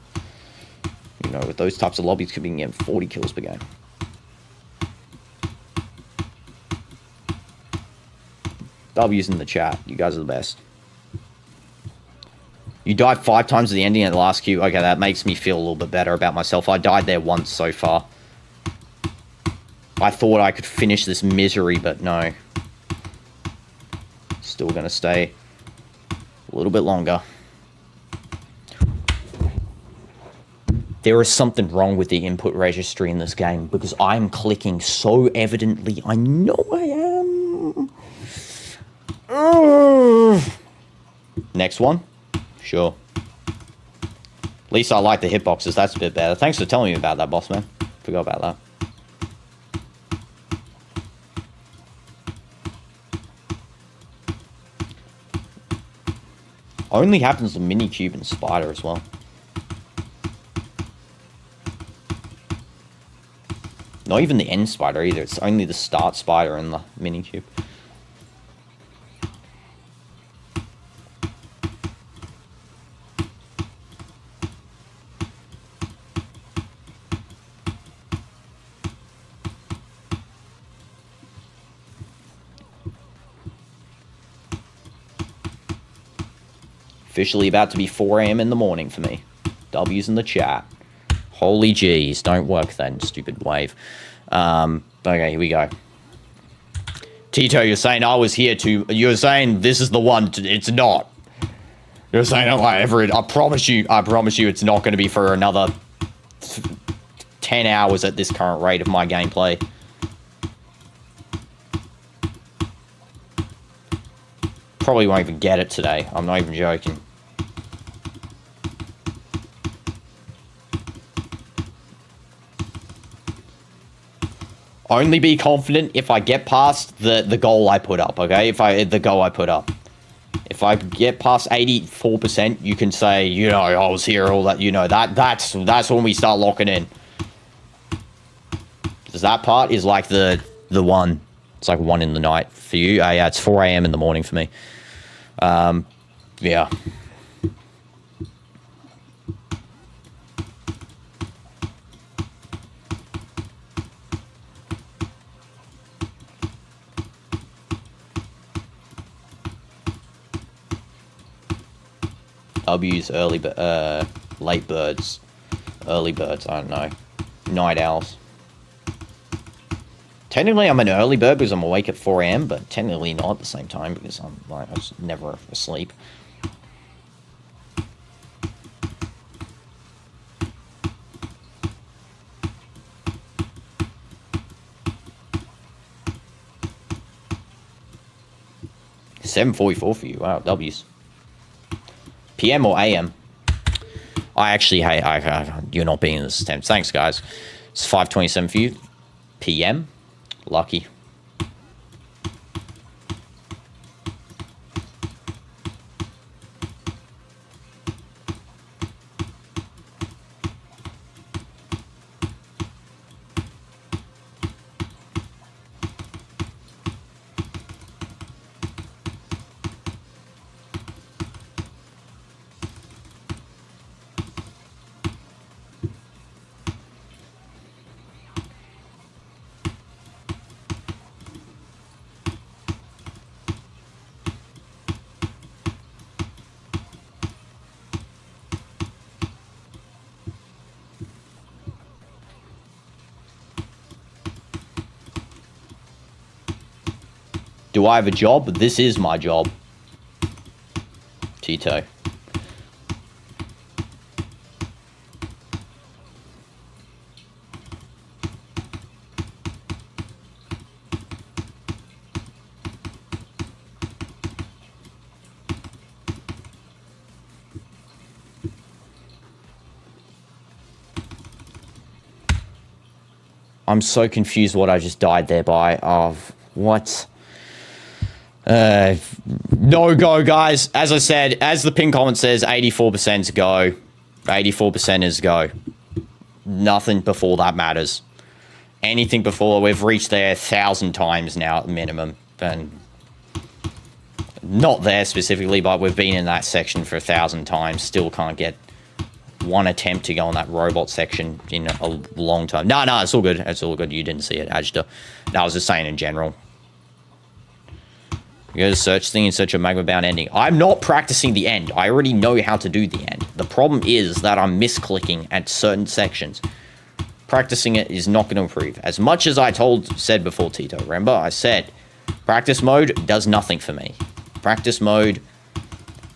You know, with those types of lobbies, could be getting 40 kills per game. W's in the chat. You guys are the best. You died 5 times at the ending at the last queue. Okay, that makes me feel a little bit better about myself. I died there once so far. I thought I could finish this misery, but no. Still gonna stay a little bit longer. There is something wrong with the input registry in this game because I'm clicking so evidently. I know I am. Next one. Sure. At least I like the hitboxes. That's a bit better. Thanks for telling me about that, boss man. Forgot about that. Only happens to Minicube and Spider as well. Not even the end Spider either. It's only the start Spider and the Minicube. Officially about to be 4 AM in the morning for me. W's in the chat. Holy jeez, don't work then, stupid wave. Okay, here we go. Tito, you're saying I was here to... You're saying this is the one. It's not. You're saying I promise you it's not going to be for another 10 hours at this current rate of my gameplay. Probably won't even get it today. I'm not even joking. Only be confident if I get past the goal I put up, okay? The goal I put up. If I get past 84%, you can say, you know, I was here, all that, you know, that's when we start locking in. Because that part is like the one. It's like 1 in the night for you. Yeah, it's 4 AM in the morning for me. Yeah. W's early, late birds, early birds. I don't know, night owls. Technically, I'm an early bird because I'm awake at 4 AM, but technically not at the same time because I'm just never asleep. $7:44 for you. Wow, W's. PM or AM? I actually hate. You're not being in this attempt. Thanks, guys. It's 5:27 for you. PM. Lucky. Do I have a job? This is my job. Tito. I'm so confused what I just died there by. Of what? No go, guys. As I said, as the pin comment says, 84% is go. 84% is go. Nothing before that matters. Anything before, we've reached there 1,000 times now at minimum. And not there specifically, but we've been in that section for 1,000 times. Still can't get one attempt to go on that robot section in a long time. No, it's all good. It's all good. You didn't see it, Agita. No, I was just saying in general. You go to search thing in search of Magma bound ending. I'm not practicing the end. I already know how to do the end. The problem is that I'm misclicking at certain sections. Practicing it is not going to improve. As much as I said before, Tito, remember? I said, practice mode does nothing for me. Practice mode,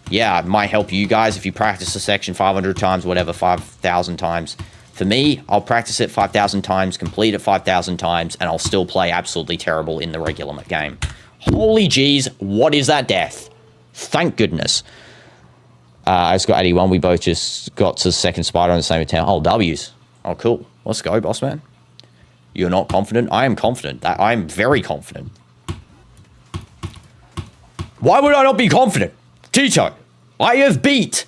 yeah, it might help you guys if you practice a section 500 times, whatever, 5,000 times. For me, I'll practice it 5,000 times, complete it 5,000 times, and I'll still play absolutely terrible in the regular game. Holy jeez, what is that death? Thank goodness. I just got 81. We both just got to the second spider on the same account. Oh, W's. Oh, cool. Let's go, boss man. You're not confident? I am confident. I am very confident. Why would I not be confident? Tito, I have beat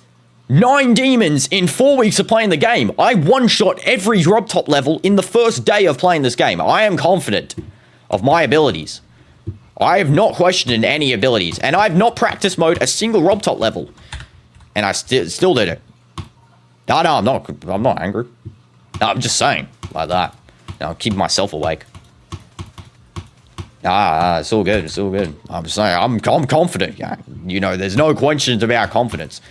9 demons in 4 weeks of playing the game. I one-shot every drop top level in the first day of playing this game. I am confident of my abilities. I have not questioned any abilities, and I have not practice mode a single rob top level. And I still did it. No, I'm not angry. No, I'm just saying, like that. No, I'm keeping myself awake. It's all good, it's all good. I'm saying, I'm confident. Yeah, you know, there's no questions about confidence.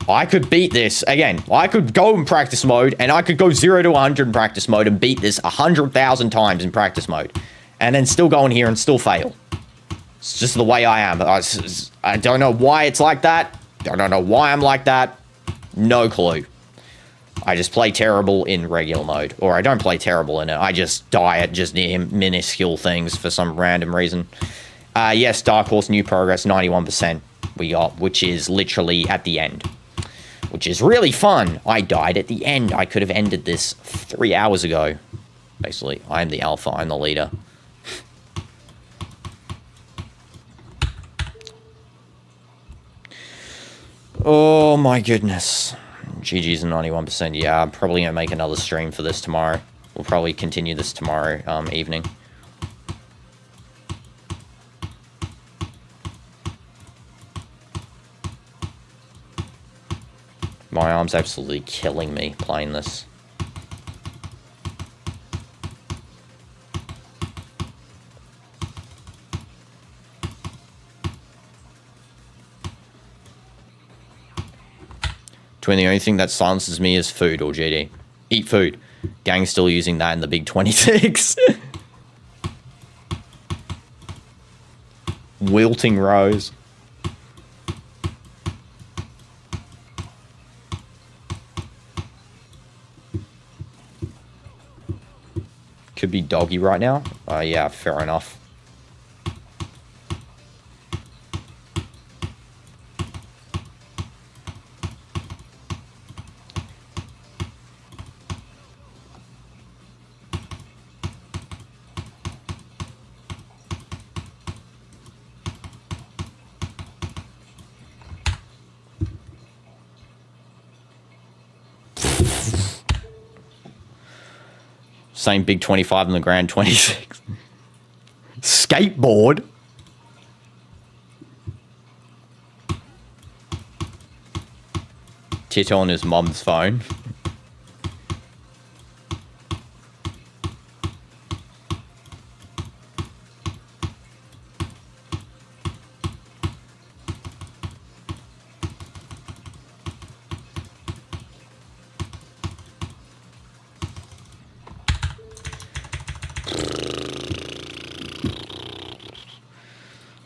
I could beat this, again, I could go in practice mode, and I could go 0 to 100 in practice mode and beat this 100,000 times in practice mode. And then still go in here and still fail. It's just the way I am. I don't know why it's like that. I don't know why I'm like that. No clue. I just play terrible in regular mode. Or I don't play terrible in it. I just die at just minuscule things for some random reason. Yes, Dark Horse New Progress, 91% we got, which is literally at the end. Which is really fun. I died at the end. I could have ended this 3 hours ago. Basically, I'm the alpha. I'm the leader. Oh my goodness. GG's 91%. Yeah, I'm probably going to make another stream for this tomorrow. We'll probably continue this tomorrow evening. My arm's absolutely killing me playing this. Twin, the only thing that silences me is food or GD. Eat food. Gang's still using that in the big 26. Wilting Rose. Could be doggy right now. Yeah, fair enough. Same big 25 in the grand 26. Skateboard. Tito on his mom's phone.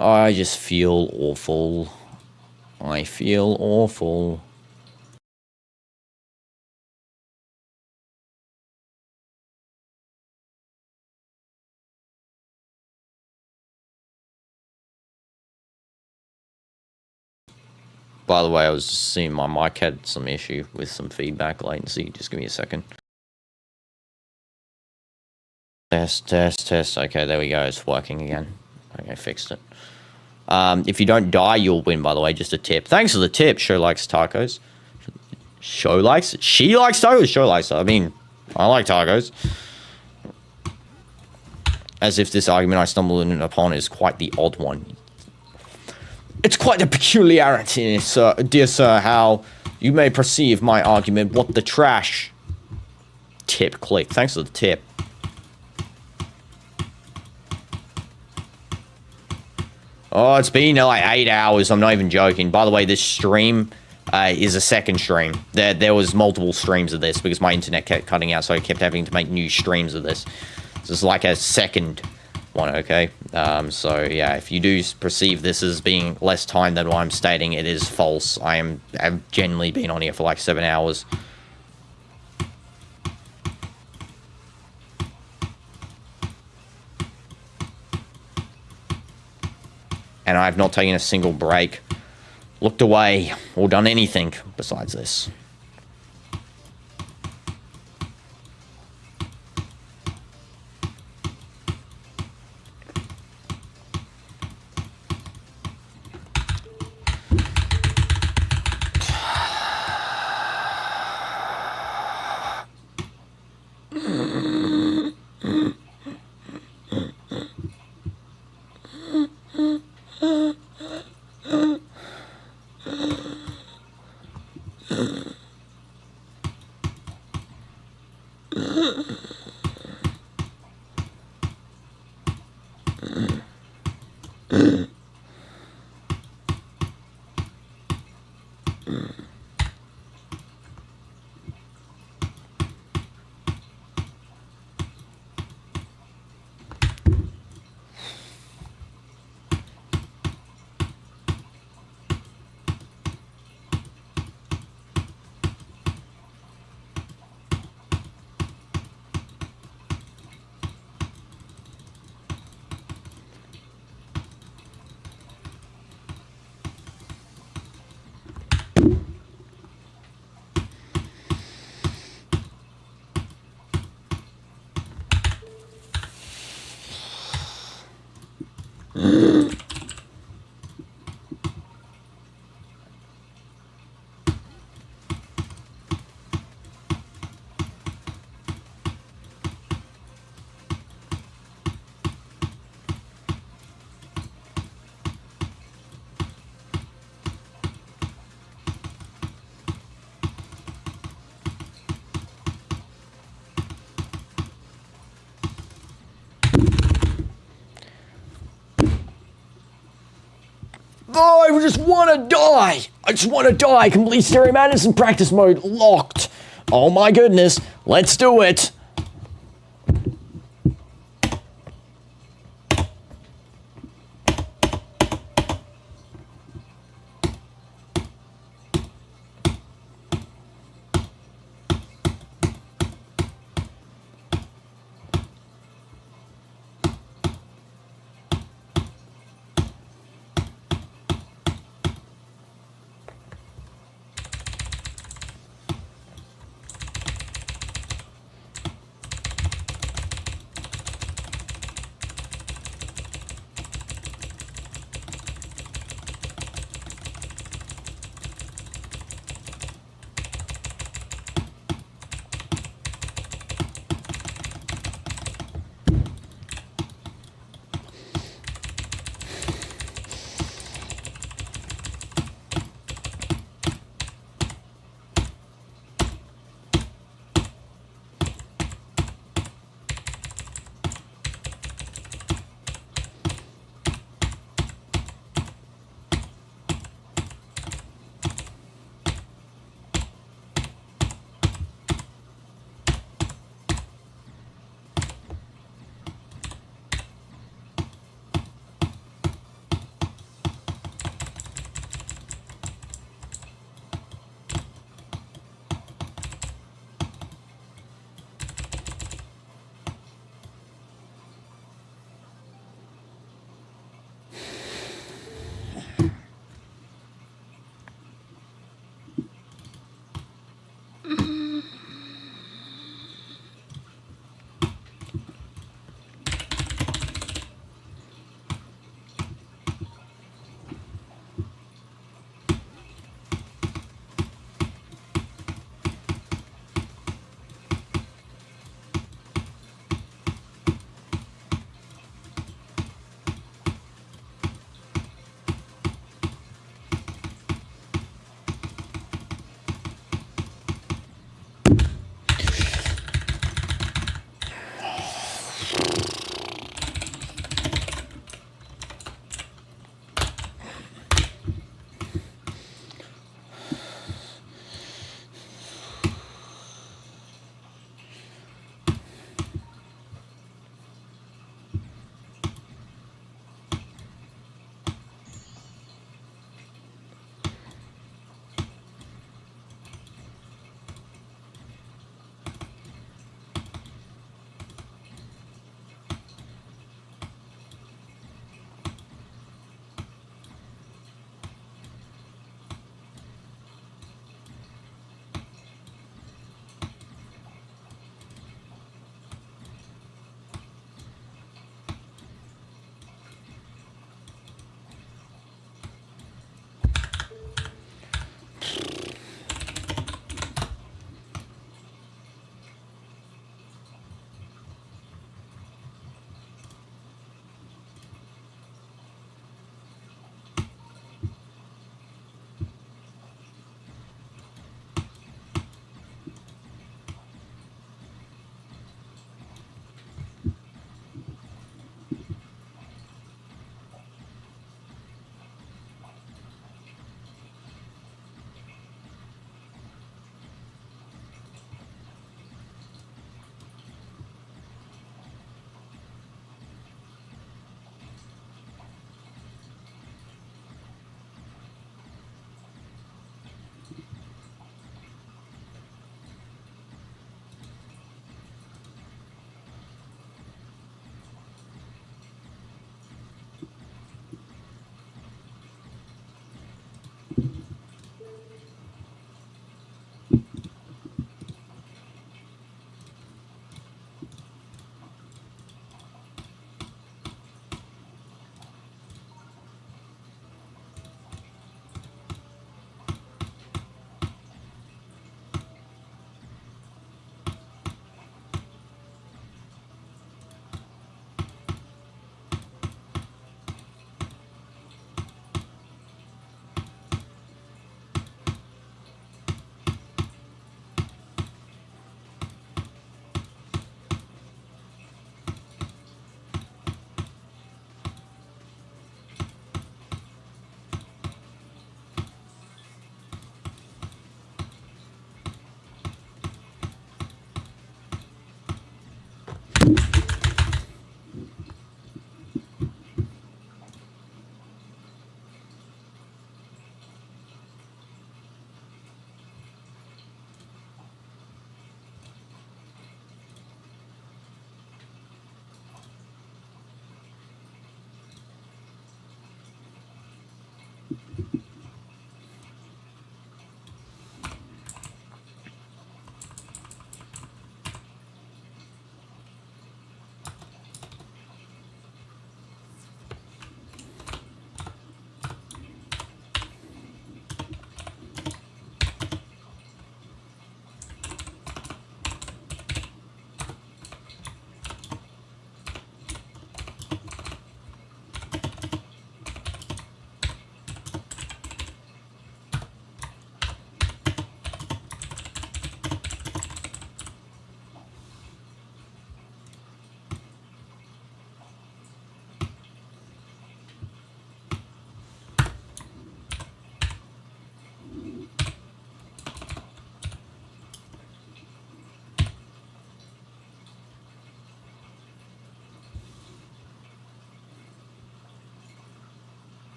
I just feel awful. I feel awful. By the way, I was just seeing my mic had some issue with some feedback latency. Just give me a second. Test. Okay, there we go. It's working again. Okay, fixed it. If you don't die, you'll win, by the way. Just a tip. Thanks for the tip. Show likes tacos. Show likes? She likes tacos? Show likes. I mean, I like tacos. As if this argument I stumbled upon is quite the odd one. It's quite a peculiarity, sir, dear sir, how you may perceive my argument. What the trash? Tip, click. Thanks for the tip. Oh, it's been like 8 hours. I'm not even joking. By the way, this stream is a second stream. There was multiple streams of this because my internet kept cutting out, so I kept having to make new streams of this. This is like a second one, okay? So, yeah, if you do perceive this as being less time than what I'm stating, it is false. I've genuinely been on here for like 7 hours. and I have not taken a single break, looked away, or done anything besides this. Oh, I just want to die. I just want to die. Complete Stereo Madness in practice mode. Locked. Oh my goodness. Let's do it.